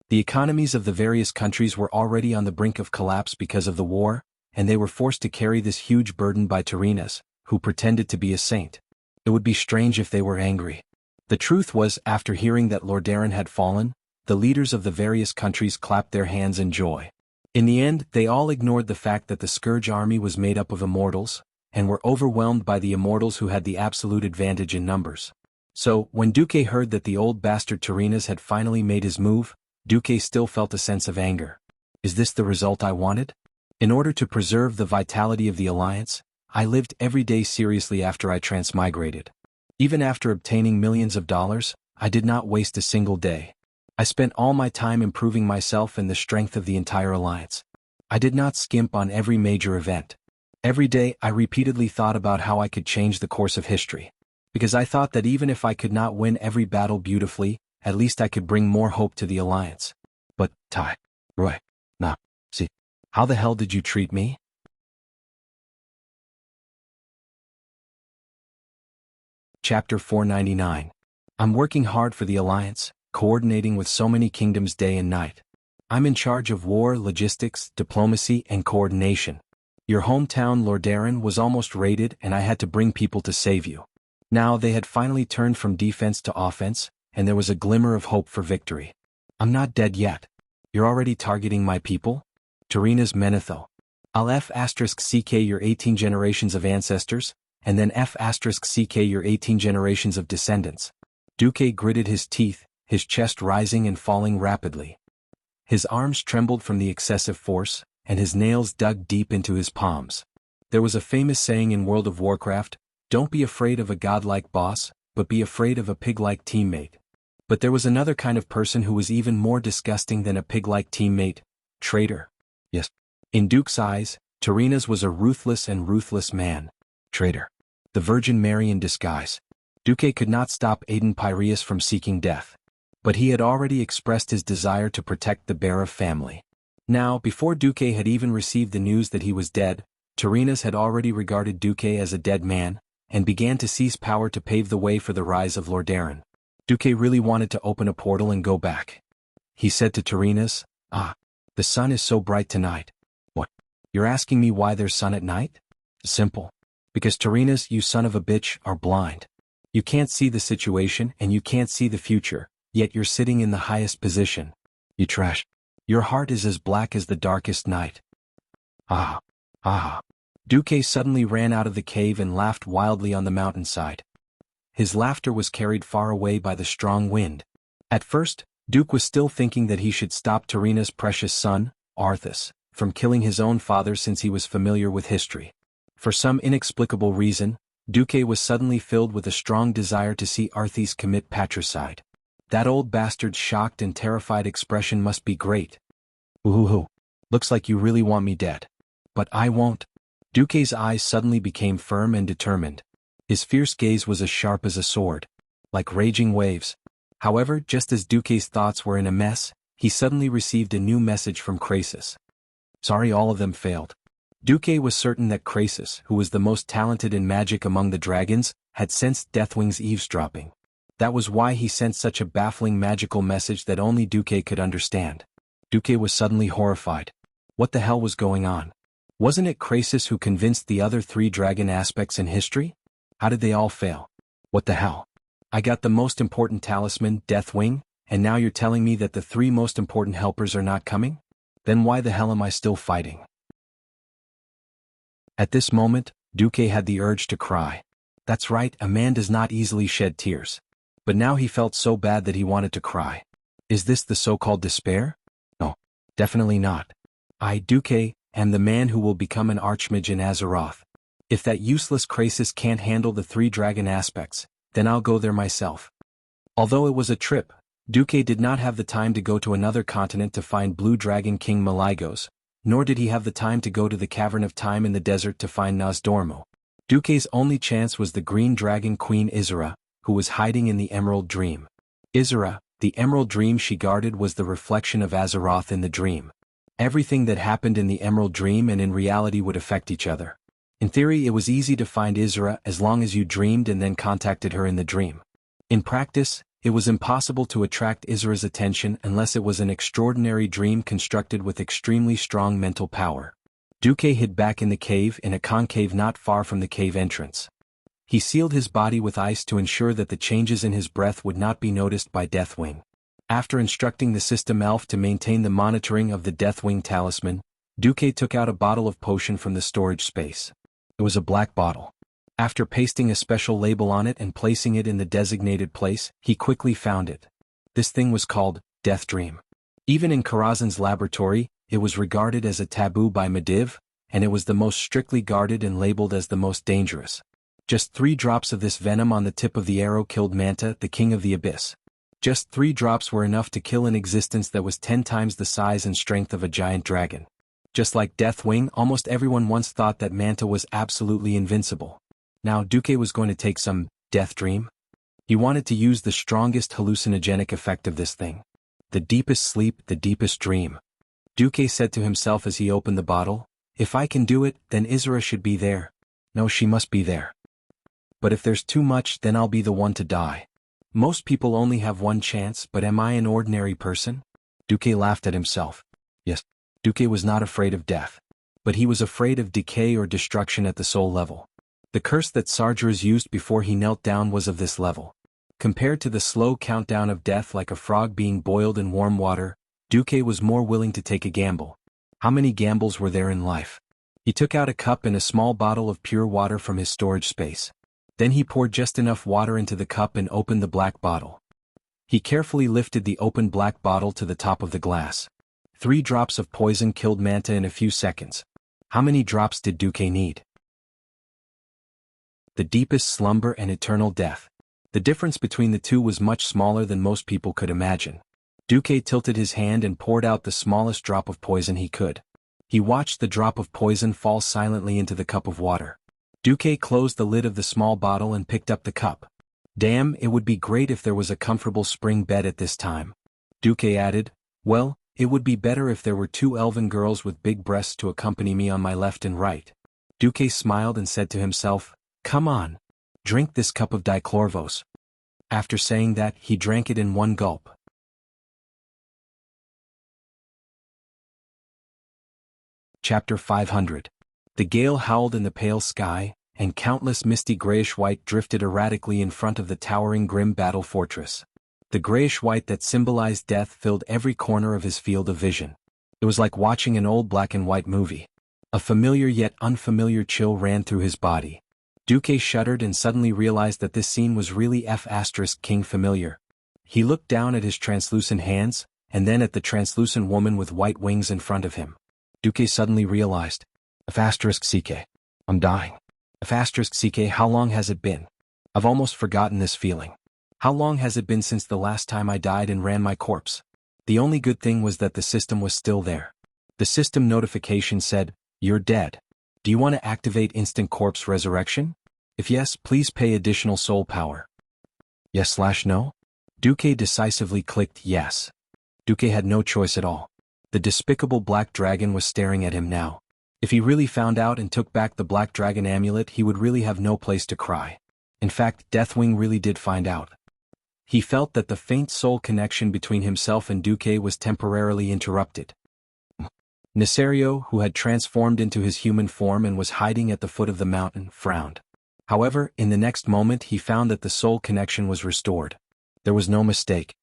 The economies of the various countries were already on the brink of collapse because of the war, and they were forced to carry this huge burden by Tyrrhena's, who pretended to be a saint. It would be strange if they were angry. The truth was, after hearing that Lordaeron had fallen, the leaders of the various countries clapped their hands in joy. In the end, they all ignored the fact that the Scourge army was made up of immortals, and were overwhelmed by the immortals who had the absolute advantage in numbers. So, when Duque heard that the old bastard Tyrrhena's had finally made his move, Duque still felt a sense of anger. Is this the result I wanted? In order to preserve the vitality of the alliance, I lived every day seriously after I transmigrated. Even after obtaining millions of dollars, I did not waste a single day. I spent all my time improving myself and the strength of the entire alliance. I did not skimp on every major event. Every day I repeatedly thought about how I could change the course of history. Because I thought that even if I could not win every battle beautifully, at least I could bring more hope to the alliance. But, Roy, see, how the hell did you treat me? Chapter 499. I'm working hard for the Alliance, coordinating with so many kingdoms day and night. I'm in charge of war, logistics, diplomacy, and coordination. Your hometown Lordaeron was almost raided and I had to bring people to save you. Now they had finally turned from defense to offense, and there was a glimmer of hope for victory. I'm not dead yet. You're already targeting my people? Tarina's Menethil. I'll F***ck your 18 generations of ancestors, and then F***ck your 18 generations of descendants. Duque gritted his teeth, his chest rising and falling rapidly. His arms trembled from the excessive force, and his nails dug deep into his palms. There was a famous saying in World of Warcraft, "Don't be afraid of a godlike boss, but be afraid of a pig-like teammate." But there was another kind of person who was even more disgusting than a pig-like teammate: traitor. Yes. In Duke's eyes, Tarina's was a ruthless man. Traitor. The Virgin Mary in disguise. Duque could not stop Aiden Piraeus from seeking death. But he had already expressed his desire to protect the Bara family. Now, before Duque had even received the news that he was dead, Tarina's had already regarded Duque as a dead man, and began to seize power to pave the way for the rise of Lordaeron. Duque really wanted to open a portal and go back. He said to Tarina's, the sun is so bright tonight. What? You're asking me why there's sun at night? Simple. Because Tarina's, you son of a bitch, are blind. You can't see the situation and you can't see the future, yet you're sitting in the highest position. You trash. Your heart is as black as the darkest night. Duque suddenly ran out of the cave and laughed wildly on the mountainside. His laughter was carried far away by the strong wind. At first, Duke was still thinking that he should stop Tarina's precious son, Arthas, from killing his own father since he was familiar with history. For some inexplicable reason, Duque was suddenly filled with a strong desire to see Arthas commit patricide. That old bastard's shocked and terrified expression must be great. Ooh, looks like you really want me dead. But I won't. Duque's eyes suddenly became firm and determined. His fierce gaze was as sharp as a sword, like raging waves. However, just as Duque's thoughts were in a mess, he suddenly received a new message from Krasus. Sorry, all of them failed. Duque was certain that Krasus, who was the most talented in magic among the dragons, had sensed Deathwing's eavesdropping. That was why he sent such a baffling magical message that only Duque could understand. Duque was suddenly horrified. What the hell was going on? Wasn't it Krasus who convinced the other 3 dragon aspects in history? How did they all fail? What the hell? I got the most important talisman, Deathwing, and now you're telling me that the 3 most important helpers are not coming? Then why the hell am I still fighting? At this moment, Duque had the urge to cry. That's right, a man does not easily shed tears. But now he felt so bad that he wanted to cry. Is this the so-called despair? No, definitely not. I, Duque, am the man who will become an archmage in Azeroth. If that useless Krasus can't handle the 3 dragon aspects, then I'll go there myself. Although it was a trip, Duque did not have the time to go to another continent to find Blue Dragon King Malygos, nor did he have the time to go to the Cavern of Time in the desert to find Nozdormu. Duque's only chance was the Green Dragon Queen Isera, who was hiding in the Emerald Dream. Isera, the Emerald Dream she guarded, was the reflection of Azeroth in the dream. Everything that happened in the Emerald Dream and in reality would affect each other. In theory, it was easy to find Isera as long as you dreamed and then contacted her in the dream. In practice, it was impossible to attract Isera's attention unless it was an extraordinary dream constructed with extremely strong mental power. Duque hid back in the cave in a concave not far from the cave entrance. He sealed his body with ice to ensure that the changes in his breath would not be noticed by Deathwing. After instructing the system elf to maintain the monitoring of the Deathwing talisman, Duque took out a bottle of potion from the storage space. It was a black bottle. After pasting a special label on it and placing it in the designated place, he quickly found it. This thing was called Death Dream. Even in Karazhan's laboratory, it was regarded as a taboo by Medivh, and it was the most strictly guarded and labeled as the most dangerous. Just 3 drops of this venom on the tip of the arrow killed Manta, the King of the Abyss. Just 3 drops were enough to kill an existence that was 10 times the size and strength of a giant dragon. Just like Deathwing, almost everyone once thought that Manta was absolutely invincible. Now Duque was going to take some Death Dream. He wanted to use the strongest hallucinogenic effect of this thing. The deepest sleep, the deepest dream. Duque said to himself as he opened the bottle, if I can do it, then Isera should be there. No, she must be there. But if there's too much, then I'll be the one to die. Most people only have one chance, but am I an ordinary person? Duque laughed at himself. Yes, Duque was not afraid of death. But he was afraid of decay or destruction at the soul level. The curse that Sargeras used before he knelt down was of this level. Compared to the slow countdown of death like a frog being boiled in warm water, Duque was more willing to take a gamble. How many gambles were there in life? He took out a cup and a small bottle of pure water from his storage space. Then he poured just enough water into the cup and opened the black bottle. He carefully lifted the open black bottle to the top of the glass. 3 drops of poison killed Manta in a few seconds. How many drops did Duque need? The deepest slumber and eternal death. The difference between the two was much smaller than most people could imagine. Duque tilted his hand and poured out the smallest drop of poison he could. He watched the drop of poison fall silently into the cup of water. Duque closed the lid of the small bottle and picked up the cup. Damn, it would be great if there was a comfortable spring bed at this time. Duque added, well, it would be better if there were 2 elven girls with big breasts to accompany me on my left and right. Duque smiled and said to himself, come on. Drink this cup of dichlorvos. After saying that, he drank it in one gulp. Chapter 500. The gale howled in the pale sky, and countless misty grayish-white drifted erratically in front of the towering grim battle fortress. The grayish-white that symbolized death filled every corner of his field of vision. It was like watching an old black-and-white movie. A familiar yet unfamiliar chill ran through his body. Duque shuddered and suddenly realized that this scene was really King familiar. He looked down at his translucent hands, and then at the translucent woman with white wings in front of him. Duque suddenly realized, *CK. I'm dying. *CK. How long has it been? I've almost forgotten this feeling. How long has it been since the last time I died and ran my corpse? The only good thing was that the system was still there. The system notification said, you're dead. Do you want to activate instant corpse resurrection? If yes, please pay additional soul power. Yes/no? Duque decisively clicked yes. Duque had no choice at all. The despicable black dragon was staring at him now. If he really found out and took back the black dragon amulet, he would really have no place to cry. In fact, Deathwing really did find out. He felt that the faint soul connection between himself and Duque was temporarily interrupted. Nesario, who had transformed into his human form and was hiding at the foot of the mountain, frowned. However, in the next moment he found that the soul connection was restored. There was no mistake.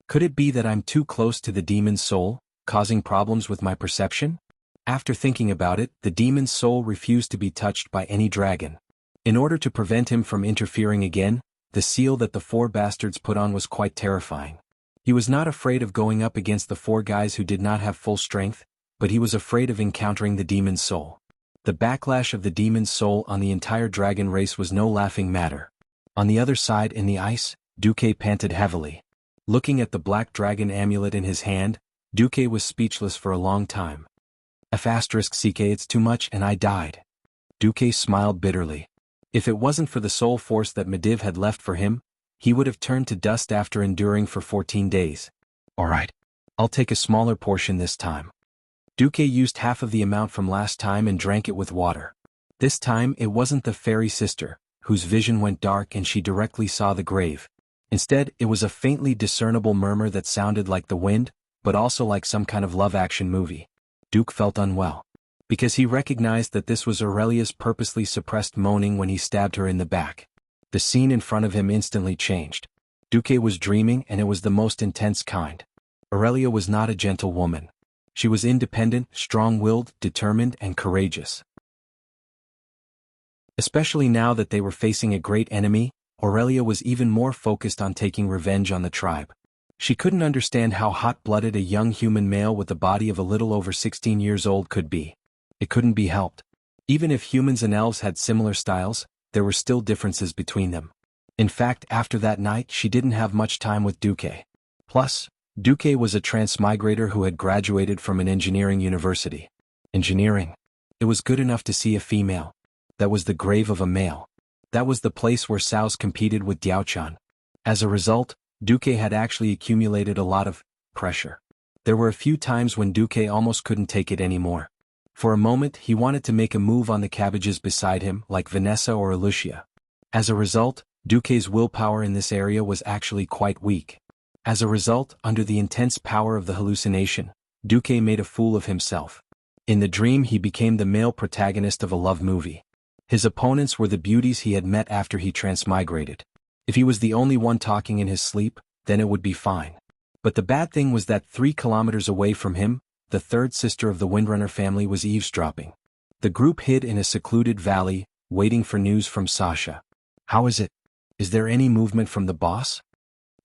Could it be that I'm too close to the demon's soul, causing problems with my perception? After thinking about it, the demon's soul refused to be touched by any dragon. In order to prevent him from interfering again, the seal that the 4 bastards put on was quite terrifying. He was not afraid of going up against the 4 guys who did not have full strength, but he was afraid of encountering the demon's soul. The backlash of the demon's soul on the entire dragon race was no laughing matter. On the other side in the ice, Duque panted heavily. Looking at the black dragon amulet in his hand, Duque was speechless for a long time. *CK. It's too much and I died. Duque smiled bitterly. If it wasn't for the soul force that Medivh had left for him, he would have turned to dust after enduring for 14 days. Alright. I'll take a smaller portion this time. Duque used half of the amount from last time and drank it with water. This time it wasn't the fairy sister, whose vision went dark and she directly saw the grave. Instead, it was a faintly discernible murmur that sounded like the wind, but also like some kind of love-action movie. Duque felt unwell. Because he recognized that this was Aurelia's purposely suppressed moaning when he stabbed her in the back. The scene in front of him instantly changed. Duque was dreaming, and it was the most intense kind. Aurelia was not a gentle woman. She was independent, strong-willed, determined, and courageous. Especially now that they were facing a great enemy, Aurelia was even more focused on taking revenge on the tribe. She couldn't understand how hot-blooded a young human male with the body of a little over 16 years old could be. It couldn't be helped. Even if humans and elves had similar styles, there were still differences between them. In fact, after that night she didn't have much time with Duque. Plus, Duque was a transmigrator who had graduated from an engineering university. Engineering. It was good enough to see a female. That was the grave of a male. That was the place where Saos competed with Diaochan. As a result, Duque had actually accumulated a lot of pressure. There were a few times when Duque almost couldn't take it anymore. For a moment he wanted to make a move on the cabbages beside him like Vanessa or Lucia. As a result, Duque's willpower in this area was actually quite weak. As a result, under the intense power of the hallucination, Duque made a fool of himself. In the dream he became the male protagonist of a love movie. His opponents were the beauties he had met after he transmigrated. If he was the only one talking in his sleep, then it would be fine. But the bad thing was that 3 kilometers away from him, the third sister of the Windrunner family was eavesdropping. The group hid in a secluded valley, waiting for news from Sasha. "How is it? Is there any movement from the boss?"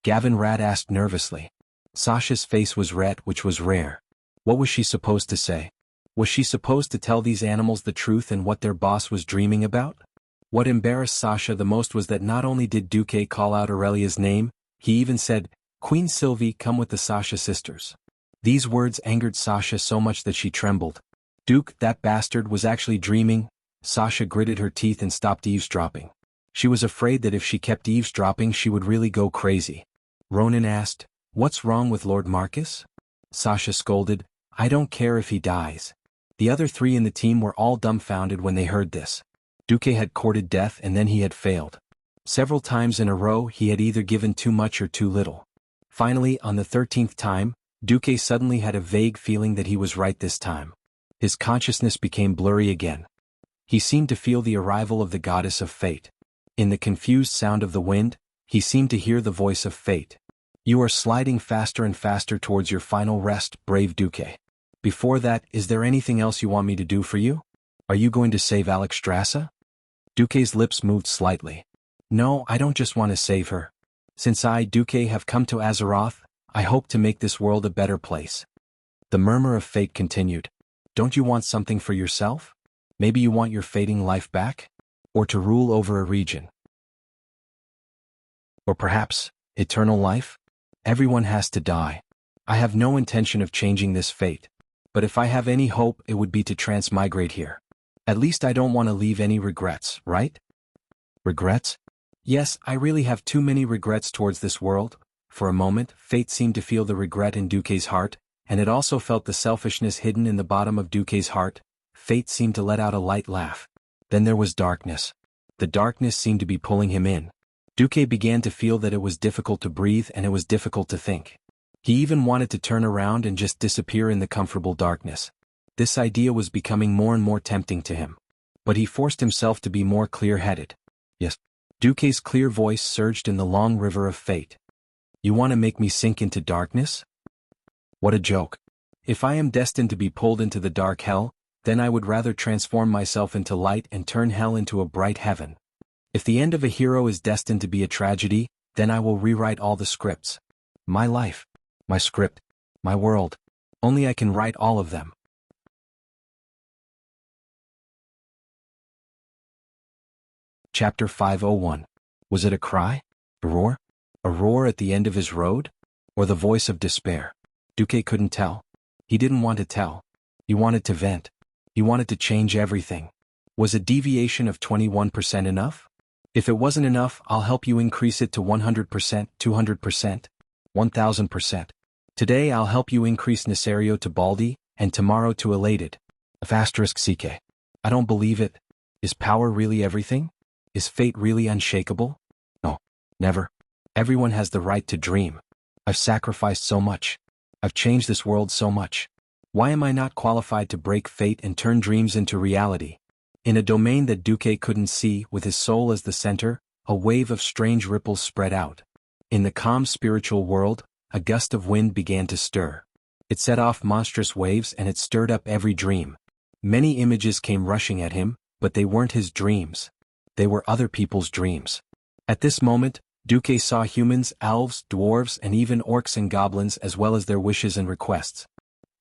Gavin Rad asked nervously. Sasha's face was red, which was rare. What was she supposed to say? Was she supposed to tell these animals the truth and what their boss was dreaming about? What embarrassed Sasha the most was that not only did Duque call out Aurelia's name, he even said, "Queen Sylvie, come with the Sasha sisters." These words angered Sasha so much that she trembled. Duke, that bastard, was actually dreaming. Sasha gritted her teeth and stopped eavesdropping. She was afraid that if she kept eavesdropping she would really go crazy. Ronan asked, "What's wrong with Lord Marcus?" Sasha scolded, "I don't care if he dies." The other 3 in the team were all dumbfounded when they heard this. Duque had courted death and then he had failed. Several times in a row he had either given too much or too little. Finally, on the 13th time, Duque suddenly had a vague feeling that he was right this time. His consciousness became blurry again. He seemed to feel the arrival of the goddess of fate. In the confused sound of the wind, he seemed to hear the voice of fate. "You are sliding faster and faster towards your final rest, brave Duque. Before that, is there anything else you want me to do for you? Are you going to save Alexstrasza?" Duque's lips moved slightly. "No, I don't just want to save her. Since I, Duque, have come to Azeroth, I hope to make this world a better place." The murmur of fate continued. "Don't you want something for yourself? Maybe you want your fading life back? Or to rule over a region? Or perhaps, eternal life? Everyone has to die. I have no intention of changing this fate. But if I have any hope, it would be to transmigrate here. At least I don't want to leave any regrets, right?" "Regrets? Yes, I really have too many regrets towards this world." For a moment, fate seemed to feel the regret in Duque's heart, and it also felt the selfishness hidden in the bottom of Duque's heart. Fate seemed to let out a light laugh. Then there was darkness. The darkness seemed to be pulling him in. Duque began to feel that it was difficult to breathe and it was difficult to think. He even wanted to turn around and just disappear in the comfortable darkness. This idea was becoming more and more tempting to him. But he forced himself to be more clear-headed. "Yes." Duque's clear voice surged in the long river of fate. "You want to make me sink into darkness? What a joke. If I am destined to be pulled into the dark hell, then I would rather transform myself into light and turn hell into a bright heaven. If the end of a hero is destined to be a tragedy, then I will rewrite all the scripts. My life, my script, my world. Only I can write all of them." Chapter 501. Was it a cry? A roar? A roar at the end of his road? Or the voice of despair? Duque couldn't tell. He didn't want to tell. He wanted to vent. He wanted to change everything. Was a deviation of 21% enough? If it wasn't enough, I'll help you increase it to 100%, 200%, 1000%. Today I'll help you increase Nesario to Baldi, and tomorrow to Elated. *CK. I don't believe it. Is power really everything? Is fate really unshakable? No, never. Everyone has the right to dream. I've sacrificed so much. I've changed this world so much. Why am I not qualified to break fate and turn dreams into reality? In a domain that Duque couldn't see, with his soul as the center, a wave of strange ripples spread out. In the calm spiritual world, a gust of wind began to stir. It set off monstrous waves and it stirred up every dream. Many images came rushing at him, but they weren't his dreams. They were other people's dreams. At this moment, Duque saw humans, elves, dwarves, and even orcs and goblins as well as their wishes and requests.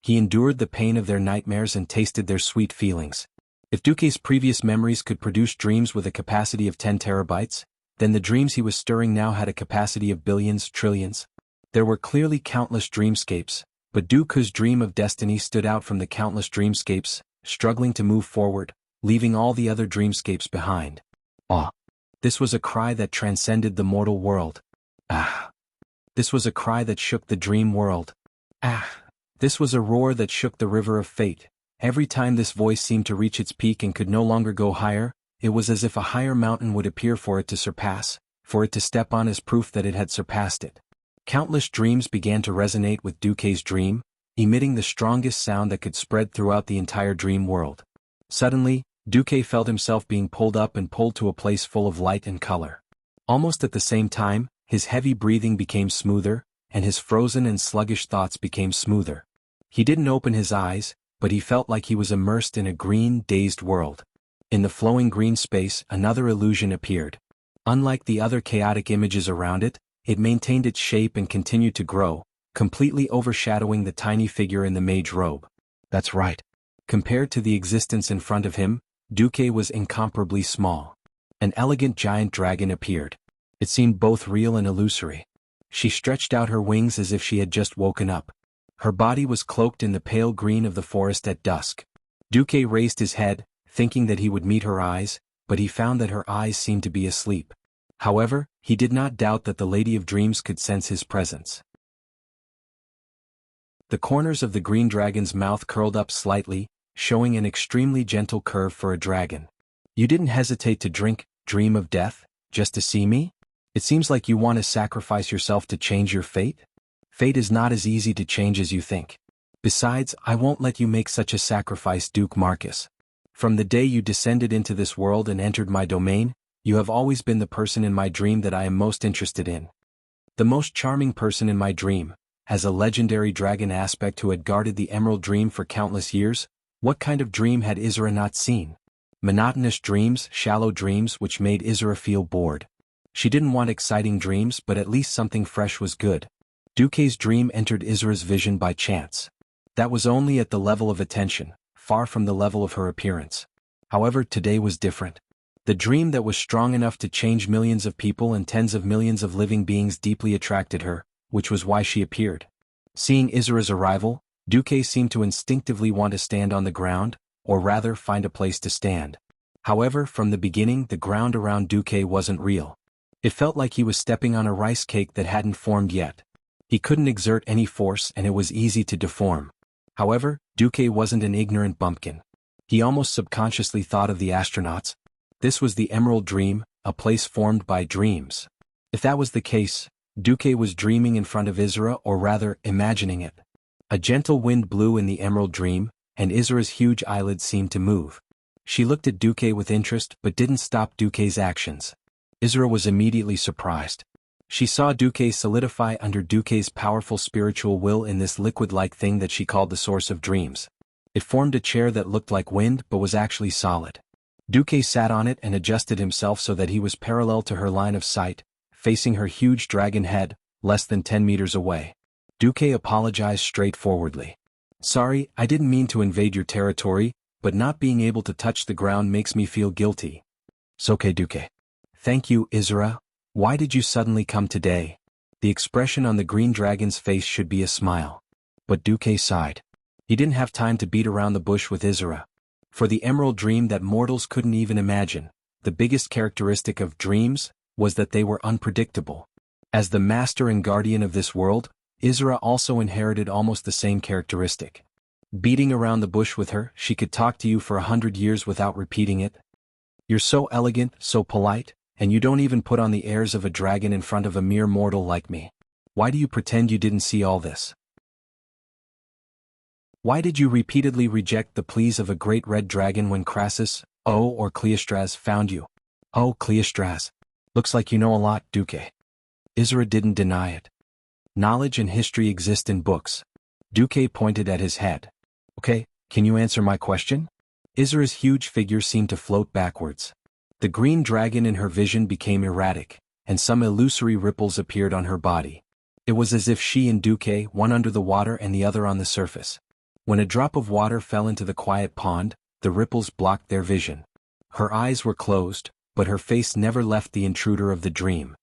He endured the pain of their nightmares and tasted their sweet feelings. If Duque's previous memories could produce dreams with a capacity of 10 terabytes, then the dreams he was stirring now had a capacity of billions, trillions. There were clearly countless dreamscapes, but Duque's dream of destiny stood out from the countless dreamscapes, struggling to move forward, leaving all the other dreamscapes behind. Ah! This was a cry that transcended the mortal world. Ah! This was a cry that shook the dream world. Ah! This was a roar that shook the river of fate. Every time this voice seemed to reach its peak and could no longer go higher, it was as if a higher mountain would appear for it to surpass, for it to step on as proof that it had surpassed it. Countless dreams began to resonate with Duque's dream, emitting the strongest sound that could spread throughout the entire dream world. Suddenly, Duque felt himself being pulled up and pulled to a place full of light and color. Almost at the same time, his heavy breathing became smoother, and his frozen and sluggish thoughts became smoother. He didn't open his eyes, but he felt like he was immersed in a green, dazed world. In the flowing green space, another illusion appeared. Unlike the other chaotic images around it, it maintained its shape and continued to grow, completely overshadowing the tiny figure in the mage robe. That's right. Compared to the existence in front of him, Duque was incomparably small. An elegant giant dragon appeared. It seemed both real and illusory. She stretched out her wings as if she had just woken up. Her body was cloaked in the pale green of the forest at dusk. Duque raised his head, thinking that he would meet her eyes, but he found that her eyes seemed to be asleep. However, he did not doubt that the Lady of Dreams could sense his presence. The corners of the green dragon's mouth curled up slightly, showing an extremely gentle curve for a dragon. You didn't hesitate to dream of death, just to see me? It seems like you want to sacrifice yourself to change your fate? Fate is not as easy to change as you think. Besides, I won't let you make such a sacrifice, Duke Marcus. From the day you descended into this world and entered my domain, you have always been the person in my dream that I am most interested in. The most charming person in my dream, as a legendary dragon aspect who had guarded the Emerald Dream for countless years. What kind of dream had Isra not seen? Monotonous dreams, shallow dreams which made Isra feel bored. She didn't want exciting dreams, but at least something fresh was good. Duque's dream entered Isra's vision by chance. That was only at the level of attention, far from the level of her appearance. However, today was different. The dream that was strong enough to change millions of people and tens of millions of living beings deeply attracted her, which was why she appeared. Seeing Isra's arrival, Duque seemed to instinctively want to stand on the ground, or rather find a place to stand. However, from the beginning the ground around Duque wasn't real. It felt like he was stepping on a rice cake that hadn't formed yet. He couldn't exert any force and it was easy to deform. However, Duque wasn't an ignorant bumpkin. He almost subconsciously thought of the astronauts. This was the Emerald Dream, a place formed by dreams. If that was the case, Duque was dreaming in front of Isra, or rather, imagining it. A gentle wind blew in the Emerald Dream, and Isra's huge eyelids seemed to move. She looked at Duque with interest but didn't stop Duque's actions. Isra was immediately surprised. She saw Duque solidify under Duque's powerful spiritual will in this liquid-like thing that she called the source of dreams. It formed a chair that looked like wind but was actually solid. Duque sat on it and adjusted himself so that he was parallel to her line of sight, facing her huge dragon head, less than 10 meters away. Duque apologized straightforwardly. Sorry, I didn't mean to invade your territory, but not being able to touch the ground makes me feel guilty. It's okay, Duque. Thank you, Isra. Why did you suddenly come today? The expression on the green dragon's face should be a smile. But Duque sighed. He didn't have time to beat around the bush with Isra. For the Emerald Dream that mortals couldn't even imagine, the biggest characteristic of dreams was that they were unpredictable. As the master and guardian of this world, Isra also inherited almost the same characteristic. Beating around the bush with her, she could talk to you for 100 years without repeating it. You're so elegant, so polite, and you don't even put on the airs of a dragon in front of a mere mortal like me. Why do you pretend you didn't see all this? Why did you repeatedly reject the pleas of a great red dragon when Crassus, or Cleostras found you? Oh, Cleostras. Looks like you know a lot, Duque. Isra didn't deny it. Knowledge and history exist in books. Duque pointed at his head. Okay, can you answer my question? Isra's huge figure seemed to float backwards. The green dragon in her vision became erratic, and some illusory ripples appeared on her body. It was as if she and Duque, one under the water and the other on the surface. When a drop of water fell into the quiet pond, the ripples blocked their vision. Her eyes were closed, but her face never left the intruder of the dream.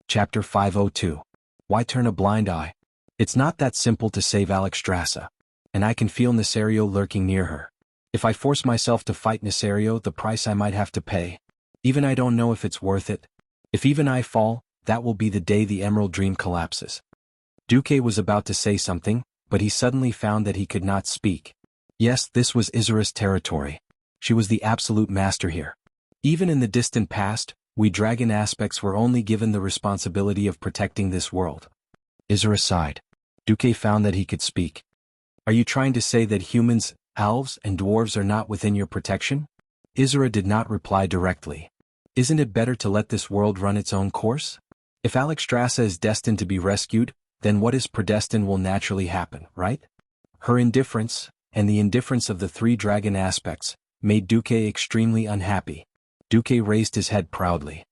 Chapter 502. Why turn a blind eye? It's not that simple to save Alexstrasza. And I can feel Nesario lurking near her. If I force myself to fight Nesario, the price I might have to pay. Even I don't know if it's worth it. If even I fall, that will be the day the Emerald Dream collapses. Duque was about to say something, but he suddenly found that he could not speak. Yes, this was Izura's territory. She was the absolute master here. Even in the distant past, we dragon aspects were only given the responsibility of protecting this world. Izura sighed. Duque found that he could speak. Are you trying to say that humans, elves, and dwarves are not within your protection? Izura did not reply directly. Isn't it better to let this world run its own course? If Alexstrasza is destined to be rescued, then what is predestined will naturally happen, right? Her indifference, and the indifference of the three dragon aspects, made Duque extremely unhappy. Duque raised his head proudly.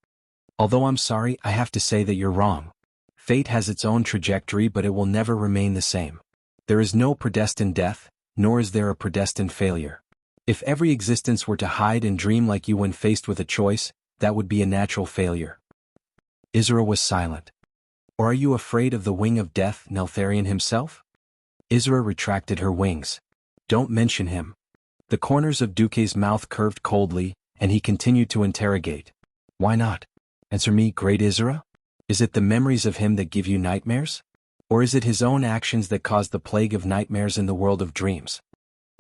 Although I'm sorry, I have to say that you're wrong. Fate has its own trajectory, but it will never remain the same. There is no predestined death, nor is there a predestined failure. If every existence were to hide and dream like you when faced with a choice, that would be a natural failure. Izura was silent. Or are you afraid of the wing of death, Neltharion himself? Izura retracted her wings. Don't mention him. The corners of Duque's mouth curved coldly, and he continued to interrogate. Why not? Answer me, great Izura? Is it the memories of him that give you nightmares? Or is it his own actions that cause the plague of nightmares in the world of dreams?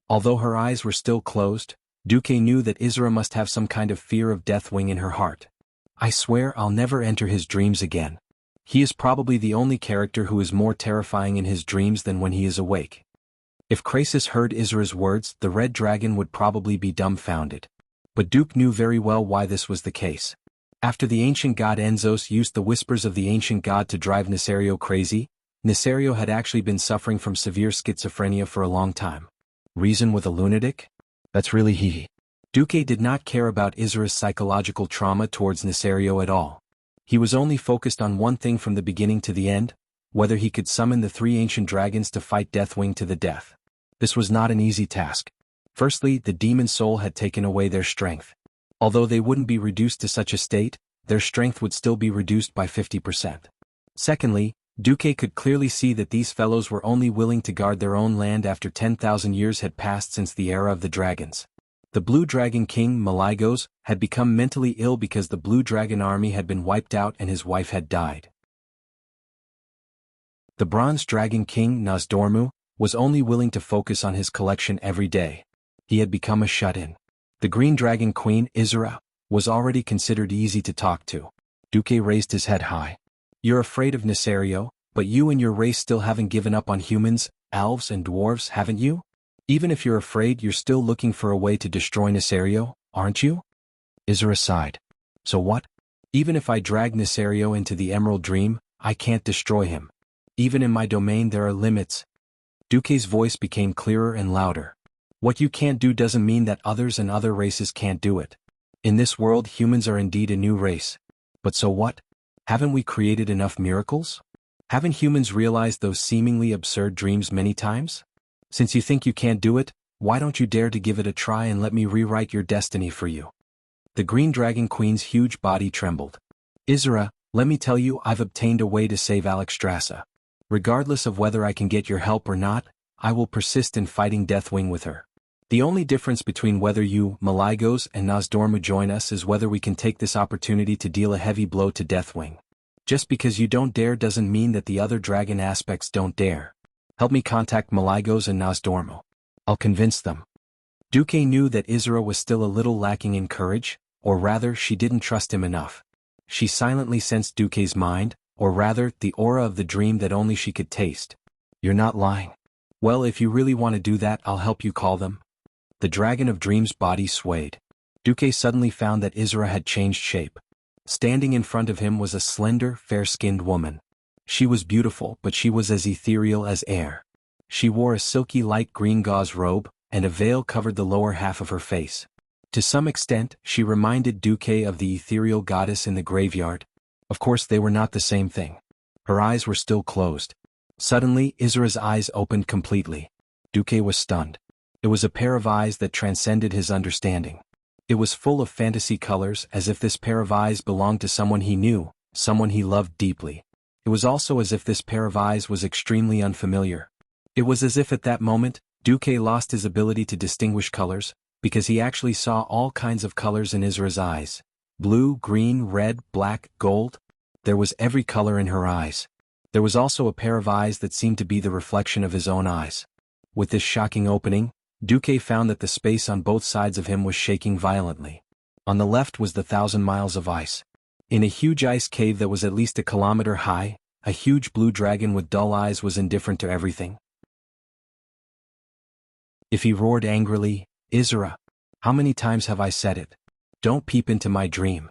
Although her eyes were still closed, Duque knew that Izura must have some kind of fear of Deathwing in her heart. I swear I'll never enter his dreams again. He is probably the only character who is more terrifying in his dreams than when he is awake. If Krasis heard Izura's words, the red dragon would probably be dumbfounded. But Duke knew very well why this was the case. After the ancient god Enzos used the whispers of the ancient god to drive Nesario crazy, Nesario had actually been suffering from severe schizophrenia for a long time. Reason with a lunatic? That's really he. Duque did not care about Izura's psychological trauma towards Nesario at all. He was only focused on one thing from the beginning to the end, whether he could summon the three ancient dragons to fight Deathwing to the death. This was not an easy task. Firstly, the demon soul had taken away their strength. Although they wouldn't be reduced to such a state, their strength would still be reduced by 50%. Secondly, Duque could clearly see that these fellows were only willing to guard their own land after 10,000 years had passed since the era of the dragons. The Blue Dragon King, Malygos, had become mentally ill because the Blue Dragon army had been wiped out and his wife had died. The Bronze Dragon King, Nozdormu, was only willing to focus on his collection every day. He had become a shut-in. The Green Dragon Queen, Izura, was already considered easy to talk to. Duque raised his head high. You're afraid of Nesario, but you and your race still haven't given up on humans, elves and dwarves, haven't you? Even if you're afraid, you're still looking for a way to destroy Nesario, aren't you? Izura sighed. So what? Even if I drag Nesario into the Emerald Dream, I can't destroy him. Even in my domain there are limits. Duque's voice became clearer and louder. What you can't do doesn't mean that others and other races can't do it. In this world, humans are indeed a new race. But so what? Haven't we created enough miracles? Haven't humans realized those seemingly absurd dreams many times? Since you think you can't do it, why don't you dare to give it a try and let me rewrite your destiny for you? The Green Dragon Queen's huge body trembled. Izura, let me tell you, I've obtained a way to save Alexstrasza. Regardless of whether I can get your help or not, I will persist in fighting Deathwing with her. The only difference between whether you, Malygos, and Nozdormu join us is whether we can take this opportunity to deal a heavy blow to Deathwing. Just because you don't dare doesn't mean that the other dragon aspects don't dare. Help me contact Malygos and Nozdormu. I'll convince them. Duque knew that Izura was still a little lacking in courage, or rather she didn't trust him enough. She silently sensed Duque's mind, or rather, the aura of the dream that only she could taste. You're not lying. Well, if you really want to do that, I'll help you call them. The Dragon of Dreams' body swayed. Duque suddenly found that Izura had changed shape. Standing in front of him was a slender, fair-skinned woman. She was beautiful, but she was as ethereal as air. She wore a silky light green gauze robe, and a veil covered the lower half of her face. To some extent, she reminded Duque of the ethereal goddess in the graveyard. Of course, they were not the same thing. Her eyes were still closed. Suddenly, Izura's eyes opened completely. Duque was stunned. It was a pair of eyes that transcended his understanding. It was full of fantasy colors, as if this pair of eyes belonged to someone he knew, someone he loved deeply. It was also as if this pair of eyes was extremely unfamiliar. It was as if at that moment, Duque lost his ability to distinguish colors, because he actually saw all kinds of colors in Izura's eyes. Blue, green, red, black, gold. There was every color in her eyes. There was also a pair of eyes that seemed to be the reflection of his own eyes. With this shocking opening, Duque found that the space on both sides of him was shaking violently. On the left was the 1,000 miles of ice. In a huge ice cave that was at least a kilometer high, a huge blue dragon with dull eyes was indifferent to everything. If he roared angrily, "Isra, how many times have I said it? Don't peep into my dream."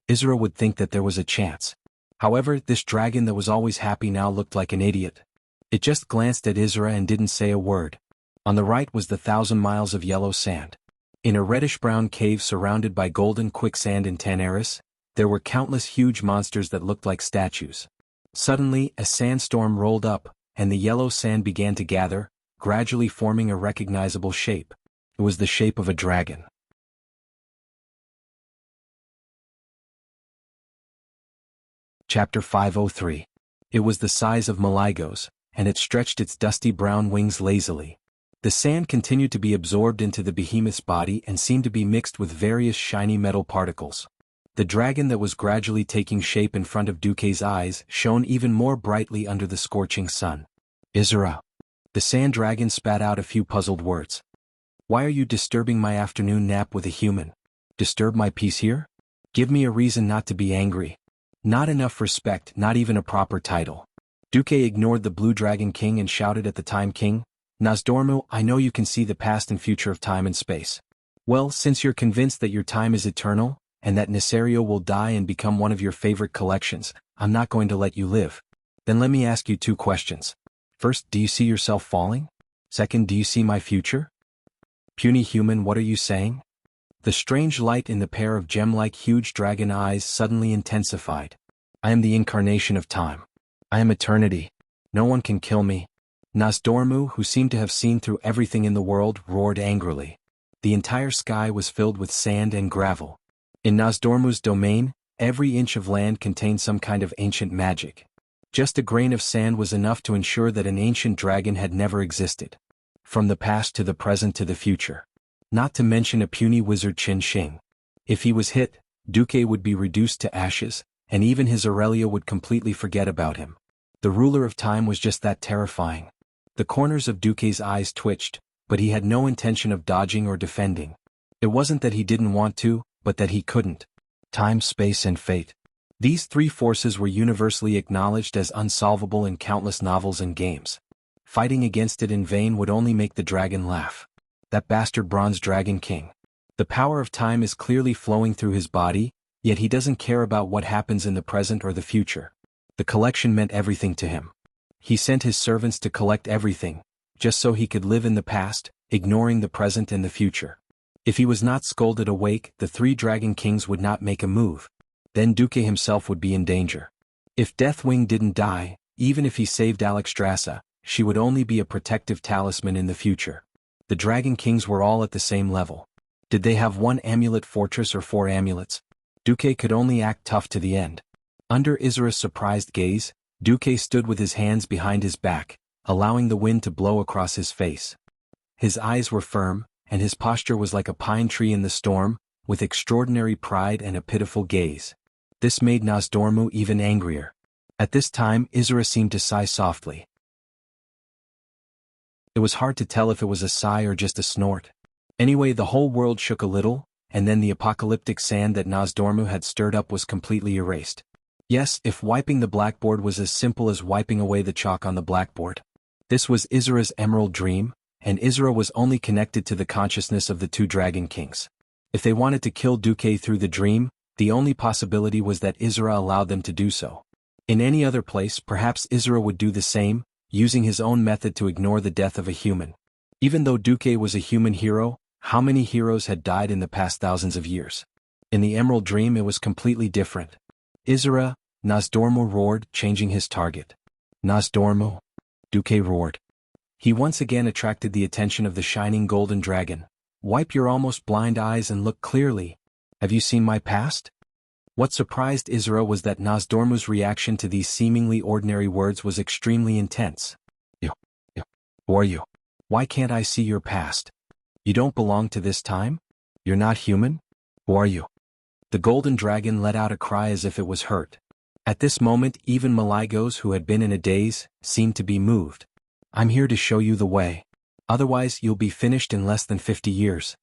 Isra would think that there was a chance. However, this dragon that was always happy now looked like an idiot. It just glanced at Isra and didn't say a word. On the right was the 1,000 miles of yellow sand. In a reddish-brown cave surrounded by golden quicksand and Tanaris, there were countless huge monsters that looked like statues. Suddenly, a sandstorm rolled up, and the yellow sand began to gather, gradually forming a recognizable shape. It was the shape of a dragon. Chapter 503. It was the size of Maligos, and it stretched its dusty brown wings lazily. The sand continued to be absorbed into the behemoth's body and seemed to be mixed with various shiny metal particles. The dragon that was gradually taking shape in front of Duque's eyes shone even more brightly under the scorching sun. "Isra." The sand dragon spat out a few puzzled words. "Why are you disturbing my afternoon nap with a human? Disturb my peace here? Give me a reason not to be angry." Not enough respect, not even a proper title. Duque ignored the Blue Dragon King and shouted at the Time King, "Nosdormu, I know you can see the past and future of time and space. Well, since you're convinced that your time is eternal, and that Nesario will die and become one of your favorite collections, I'm not going to let you live. Then let me ask you 2 questions. First, do you see yourself falling? Second, do you see my future?" "Puny human, what are you saying?" The strange light in the pair of gem-like huge dragon eyes suddenly intensified. "I am the incarnation of time. I am eternity. No one can kill me." Nosdormu, who seemed to have seen through everything in the world, roared angrily. The entire sky was filled with sand and gravel. In Nosdormu's domain, every inch of land contained some kind of ancient magic. Just a grain of sand was enough to ensure that an ancient dragon had never existed. From the past to the present to the future. Not to mention a puny wizard Qin Shing. If he was hit, Duque would be reduced to ashes, and even his Aurelia would completely forget about him. The ruler of time was just that terrifying. The corners of Duque's eyes twitched, but he had no intention of dodging or defending. It wasn't that he didn't want to, but that he couldn't. Time, space, and fate. These 3 forces were universally acknowledged as unsolvable in countless novels and games. Fighting against it in vain would only make the dragon laugh. That bastard Bronze Dragon King. The power of time is clearly flowing through his body, yet he doesn't care about what happens in the present or the future. The collection meant everything to him. He sent his servants to collect everything, just so he could live in the past, ignoring the present and the future. If he was not scolded awake, the 3 Dragon Kings would not make a move. Then Duque himself would be in danger. If Deathwing didn't die, even if he saved Alexstrasza, she would only be a protective talisman in the future. The Dragon Kings were all at the same level. Did they have 1 amulet fortress or 4 amulets? Duque could only act tough to the end. Under Isra's surprised gaze, Duque stood with his hands behind his back, allowing the wind to blow across his face. His eyes were firm, and his posture was like a pine tree in the storm, with extraordinary pride and a pitiful gaze. This made Nosdormu even angrier. At this time, Isra seemed to sigh softly. It was hard to tell if it was a sigh or just a snort. Anyway, the whole world shook a little, and then the apocalyptic sand that Nosdormu had stirred up was completely erased. Yes, if wiping the blackboard was as simple as wiping away the chalk on the blackboard. This was Isra's emerald dream, and Isra was only connected to the consciousness of the 2 Dragon Kings. If they wanted to kill Duque through the dream, the only possibility was that Isra allowed them to do so. In any other place, perhaps Isra would do the same, using his own method to ignore the death of a human. Even though Duque was a human hero, how many heroes had died in the past thousands of years? In the Emerald Dream it was completely different. Isra, Nosdormu roared, changing his target. Nosdormu. Duque roared. He once again attracted the attention of the shining golden dragon. Wipe your almost blind eyes and look clearly. Have you seen my past? What surprised Isra was that Nosdormu's reaction to these seemingly ordinary words was extremely intense. You. Who are you? Why can't I see your past? You don't belong to this time? You're not human? Who are you? The golden dragon let out a cry as if it was hurt. At this moment even Maligos, who had been in a daze, seemed to be moved. "I'm here to show you the way. Otherwise you'll be finished in less than 50 years.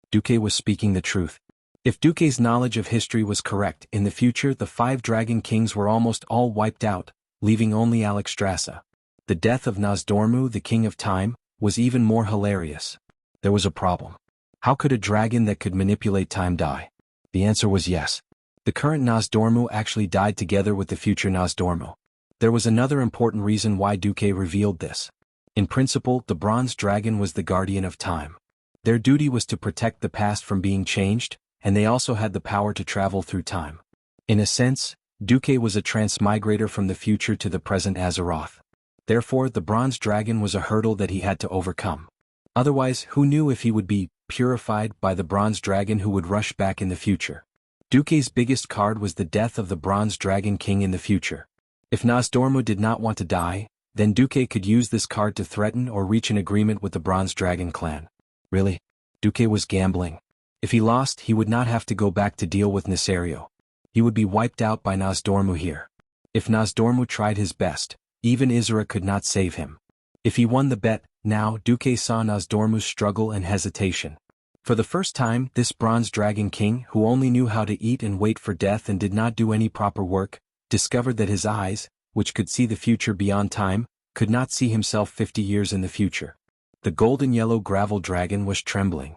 Duque was speaking the truth. If Duque's knowledge of history was correct, in the future the 5 dragon kings were almost all wiped out, leaving only Alexstrasza. The death of Nosdormu, the king of time, was even more hilarious. There was a problem. How could a dragon that could manipulate time die? The answer was yes. The current Nosdormu actually died together with the future Nosdormu. There was another important reason why Duque revealed this. In principle, the bronze dragon was the guardian of time. Their duty was to protect the past from being changed, and they also had the power to travel through time. In a sense, Duque was a transmigrator from the future to the present Azeroth. Therefore, the bronze dragon was a hurdle that he had to overcome. Otherwise, who knew if he would be purified by the bronze dragon who would rush back in the future? Duque's biggest card was the death of the bronze dragon king in the future. If Nosdormu did not want to die, then Duque could use this card to threaten or reach an agreement with the bronze dragon clan. Really? Duque was gambling. If he lost, he would not have to go back to deal with Nesario. He would be wiped out by Nosdormu here. If Nosdormu tried his best, even Isra could not save him. If he won the bet, now Duque saw Nosdormu's struggle and hesitation. For the first time, this bronze dragon king, who only knew how to eat and wait for death and did not do any proper work, discovered that his eyes, which could see the future beyond time, could not see himself 50 years in the future. The golden yellow gravel dragon was trembling.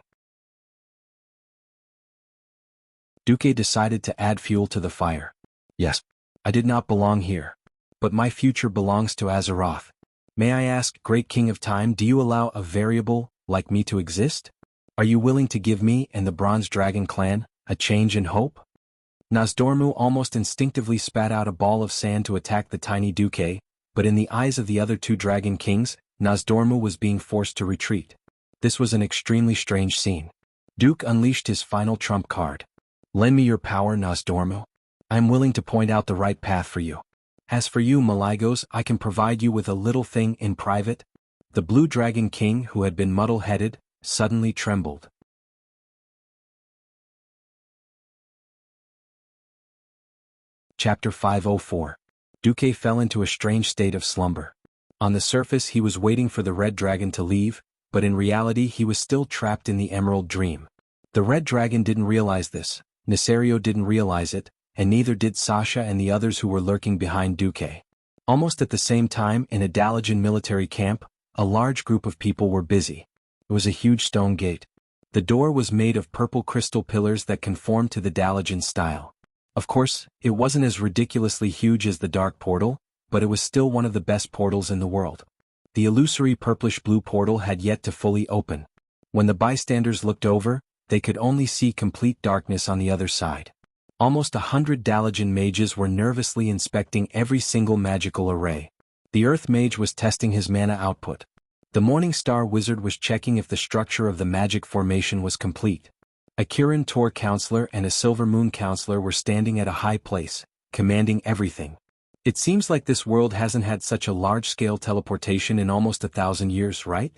Duque decided to add fuel to the fire. Yes, I did not belong here. But my future belongs to Azeroth. May I ask, great king of time, do you allow a variable like me to exist? Are you willing to give me and the bronze dragon clan a change in hope? Nosdormu almost instinctively spat out a ball of sand to attack the tiny Duque, but in the eyes of the other 2 dragon kings, Nosdormu was being forced to retreat. This was an extremely strange scene. Duke unleashed his final trump card. Lend me your power, Nosdormu. I am willing to point out the right path for you. As for you, Maligos, I can provide you with a little thing in private. The blue dragon king, who had been muddle-headed, suddenly trembled. Chapter 504. Duque fell into a strange state of slumber. On the surface he was waiting for the red dragon to leave, but in reality he was still trapped in the Emerald Dream. The red dragon didn't realize this, Nesario didn't realize it, and neither did Sasha and the others who were lurking behind Duque. Almost at the same time, in a Dalajan military camp, a large group of people were busy. It was a huge stone gate. The door was made of purple crystal pillars that conformed to the Dalajan style. Of course, it wasn't as ridiculously huge as the Dark Portal, but it was still one of the best portals in the world. The illusory purplish-blue portal had yet to fully open. When the bystanders looked over, they could only see complete darkness on the other side. Almost 100 Dalajan mages were nervously inspecting every single magical array. The Earth Mage was testing his mana output. The Morning Star Wizard was checking if the structure of the magic formation was complete. A Kirin Tor Counselor and a Silver Moon Counselor were standing at a high place, commanding everything. It seems like this world hasn't had such a large-scale teleportation in almost 1,000 years, right?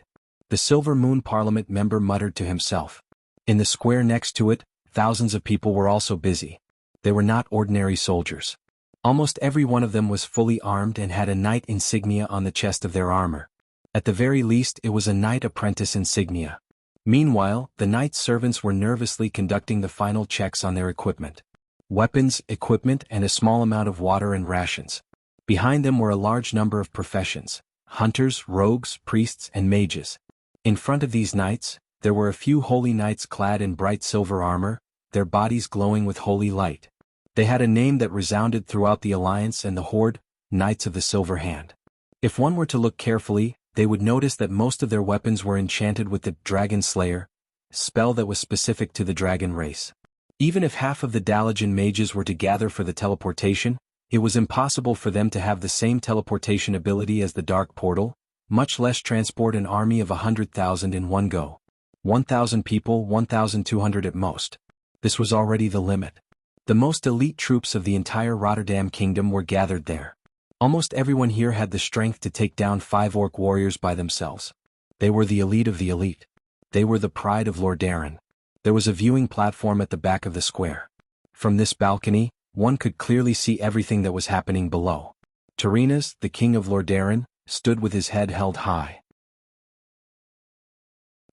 The Silver Moon Parliament member muttered to himself. In the square next to it, thousands of people were also busy. They were not ordinary soldiers. Almost every one of them was fully armed and had a knight insignia on the chest of their armor. At the very least, it was a knight apprentice insignia. Meanwhile, the knight's servants were nervously conducting the final checks on their equipment. Weapons, equipment, and a small amount of water and rations. Behind them were a large number of professions: hunters, rogues, priests, and mages. In front of these knights, there were a few holy knights clad in bright silver armor, their bodies glowing with holy light. They had a name that resounded throughout the Alliance and the Horde, Knights of the Silver Hand. If one were to look carefully, they would notice that most of their weapons were enchanted with the Dragon Slayer spell that was specific to the dragon race. Even if half of the Dalajan mages were to gather for the teleportation, it was impossible for them to have the same teleportation ability as the Dark Portal, much less transport an army of 100,000 in one go. 1,000 people, 1,200 at most. This was already the limit. The most elite troops of the entire Rotterdam Kingdom were gathered there. Almost everyone here had the strength to take down 5 orc warriors by themselves. They were the elite of the elite. They were the pride of Lordaeron. There was a viewing platform at the back of the square. From this balcony, one could clearly see everything that was happening below. Tyrrhenus, the king of Lordaeron, stood with his head held high.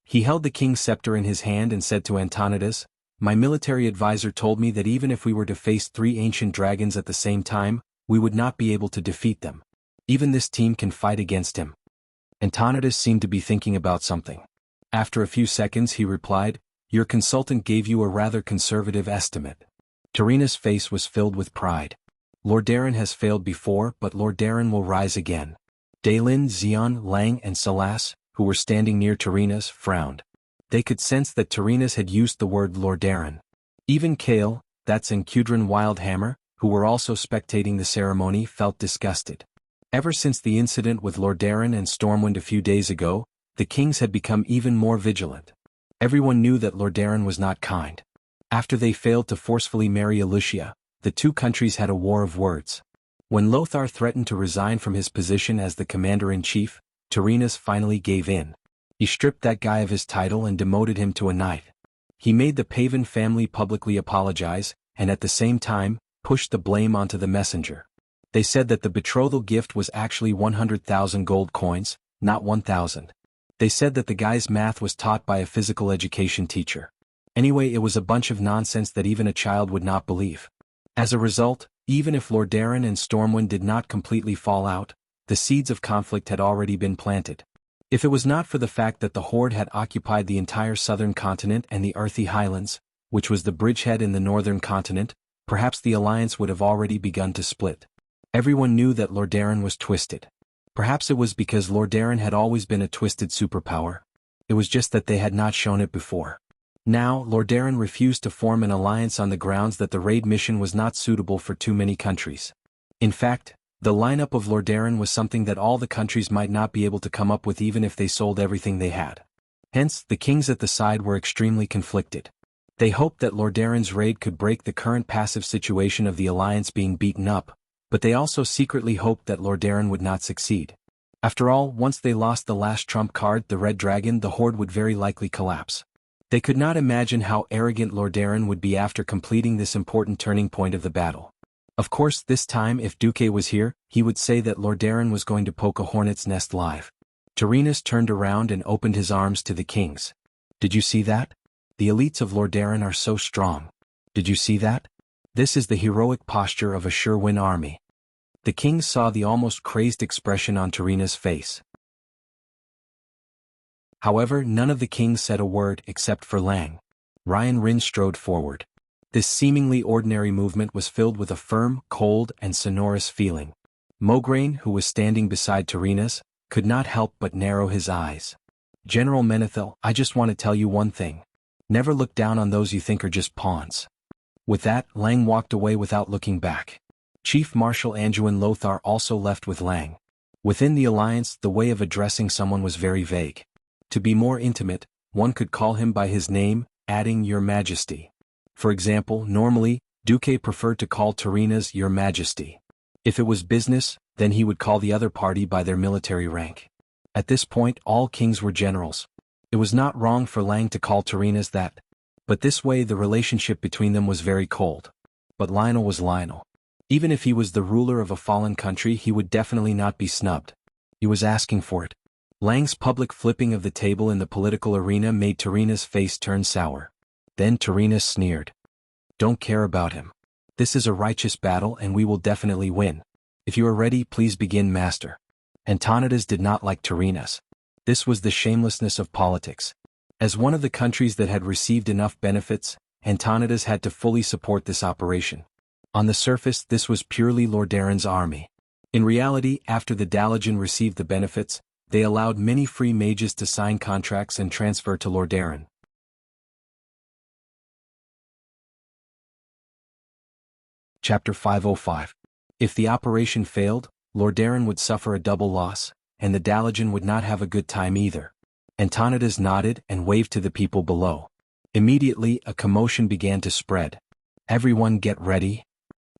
He held the king's scepter in his hand and said to Antonidas, "My military advisor told me that even if we were to face 3 ancient dragons at the same time, we would not be able to defeat them. Even this team can fight against him." Antonidas seemed to be thinking about something. After a few seconds he replied, "Your consultant gave you a rather conservative estimate." Tyrrhenus' face was filled with pride. Lordaeron has failed before, but Lordaeron will rise again. Dalin, Xion, Lang and Salas, who were standing near Tyrrhenus, frowned. They could sense that Tyrrhenus had used the word Lordaeron. Even Kale, that's and Cudrin Wildhammer, who were also spectating the ceremony, felt disgusted. Ever since the incident with Lordaeron and Stormwind a few days ago, the kings had become even more vigilant. Everyone knew that Lordaeron was not kind. After they failed to forcefully marry Wuxia, the two countries had a war of words. When Lothar threatened to resign from his position as the commander-in-chief, Tyrrhenus finally gave in. He stripped that guy of his title and demoted him to a knight. He made the Pavin family publicly apologize, and at the same time, pushed the blame onto the messenger. They said that the betrothal gift was actually 100,000 gold coins, not 1,000. They said that the guy's math was taught by a physical education teacher. Anyway, it was a bunch of nonsense that even a child would not believe. As a result, even if Lordaeron and Stormwind did not completely fall out, the seeds of conflict had already been planted. If it was not for the fact that the Horde had occupied the entire southern continent and the earthy highlands, which was the bridgehead in the northern continent, perhaps the alliance would have already begun to split. Everyone knew that Lordaeron was twisted. Perhaps it was because Lordaeron had always been a twisted superpower. It was just that they had not shown it before. Now, Lordaeron refused to form an alliance on the grounds that the raid mission was not suitable for too many countries. In fact, the lineup of Lordaeron was something that all the countries might not be able to come up with even if they sold everything they had. Hence, the kings at the side were extremely conflicted. They hoped that Lordaeron's raid could break the current passive situation of the alliance being beaten up, but they also secretly hoped that Lordaeron would not succeed. After all, once they lost the last trump card, the Red Dragon, the Horde would very likely collapse. They could not imagine how arrogant Lordaeron would be after completing this important turning point of the battle. Of course, this time if Duque was here, he would say that Lordaeron was going to poke a hornet's nest live. Tyrrhenus turned around and opened his arms to the kings. "Did you see that? The elites of Lordaeron are so strong. Did you see that? This is the heroic posture of a sure-win army." The kings saw the almost crazed expression on Tyrrhenus' face. However, none of the kings said a word except for Lang. Ryan Rin strode forward. This seemingly ordinary movement was filled with a firm, cold, and sonorous feeling. Mograine, who was standing beside Tyrrhenus, could not help but narrow his eyes. "General Menethil, I just want to tell you one thing. Never look down on those you think are just pawns." With that, Lang walked away without looking back. Chief Marshal Anduin Lothar also left with Lang. Within the alliance, the way of addressing someone was very vague. To be more intimate, one could call him by his name, adding Your Majesty. For example, normally, Duque preferred to call Tyrrhenus Your Majesty. If it was business, then he would call the other party by their military rank. At this point, all kings were generals. It was not wrong for Lang to call Tyrrhenus that. But this way the relationship between them was very cold. But Lionel was Lionel. Even if he was the ruler of a fallen country, he would definitely not be snubbed. He was asking for it. Lang's public flipping of the table in the political arena made Tyrrhenus' face turn sour. Then Tyrrhenus sneered. "Don't care about him. This is a righteous battle and we will definitely win. If you are ready, please begin, master." Antonidas did not like Tyrrhenus. This was the shamelessness of politics. As one of the countries that had received enough benefits, Antonidas had to fully support this operation. On the surface, this was purely Lordaeron's army. In reality, after the Dalajan received the benefits, they allowed many free mages to sign contracts and transfer to Lordaeron. Chapter 505. If the operation failed, Lordaeron would suffer a double loss, and the Dalajan would not have a good time either. Antonidas nodded and waved to the people below. Immediately, a commotion began to spread. "Everyone get ready.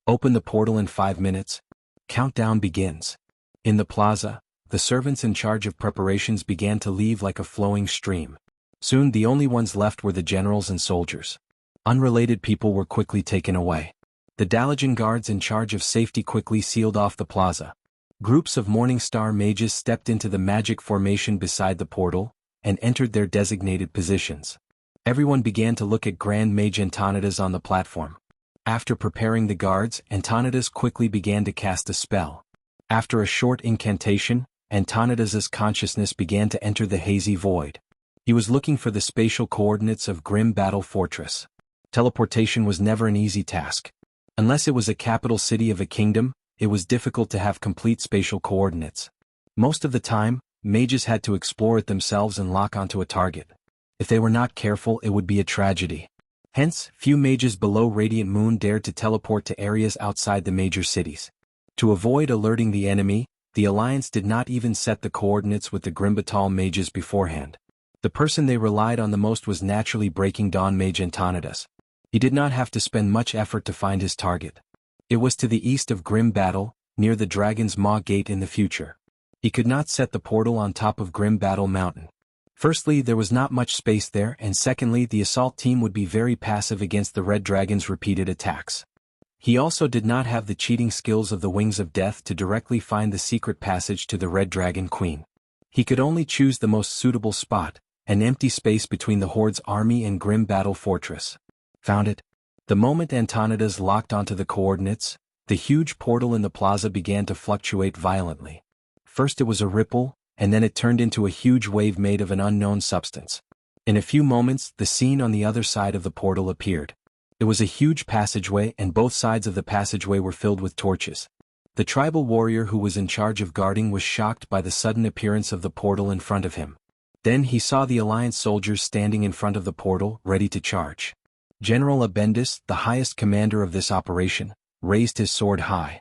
Open the portal in 5 minutes. Countdown begins." In the plaza, the servants in charge of preparations began to leave like a flowing stream. Soon the only ones left were the generals and soldiers. Unrelated people were quickly taken away. The Dalajan guards in charge of safety quickly sealed off the plaza. Groups of Morningstar mages stepped into the magic formation beside the portal, and entered their designated positions. Everyone began to look at Grand Mage Antonidas on the platform. After preparing the guards, Antonidas quickly began to cast a spell. After a short incantation, Antonidas's consciousness began to enter the hazy void. He was looking for the spatial coordinates of Grim Battle Fortress. Teleportation was never an easy task. Unless it was a capital city of a kingdom, it was difficult to have complete spatial coordinates. Most of the time, mages had to explore it themselves and lock onto a target. If they were not careful, it would be a tragedy. Hence, few mages below Radiant Moon dared to teleport to areas outside the major cities. To avoid alerting the enemy, the Alliance did not even set the coordinates with the Grimbatal mages beforehand. The person they relied on the most was naturally Breaking Dawn Mage Antonidas. He did not have to spend much effort to find his target. It was to the east of Grim Battle, near the Dragon's Maw Gate in the future. He could not set the portal on top of Grim Battle Mountain. Firstly, there was not much space there, and secondly, the assault team would be very passive against the Red Dragon's repeated attacks. He also did not have the cheating skills of the Wings of Death to directly find the secret passage to the Red Dragon Queen. He could only choose the most suitable spot, an empty space between the Horde's army and Grim Battle Fortress. Found it. The moment Antonidas locked onto the coordinates, the huge portal in the plaza began to fluctuate violently. First it was a ripple, and then it turned into a huge wave made of an unknown substance. In a few moments, the scene on the other side of the portal appeared. It was a huge passageway, and both sides of the passageway were filled with torches. The tribal warrior who was in charge of guarding was shocked by the sudden appearance of the portal in front of him. Then he saw the Alliance soldiers standing in front of the portal, ready to charge. General Abendis, the highest commander of this operation, raised his sword high.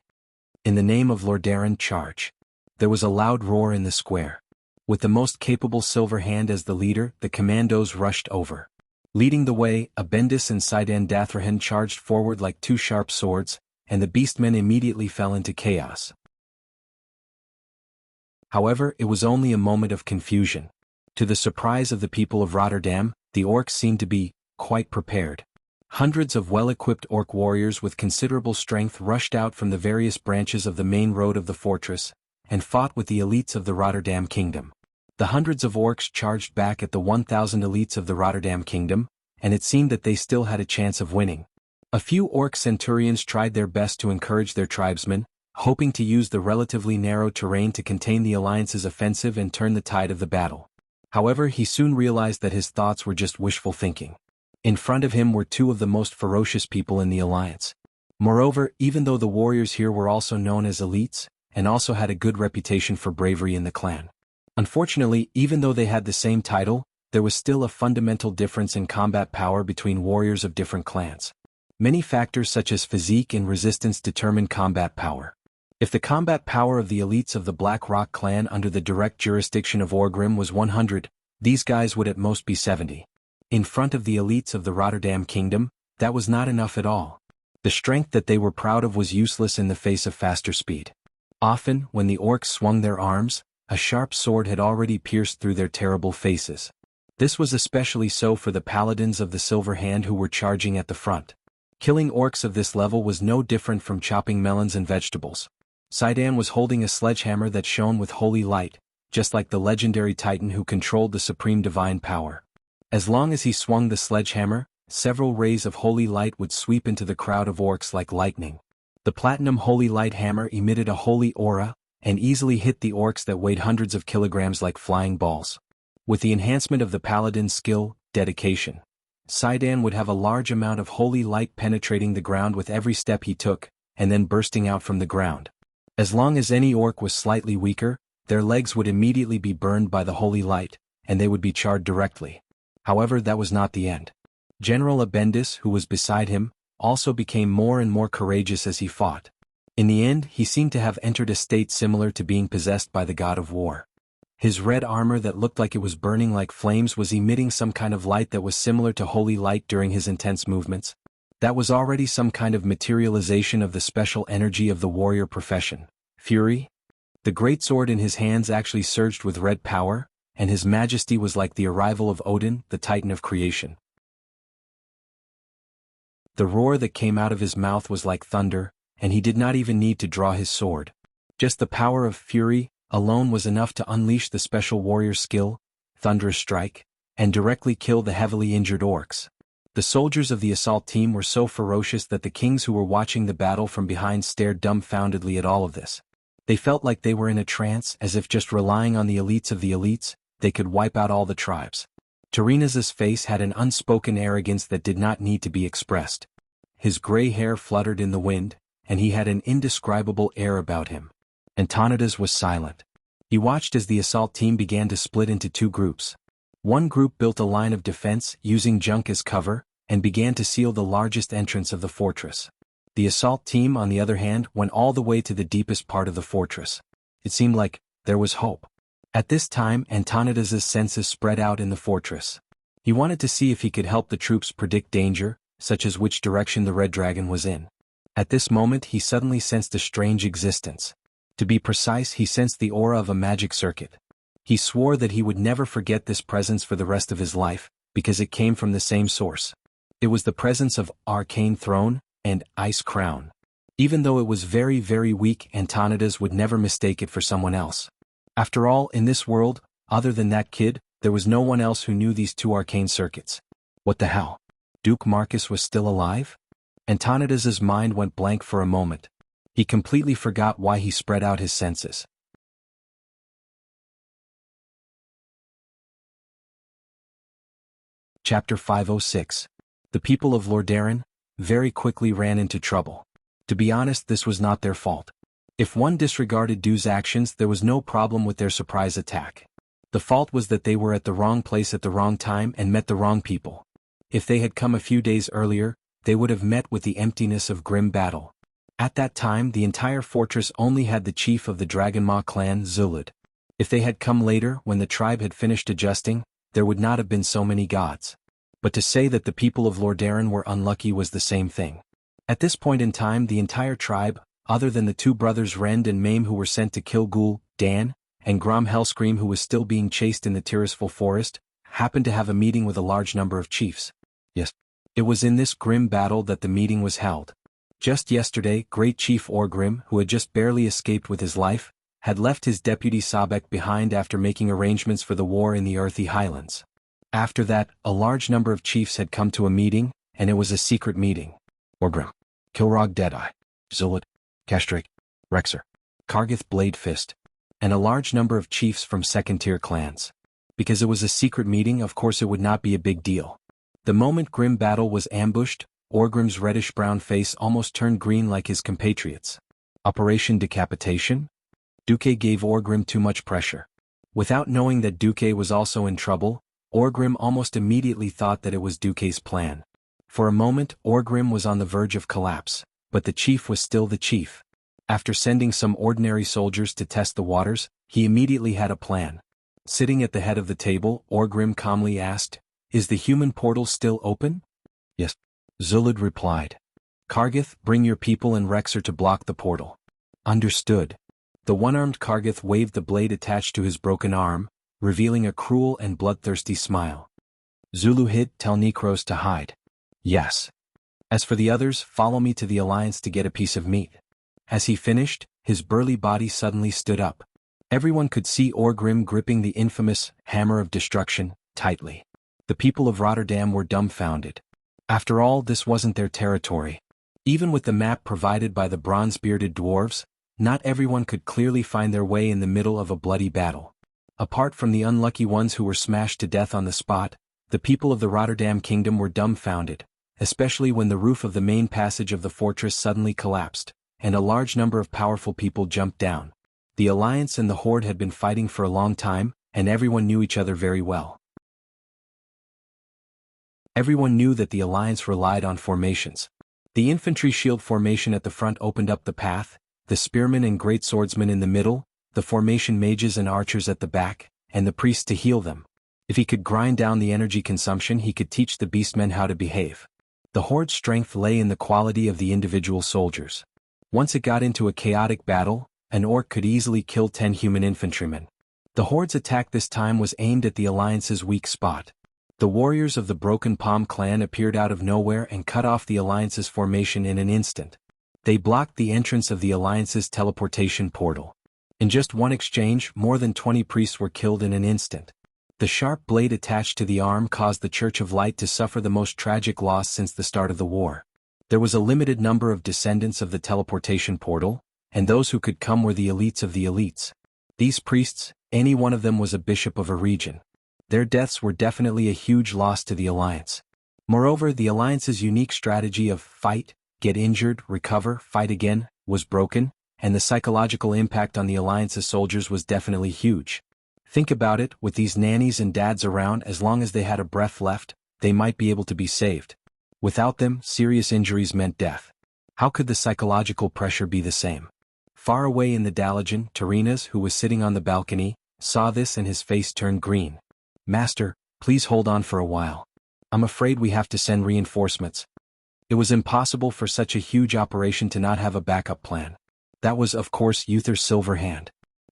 In the name of Lordaeron, charge. There was a loud roar in the square. With the most capable Silver Hand as the leader, the commandos rushed over. Leading the way, Abendis and Sidan Dathrahan charged forward like two sharp swords, and the beastmen immediately fell into chaos. However, it was only a moment of confusion. To the surprise of the people of Rotterdam, the orcs seemed to be quite prepared. Hundreds of well-equipped orc warriors with considerable strength rushed out from the various branches of the main road of the fortress, and fought with the elites of the Rotterdam Kingdom. The hundreds of orcs charged back at the 1,000 elites of the Rotterdam Kingdom, and it seemed that they still had a chance of winning. A few orc centurions tried their best to encourage their tribesmen, hoping to use the relatively narrow terrain to contain the Alliance's offensive and turn the tide of the battle. However, he soon realized that his thoughts were just wishful thinking. In front of him were two of the most ferocious people in the Alliance. Moreover, even though the warriors here were also known as elites, and also had a good reputation for bravery in the clan. Unfortunately, even though they had the same title, there was still a fundamental difference in combat power between warriors of different clans. Many factors such as physique and resistance determine combat power. If the combat power of the elites of the Black Rock clan under the direct jurisdiction of Orgrim was 100, these guys would at most be 70. In front of the elites of the Rotterdam Kingdom, that was not enough at all. The strength that they were proud of was useless in the face of faster speed. Often, when the orcs swung their arms, a sharp sword had already pierced through their terrible faces. This was especially so for the paladins of the Silver Hand who were charging at the front. Killing orcs of this level was no different from chopping melons and vegetables. Sidan was holding a sledgehammer that shone with holy light, just like the legendary titan who controlled the supreme divine power. As long as he swung the sledgehammer, several rays of holy light would sweep into the crowd of orcs like lightning. The platinum holy light hammer emitted a holy aura, and easily hit the orcs that weighed hundreds of kilograms like flying balls. With the enhancement of the paladin's skill, dedication, Sidan would have a large amount of holy light penetrating the ground with every step he took, and then bursting out from the ground. As long as any orc was slightly weaker, their legs would immediately be burned by the holy light, and they would be charred directly. However, that was not the end. General Abendis, who was beside him, also became more and more courageous as he fought. In the end, he seemed to have entered a state similar to being possessed by the god of war. His red armor that looked like it was burning like flames was emitting some kind of light that was similar to holy light during his intense movements. That was already some kind of materialization of the special energy of the warrior profession. Fury? The great sword in his hands actually surged with red power, and his majesty was like the arrival of Odin, the titan of creation. The roar that came out of his mouth was like thunder, and he did not even need to draw his sword. Just the power of fury alone was enough to unleash the special warrior skill, Thunderous Strike, and directly kill the heavily injured orcs. The soldiers of the assault team were so ferocious that the kings who were watching the battle from behind stared dumbfoundedly at all of this. They felt like they were in a trance, as if just relying on the elites of the elites, they could wipe out all the tribes. Tarinas's face had an unspoken arrogance that did not need to be expressed. His gray hair fluttered in the wind, and he had an indescribable air about him. Antonidas was silent. He watched as the assault team began to split into two groups. One group built a line of defense using junk as cover, and began to seal the largest entrance of the fortress. The assault team, on the other hand, went all the way to the deepest part of the fortress. It seemed like there was hope. At this time, Antonidas's senses spread out in the fortress. He wanted to see if he could help the troops predict danger, such as which direction the red dragon was in. At this moment he suddenly sensed a strange existence. To be precise, he sensed the aura of a magic circuit. He swore that he would never forget this presence for the rest of his life, because it came from the same source. It was the presence of Arcane Throne and Ice Crown. Even though it was very, very weak, Antonidas would never mistake it for someone else. After all, in this world, other than that kid, there was no one else who knew these two arcane circuits. What the hell? Duke Marcus was still alive? Antonidas's mind went blank for a moment. He completely forgot why he spread out his senses. Chapter 506. The people of Lordaeron very quickly ran into trouble. To be honest, this was not their fault. If one disregarded Du's actions, there was no problem with their surprise attack. The fault was that they were at the wrong place at the wrong time and met the wrong people. If they had come a few days earlier, they would have met with the emptiness of grim battle. At that time, the entire fortress only had the chief of the Dragonmaw clan, Zulud. If they had come later, when the tribe had finished adjusting, there would not have been so many gods. But to say that the people of Lordaeron were unlucky was the same thing. At this point in time, the entire tribe, other than the two brothers Rend and Maim who were sent to kill Ghoul, Dan, and Grom Hellscream who was still being chased in the Tirisful forest, happened to have a meeting with a large number of chiefs. Yes, it was in this grim battle that the meeting was held. Just yesterday, Great Chief Orgrim, who had just barely escaped with his life, had left his deputy Sabek behind after making arrangements for the war in the Earthy Highlands. After that, a large number of chiefs had come to a meeting, and it was a secret meeting. Orgrim, Kilrog Deadeye, Zulud, Castrake, Rexer, Kargith Bladefist, and a large number of chiefs from second-tier clans. Because it was a secret meeting, of course it would not be a big deal. The moment grim battle was ambushed, Orgrim's reddish-brown face almost turned green like his compatriots. Operation Decapitation? Duque gave Orgrim too much pressure. Without knowing that Duque was also in trouble, Orgrim almost immediately thought that it was Duque's plan. For a moment, Orgrim was on the verge of collapse, but the chief was still the chief. After sending some ordinary soldiers to test the waters, he immediately had a plan. Sitting at the head of the table, Orgrim calmly asked, "Is the human portal still open?" "Yes," Zulud replied. "Kargith, bring your people and Rexer to block the portal." "Understood." The one-armed Kargith waved the blade attached to his broken arm, revealing a cruel and bloodthirsty smile. "Zulu hit, tell Necros to hide." "Yes. As for the others, follow me to the Alliance to get a piece of meat." As he finished, his burly body suddenly stood up. Everyone could see Orgrim gripping the infamous Hammer of Destruction tightly. The people of Rotterdam were dumbfounded. After all, this wasn't their territory. Even with the map provided by the bronze-bearded dwarves, not everyone could clearly find their way in the middle of a bloody battle. Apart from the unlucky ones who were smashed to death on the spot, the people of the Rotterdam kingdom were dumbfounded, especially when the roof of the main passage of the fortress suddenly collapsed, and a large number of powerful people jumped down. The Alliance and the Horde had been fighting for a long time, and everyone knew each other very well. Everyone knew that the Alliance relied on formations. The infantry shield formation at the front opened up the path, the spearmen and great swordsmen in the middle, the formation mages and archers at the back, and the priests to heal them. If he could grind down the energy consumption, he could teach the beastmen how to behave. The Horde's strength lay in the quality of the individual soldiers. Once it got into a chaotic battle, an orc could easily kill 10 human infantrymen. The Horde's attack this time was aimed at the Alliance's weak spot. The warriors of the Broken Palm clan appeared out of nowhere and cut off the Alliance's formation in an instant. They blocked the entrance of the Alliance's teleportation portal. In just one exchange, more than 20 priests were killed in an instant. The sharp blade attached to the arm caused the Church of Light to suffer the most tragic loss since the start of the war. There was a limited number of descendants of the teleportation portal, and those who could come were the elites of the elites. These priests, any one of them was a bishop of a region. Their deaths were definitely a huge loss to the Alliance. Moreover, the Alliance's unique strategy of fight, get injured, recover, fight again, was broken, and the psychological impact on the Alliance's soldiers was definitely huge. Think about it, with these nannies and dads around, as long as they had a breath left, they might be able to be saved. Without them, serious injuries meant death. How could the psychological pressure be the same? Far away in the Dalajan, Terenas, who was sitting on the balcony, saw this and his face turned green. "Master, please hold on for a while. I'm afraid we have to send reinforcements." It was impossible for such a huge operation to not have a backup plan. That was, of course, Uther's silver hand.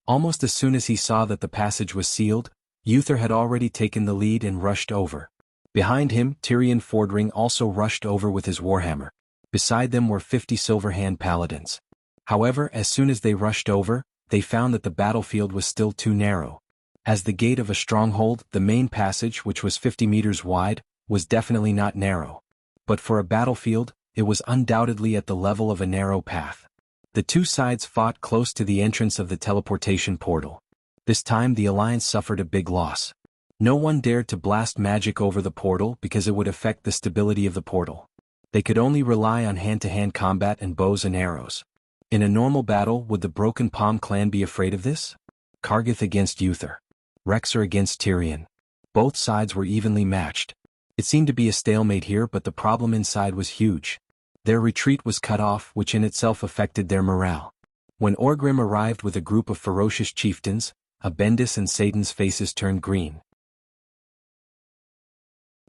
Almost as soon as he saw that the passage was sealed, Uther had already taken the lead and rushed over. Behind him, Tyrion Fordring also rushed over with his warhammer. Beside them were 50 silver hand paladins. However, as soon as they rushed over, they found that the battlefield was still too narrow. As the gate of a stronghold, the main passage, which was 50 meters wide, was definitely not narrow. But for a battlefield, it was undoubtedly at the level of a narrow path. The two sides fought close to the entrance of the teleportation portal. This time the Alliance suffered a big loss. No one dared to blast magic over the portal because it would affect the stability of the portal. They could only rely on hand-to-hand combat and bows and arrows. In a normal battle, would the Broken Palm clan be afraid of this? Kargith against Uther. Rexer against Tyrion. Both sides were evenly matched. It seemed to be a stalemate here, but the problem inside was huge. Their retreat was cut off, which in itself affected their morale. When Orgrim arrived with a group of ferocious chieftains, Abendis and Satan's faces turned green.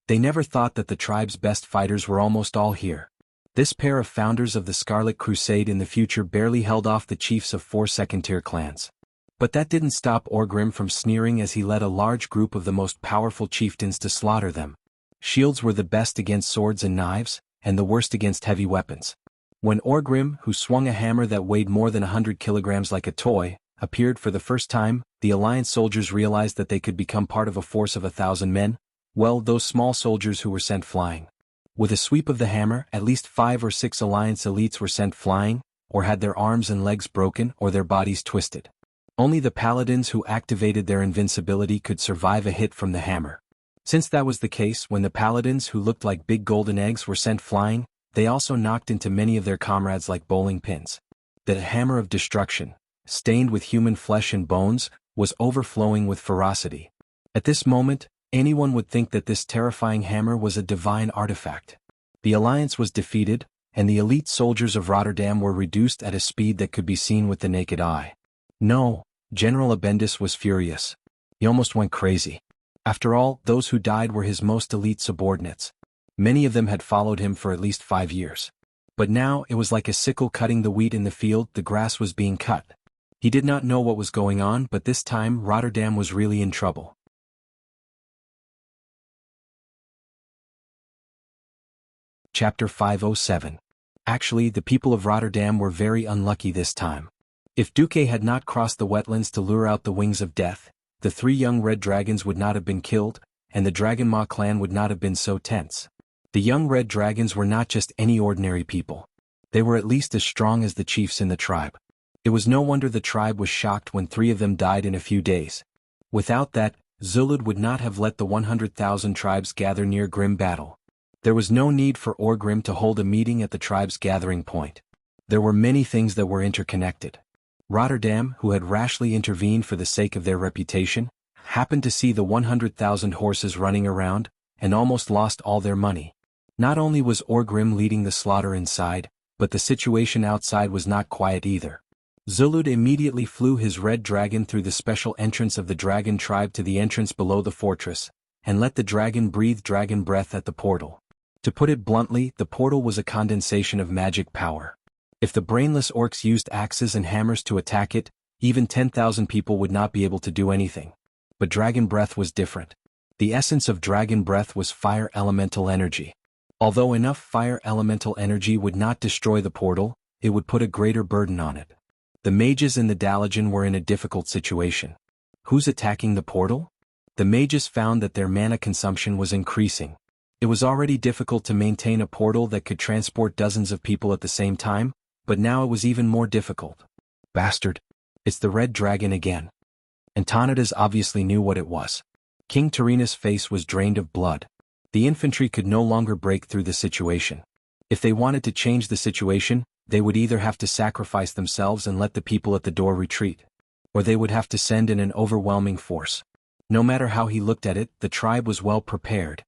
They never thought that the tribe's best fighters were almost all here. This pair of founders of the Scarlet Crusade in the future barely held off the chiefs of 4 second-tier clans. But that didn't stop Orgrim from sneering as he led a large group of the most powerful chieftains to slaughter them. Shields were the best against swords and knives, and the worst against heavy weapons. When Orgrim, who swung a hammer that weighed more than 100 kilograms like a toy, appeared for the first time, the Alliance soldiers realized that they could become part of a force of 1,000 men. Well, those small soldiers who were sent flying. With a sweep of the hammer, at least 5 or 6 Alliance elites were sent flying, or had their arms and legs broken or their bodies twisted. Only the paladins who activated their invincibility could survive a hit from the hammer. Since that was the case, when the paladins who looked like big golden eggs were sent flying, they also knocked into many of their comrades like bowling pins. The hammer of destruction, stained with human flesh and bones, was overflowing with ferocity. At this moment, anyone would think that this terrifying hammer was a divine artifact. The Alliance was defeated, and the elite soldiers of Rotterdam were reduced at a speed that could be seen with the naked eye. No, General Abendis was furious. He almost went crazy. After all, those who died were his most elite subordinates. Many of them had followed him for at least 5 years. But now, it was like a sickle cutting the wheat in the field. The grass was being cut. He did not know what was going on, but this time Rotterdam was really in trouble. Chapter 507. Actually, the people of Rotterdam were very unlucky this time. If Duque had not crossed the wetlands to lure out the wings of death, the 3 young red dragons would not have been killed, and the Dragonmaw clan would not have been so tense. The young red dragons were not just any ordinary people. They were at least as strong as the chiefs in the tribe. It was no wonder the tribe was shocked when 3 of them died in a few days. Without that, Zulud would not have let the 100,000 tribes gather near Grim Battle. There was no need for Orgrim to hold a meeting at the tribe's gathering point. There were many things that were interconnected. Rotterdam, who had rashly intervened for the sake of their reputation, happened to see the 100,000 horses running around, and almost lost all their money. Not only was Orgrim leading the slaughter inside, but the situation outside was not quiet either. Zulud immediately flew his red dragon through the special entrance of the dragon tribe to the entrance below the fortress, and let the dragon breathe dragon breath at the portal. To put it bluntly, the portal was a condensation of magic power. If the brainless orcs used axes and hammers to attack it, even 10,000 people would not be able to do anything. But dragon breath was different. The essence of dragon breath was fire elemental energy. Although enough fire elemental energy would not destroy the portal, it would put a greater burden on it. The mages in the Dalagen were in a difficult situation. Who's attacking the portal? The mages found that their mana consumption was increasing. It was already difficult to maintain a portal that could transport dozens of people at the same time, but now it was even more difficult. Bastard. It's the red dragon again. Antonidas obviously knew what it was. King Tarina's face was drained of blood. The infantry could no longer break through the situation. If they wanted to change the situation, they would either have to sacrifice themselves and let the people at the door retreat, or they would have to send in an overwhelming force. No matter how he looked at it, the tribe was well prepared.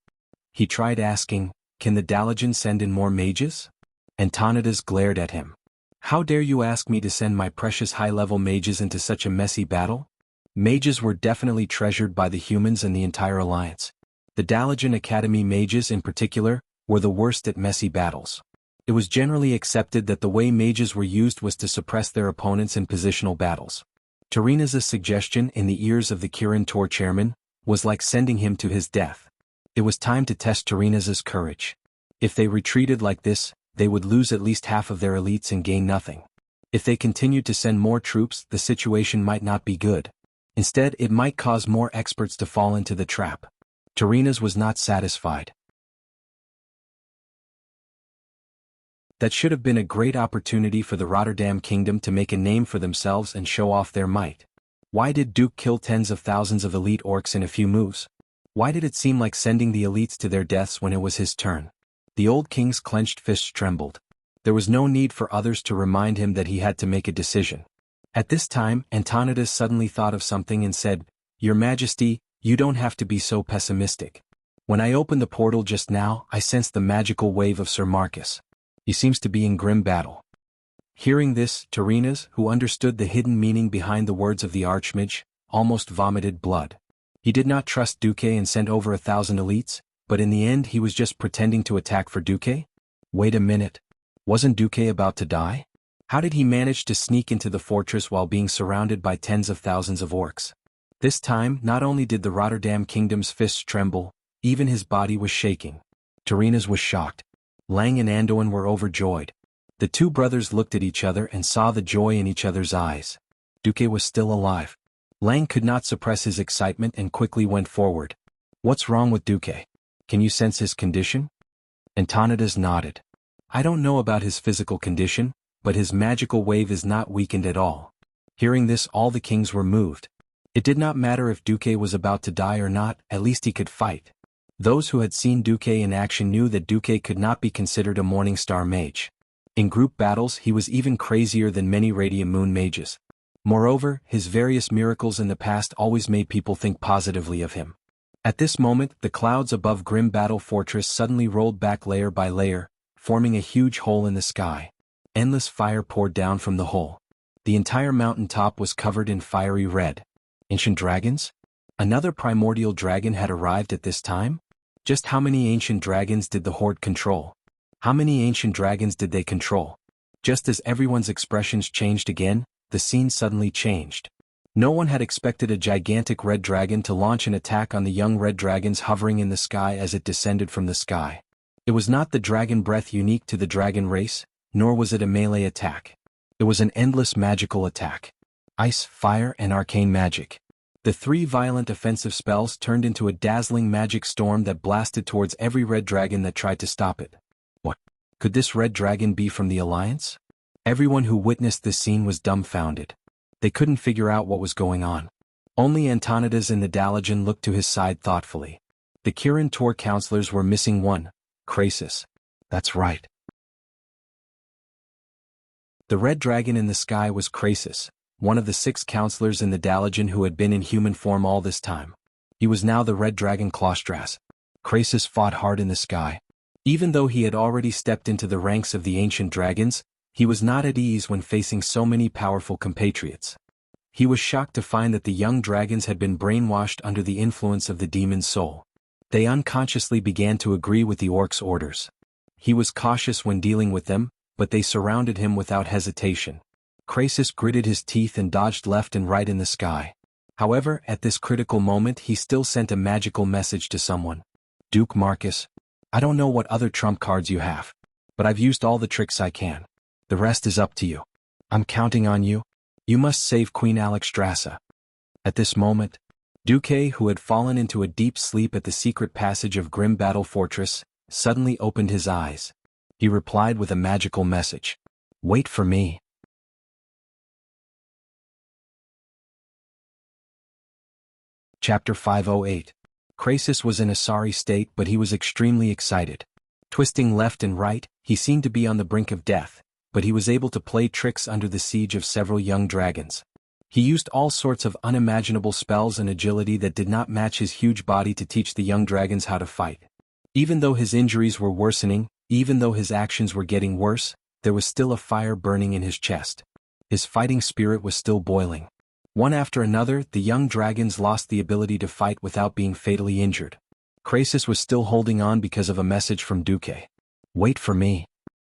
He tried asking, "Can the Dalagen send in more mages?" Antonidas glared at him. "How dare you ask me to send my precious high-level mages into such a messy battle?" Mages were definitely treasured by the humans and the entire alliance. The Dalagen Academy mages in particular were the worst at messy battles. It was generally accepted that the way mages were used was to suppress their opponents in positional battles. Tarina's suggestion in the ears of the Kirin Tor chairman was like sending him to his death. It was time to test Tarina's courage. If they retreated like this, they would lose at least half of their elites and gain nothing. If they continued to send more troops, the situation might not be good. Instead, it might cause more experts to fall into the trap. Tarina's was not satisfied. That should have been a great opportunity for the Rotterdam Kingdom to make a name for themselves and show off their might. Why did Duke kill tens of thousands of elite orcs in a few moves? Why did it seem like sending the elites to their deaths when it was his turn? The old king's clenched fists trembled. There was no need for others to remind him that he had to make a decision. At this time, Antonidas suddenly thought of something and said, "Your Majesty, you don't have to be so pessimistic. When I opened the portal just now, I sensed the magical wave of Sir Marcus. He seems to be in grim battle." Hearing this, Tarina's, who understood the hidden meaning behind the words of the Archmage, almost vomited blood. He did not trust Duque and sent over 1,000 elites, but in the end he was just pretending to attack for Duque? Wait a minute. Wasn't Duque about to die? How did he manage to sneak into the fortress while being surrounded by tens of thousands of orcs? This time, not only did the Rotterdam Kingdom's fists tremble, even his body was shaking. Tarina's was shocked. Lang and Anduin were overjoyed. The two brothers looked at each other and saw the joy in each other's eyes. Duque was still alive. Lang could not suppress his excitement and quickly went forward. "What's wrong with Duque? Can you sense his condition?" Antonidas nodded. "I don't know about his physical condition, but his magical wave is not weakened at all." Hearing this, all the kings were moved. It did not matter if Duque was about to die or not, at least he could fight. Those who had seen Duque in action knew that Duque could not be considered a Morningstar mage. In group battles he was even crazier than many Radiant Moon mages. Moreover, his various miracles in the past always made people think positively of him. At this moment, the clouds above Grim Battle Fortress suddenly rolled back layer by layer, forming a huge hole in the sky. Endless fire poured down from the hole. The entire mountain top was covered in fiery red. Ancient dragons? Another primordial dragon had arrived at this time? Just how many ancient dragons did the Horde control? How many ancient dragons did they control? Just as everyone's expressions changed again, the scene suddenly changed. No one had expected a gigantic red dragon to launch an attack on the young red dragons hovering in the sky as it descended from the sky. It was not the dragon breath unique to the dragon race, nor was it a melee attack. It was an endless magical attack. Ice, fire, and arcane magic. The three violent offensive spells turned into a dazzling magic storm that blasted towards every red dragon that tried to stop it. What? Could this red dragon be from the Alliance? Everyone who witnessed this scene was dumbfounded. They couldn't figure out what was going on. Only Antonidas in the Dalagen looked to his side thoughtfully. The Kirin Tor counselors were missing one, Krasis. That's right. The red dragon in the sky was Krasis, one of the 6 counselors in the Dalagen who had been in human form all this time. He was now the red dragon Klostras. Krasis fought hard in the sky. Even though he had already stepped into the ranks of the ancient dragons, he was not at ease when facing so many powerful compatriots. He was shocked to find that the young dragons had been brainwashed under the influence of the demon's soul. They unconsciously began to agree with the orc's orders. He was cautious when dealing with them, but they surrounded him without hesitation. Krasis gritted his teeth and dodged left and right in the sky. However, at this critical moment he still sent a magical message to someone. Duke Marcus, I don't know what other trump cards you have, but I've used all the tricks I can. The rest is up to you. I'm counting on you. You must save Queen Alexstrasza. At this moment, Duque, who had fallen into a deep sleep at the secret passage of Grim Battle Fortress, suddenly opened his eyes. He replied with a magical message. Wait for me. Chapter 508. Krasis was in a sorry state, but he was extremely excited. Twisting left and right, he seemed to be on the brink of death, but he was able to play tricks under the siege of several young dragons. He used all sorts of unimaginable spells and agility that did not match his huge body to teach the young dragons how to fight. Even though his injuries were worsening, even though his actions were getting worse, there was still a fire burning in his chest. His fighting spirit was still boiling. One after another, the young dragons lost the ability to fight without being fatally injured. Krasis was still holding on because of a message from Duque. Wait for me.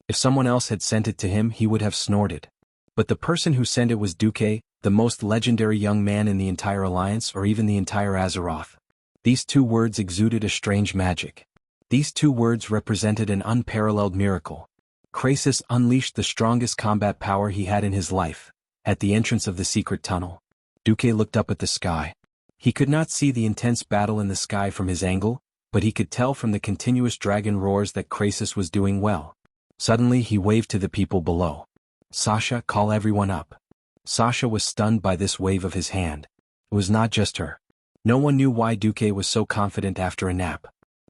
If someone else had sent it to him, he would have snorted. But the person who sent it was Duque, the most legendary young man in the entire Alliance or even the entire Azeroth. These two words exuded a strange magic. These two words represented an unparalleled miracle. Krasis unleashed the strongest combat power he had in his life. At the entrance of the secret tunnel, Duque looked up at the sky. He could not see the intense battle in the sky from his angle, but he could tell from the continuous dragon roars that Krasis was doing well. Suddenly he waved to the people below. Sasha, call everyone up. Sasha was stunned by this wave of his hand. It was not just her. No one knew why Duque was so confident after a nap.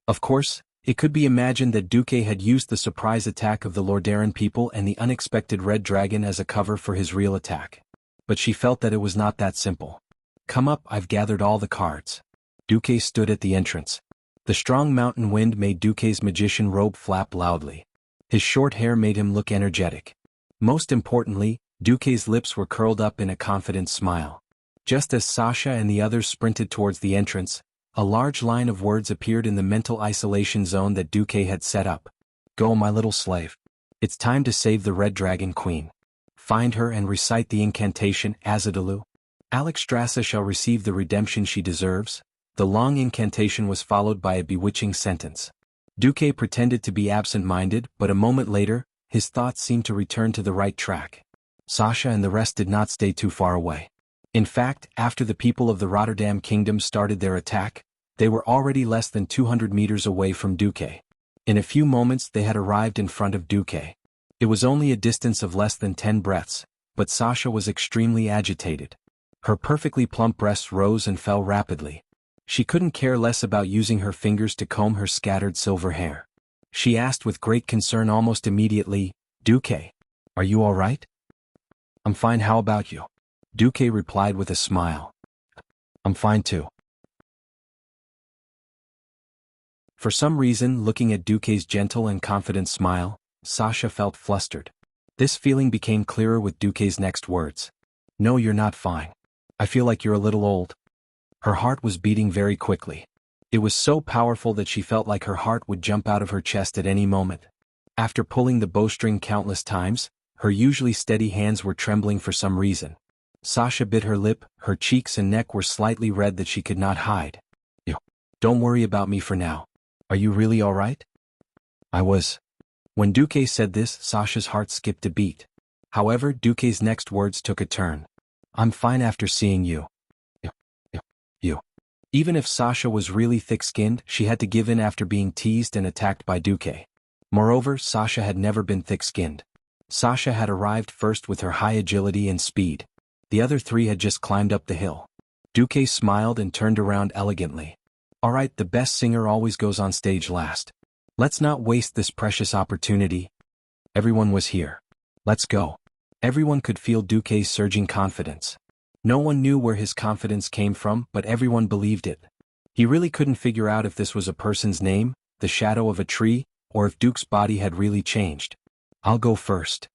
Of course, it could be imagined that Duque had used the surprise attack of the Lordaeron people and the unexpected red dragon as a cover for his real attack. But she felt that it was not that simple. Come up, I've gathered all the cards. Duque stood at the entrance. The strong mountain wind made Duque's magician robe flap loudly. His short hair made him look energetic. Most importantly, Duque's lips were curled up in a confident smile. Just as Sasha and the others sprinted towards the entrance, a large line of words appeared in the mental isolation zone that Duque had set up. Go, my little slave. It's time to save the Red Dragon Queen. Find her and recite the incantation, Azadalu. Alexstrasza shall receive the redemption she deserves. The long incantation was followed by a bewitching sentence. Duque pretended to be absent-minded, but a moment later, his thoughts seemed to return to the right track. Sasha and the rest did not stay too far away. In fact, after the people of the Rotterdam Kingdom started their attack, they were already less than 200 meters away from Duque. In a few moments they had arrived in front of Duque. It was only a distance of less than 10 breaths, but Sasha was extremely agitated. Her perfectly plump breasts rose and fell rapidly. She couldn't care less about using her fingers to comb her scattered silver hair. She asked with great concern almost immediately, Duque, are you all right? I'm fine, how about you? Duque replied with a smile. I'm fine too. For some reason, looking at Duque's gentle and confident smile, Sasha felt flustered. This feeling became clearer with Duque's next words. No, you're not fine. I feel like you're a little old. Her heart was beating very quickly. It was so powerful that she felt like her heart would jump out of her chest at any moment. After pulling the bowstring countless times, her usually steady hands were trembling for some reason. Sasha bit her lip, her cheeks and neck were slightly red that she could not hide. Don't worry about me for now. Are you really all right? I was. When Duque said this, Sasha's heart skipped a beat. However, Duque's next words took a turn. I'm fine after seeing you. You. Even if Sasha was really thick-skinned, she had to give in after being teased and attacked by Duque. Moreover, Sasha had never been thick-skinned. Sasha had arrived first with her high agility and speed. The other three had just climbed up the hill. Duque smiled and turned around elegantly. All right, the best singer always goes on stage last. Let's not waste this precious opportunity. Everyone was here. Let's go. Everyone could feel Duque's surging confidence. No one knew where his confidence came from, but everyone believed it. He really couldn't figure out if this was a person's name, the shadow of a tree, or if Duke's body had really changed. I'll go first.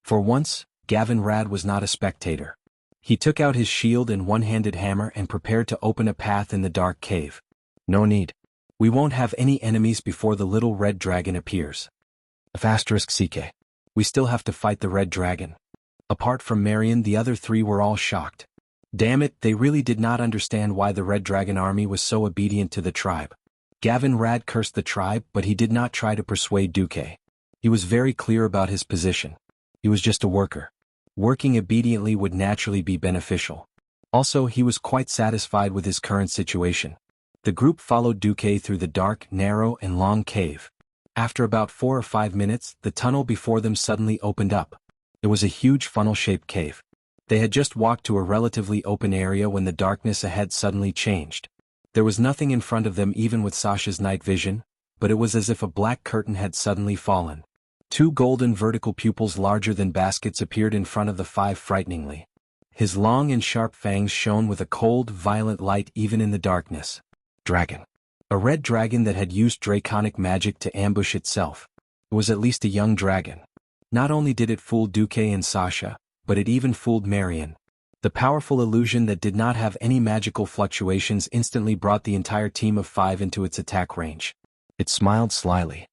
For once, Gavin Rad was not a spectator. He took out his shield and one-handed hammer and prepared to open a path in the dark cave. No need. We won't have any enemies before the little red dragon appears. *CK. We still have to fight the red dragon. Apart from Marion, the other three were all shocked. Damn it, they really did not understand why the Red Dragon army was so obedient to the tribe. Gavin Rad cursed the tribe, but he did not try to persuade Duque. He was very clear about his position. He was just a worker. Working obediently would naturally be beneficial. Also, he was quite satisfied with his current situation. The group followed Duque through the dark, narrow, and long cave. After about 4 or 5 minutes, the tunnel before them suddenly opened up. It was a huge funnel-shaped cave. They had just walked to a relatively open area when the darkness ahead suddenly changed. There was nothing in front of them even with Sasha's night vision, but it was as if a black curtain had suddenly fallen. 2 golden vertical pupils larger than baskets appeared in front of the 5 frighteningly. His long and sharp fangs shone with a cold, violent light even in the darkness. Dragon. A red dragon that had used draconic magic to ambush itself. It was at least a young dragon. Not only did it fool Duque and Sasha, but it even fooled Marion. The powerful illusion that did not have any magical fluctuations instantly brought the entire team of 5 into its attack range. It smiled slyly.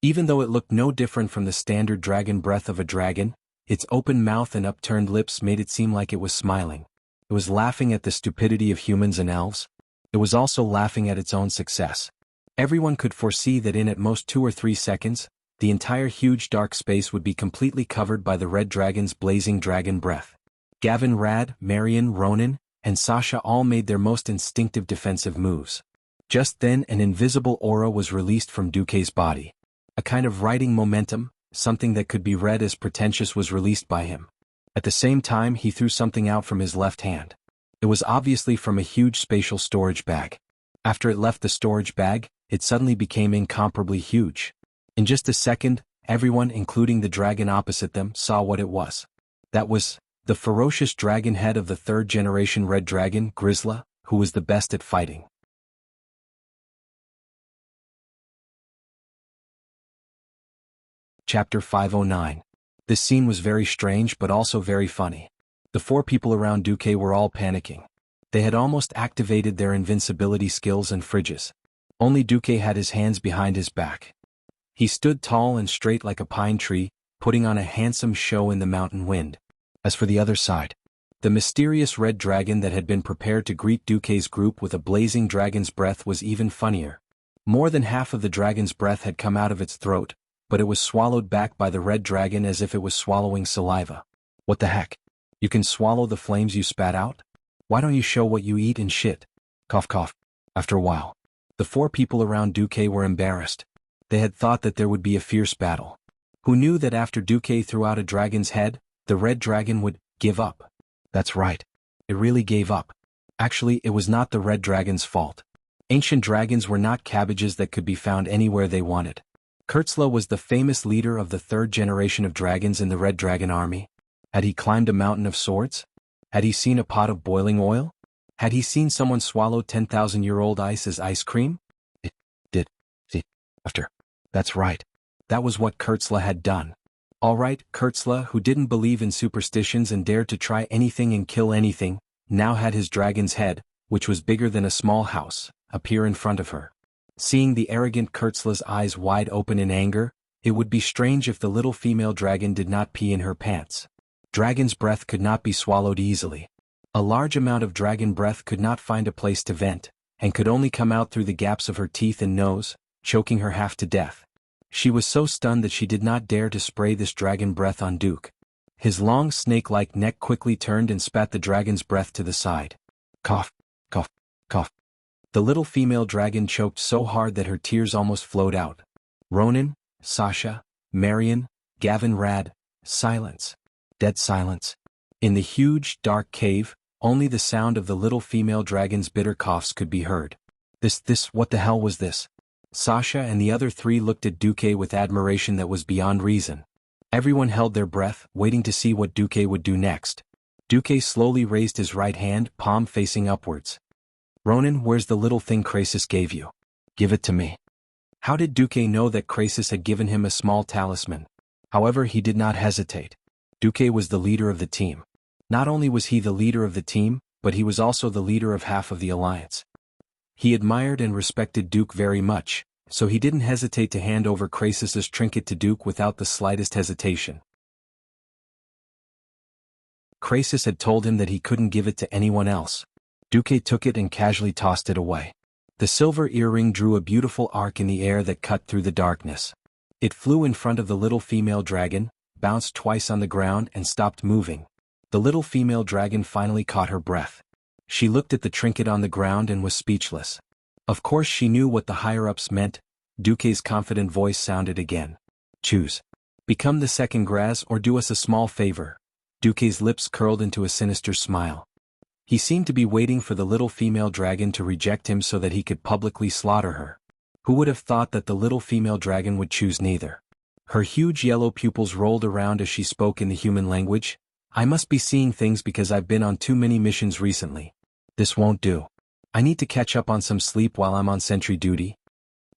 Even though it looked no different from the standard dragon breath of a dragon, its open mouth and upturned lips made it seem like it was smiling. It was laughing at the stupidity of humans and elves. It was also laughing at its own success. Everyone could foresee that in at most 2 or 3 seconds, the entire huge dark space would be completely covered by the red dragon's blazing dragon breath. Gavin Rad, Marion, Ronan, and Sasha all made their most instinctive defensive moves. Just then an invisible aura was released from Duque's body. A kind of riding momentum, something that could be read as pretentious, was released by him. At the same time he threw something out from his left hand. It was obviously from a huge spatial storage bag. After it left the storage bag, it suddenly became incomparably huge. In just a second, everyone, including the dragon opposite them, saw what it was. That was the ferocious dragon head of the 3rd generation red dragon, Grizzla, who was the best at fighting. Chapter 509. This scene was very strange but also very funny. The 4 people around Duque were all panicking. They had almost activated their invincibility skills and fridges. Only Duque had his hands behind his back. He stood tall and straight like a pine tree, putting on a handsome show in the mountain wind. As for the other side, the mysterious red dragon that had been prepared to greet Duque's group with a blazing dragon's breath was even funnier. More than half of the dragon's breath had come out of its throat, but it was swallowed back by the red dragon as if it was swallowing saliva. What the heck? You can swallow the flames you spat out? Why don't you show what you eat and shit? Cough cough. After a while, the 4 people around Duque were embarrassed. They had thought that there would be a fierce battle. Who knew that after Duque threw out a dragon's head, the red dragon would give up? That's right. It really gave up. Actually, it was not the red dragon's fault. Ancient dragons were not cabbages that could be found anywhere they wanted. Kurtzla was the famous leader of the 3rd generation of dragons in the Red Dragon army. Had he climbed a mountain of swords? Had he seen a pot of boiling oil? Had he seen someone swallow 10,000-year-old ice as ice cream? It did. See, after. That's right. That was what Kurtzla had done. All right, Kurtzla, who didn't believe in superstitions and dared to try anything and kill anything, now had his dragon's head, which was bigger than a small house, appear in front of her. Seeing the arrogant Kurtzla's eyes wide open in anger, it would be strange if the little female dragon did not pee in her pants. Dragon's breath could not be swallowed easily. A large amount of dragon breath could not find a place to vent, and could only come out through the gaps of her teeth and nose, choking her half to death. She was so stunned that she did not dare to spray this dragon breath on Duke. His long snake-like neck quickly turned and spat the dragon's breath to the side. Cough, cough, cough. The little female dragon choked so hard that her tears almost flowed out. Ronan, Sasha, Marion, Gavin Rad, silence. Dead silence. In the huge, dark cave, only the sound of the little female dragon's bitter coughs could be heard. What the hell was this? Sasha and the other 3 looked at Duque with admiration that was beyond reason. Everyone held their breath, waiting to see what Duque would do next. Duque slowly raised his right hand, palm facing upwards. Ronan, where's the little thing Krasis gave you? Give it to me. How did Duque know that Krasis had given him a small talisman? However, he did not hesitate. Duque was the leader of the team. Not only was he the leader of the team, but he was also the leader of half of the alliance. He admired and respected Duke very much, so he didn't hesitate to hand over Krasis's trinket to Duke without the slightest hesitation. Krasis had told him that he couldn't give it to anyone else. Duque took it and casually tossed it away. The silver earring drew a beautiful arc in the air that cut through the darkness. It flew in front of the little female dragon, bounced twice on the ground and stopped moving. The little female dragon finally caught her breath. She looked at the trinket on the ground and was speechless. Of course she knew what the higher-ups meant. Duque's confident voice sounded again. Choose. Become the second Graz or do us a small favor. Duque's lips curled into a sinister smile. He seemed to be waiting for the little female dragon to reject him so that he could publicly slaughter her. Who would have thought that the little female dragon would choose neither? Her huge yellow pupils rolled around as she spoke in the human language. I must be seeing things because I've been on too many missions recently. This won't do. I need to catch up on some sleep while I'm on sentry duty.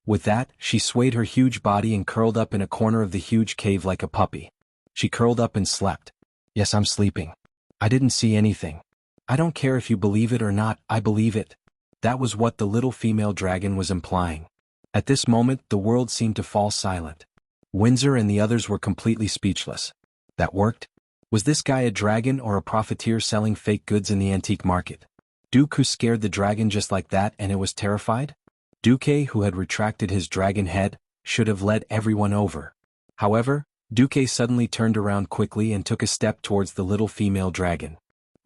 With that, she swayed her huge body and curled up in a corner of the huge cave like a puppy. She curled up and slept. Yes, I'm sleeping. I didn't see anything. I don't care if you believe it or not, I believe it. That was what the little female dragon was implying. At this moment, the world seemed to fall silent. Windsor and the others were completely speechless. That worked? Was this guy a dragon or a profiteer selling fake goods in the antique market? Duque scared the dragon just like that and it was terrified? Duque, who had retracted his dragon head, should have led everyone over. However, Duque suddenly turned around quickly and took a step towards the little female dragon.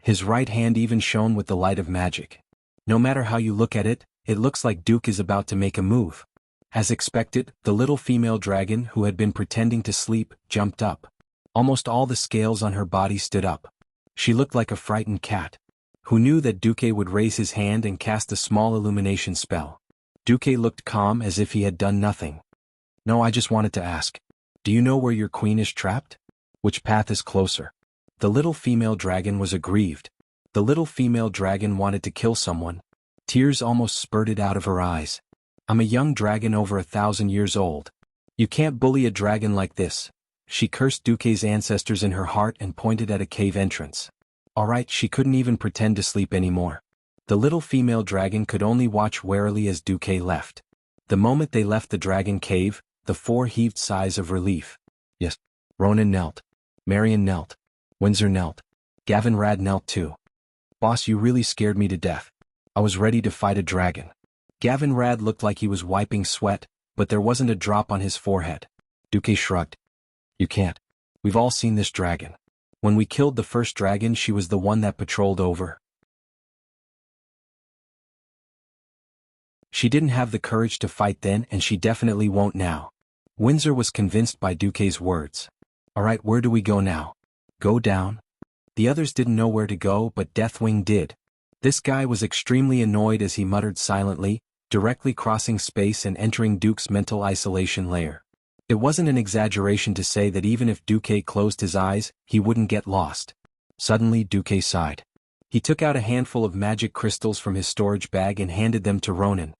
His right hand even shone with the light of magic. No matter how you look at it, it looks like Duque is about to make a move. As expected, the little female dragon, who had been pretending to sleep, jumped up. Almost all the scales on her body stood up. She looked like a frightened cat. Who knew that Duque would raise his hand and cast a small illumination spell? Duque looked calm as if he had done nothing. No, I just wanted to ask. Do you know where your queen is trapped? Which path is closer? The little female dragon was aggrieved. The little female dragon wanted to kill someone. Tears almost spurted out of her eyes. I'm a young dragon over 1,000 years old. You can't bully a dragon like this. She cursed Duque's ancestors in her heart and pointed at a cave entrance. Alright, she couldn't even pretend to sleep anymore. The little female dragon could only watch warily as Duque left. The moment they left the dragon cave, the four heaved sighs of relief. Yes. Ronan knelt. Marion knelt. Windsor knelt. Gavin Rad knelt too. Boss, you really scared me to death. I was ready to fight a dragon. Gavin Rad looked like he was wiping sweat, but there wasn't a drop on his forehead. Duque shrugged. You can't. We've all seen this dragon. When we killed the first dragon, she was the one that patrolled over. She didn't have the courage to fight then and she definitely won't now. Windsor was convinced by Duque's words. Alright, where do we go now? Go down? The others didn't know where to go, but Deathwing did. This guy was extremely annoyed as he muttered silently, directly crossing space and entering Duque's mental isolation layer. It wasn't an exaggeration to say that even if Duque closed his eyes, he wouldn't get lost. Suddenly Duque sighed. He took out a handful of magic crystals from his storage bag and handed them to Ronan.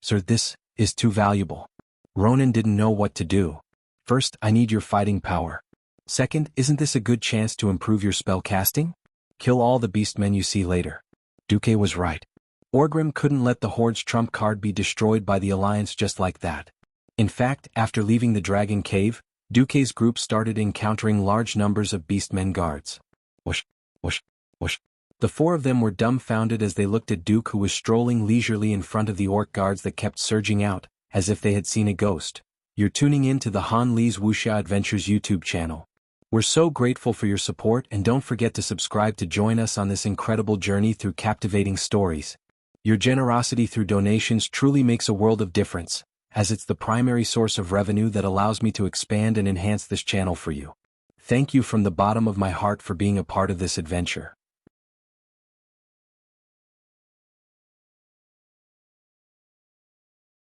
Sir, this is too valuable. Ronan didn't know what to do. First, I need your fighting power. Second, isn't this a good chance to improve your spell casting? Kill all the beastmen you see later. Duque was right. Orgrim couldn't let the Horde's trump card be destroyed by the Alliance just like that. In fact, after leaving the Dragon Cave, Duque's group started encountering large numbers of beastmen guards. Whoosh, whoosh, whoosh. The four of them were dumbfounded as they looked at Duque, who was strolling leisurely in front of the orc guards that kept surging out, as if they had seen a ghost. You're tuning in to the Han Lee's Wuxia Adventures YouTube channel. We're so grateful for your support and don't forget to subscribe to join us on this incredible journey through captivating stories. Your generosity through donations truly makes a world of difference, as it's the primary source of revenue that allows me to expand and enhance this channel for you. Thank you from the bottom of my heart for being a part of this adventure.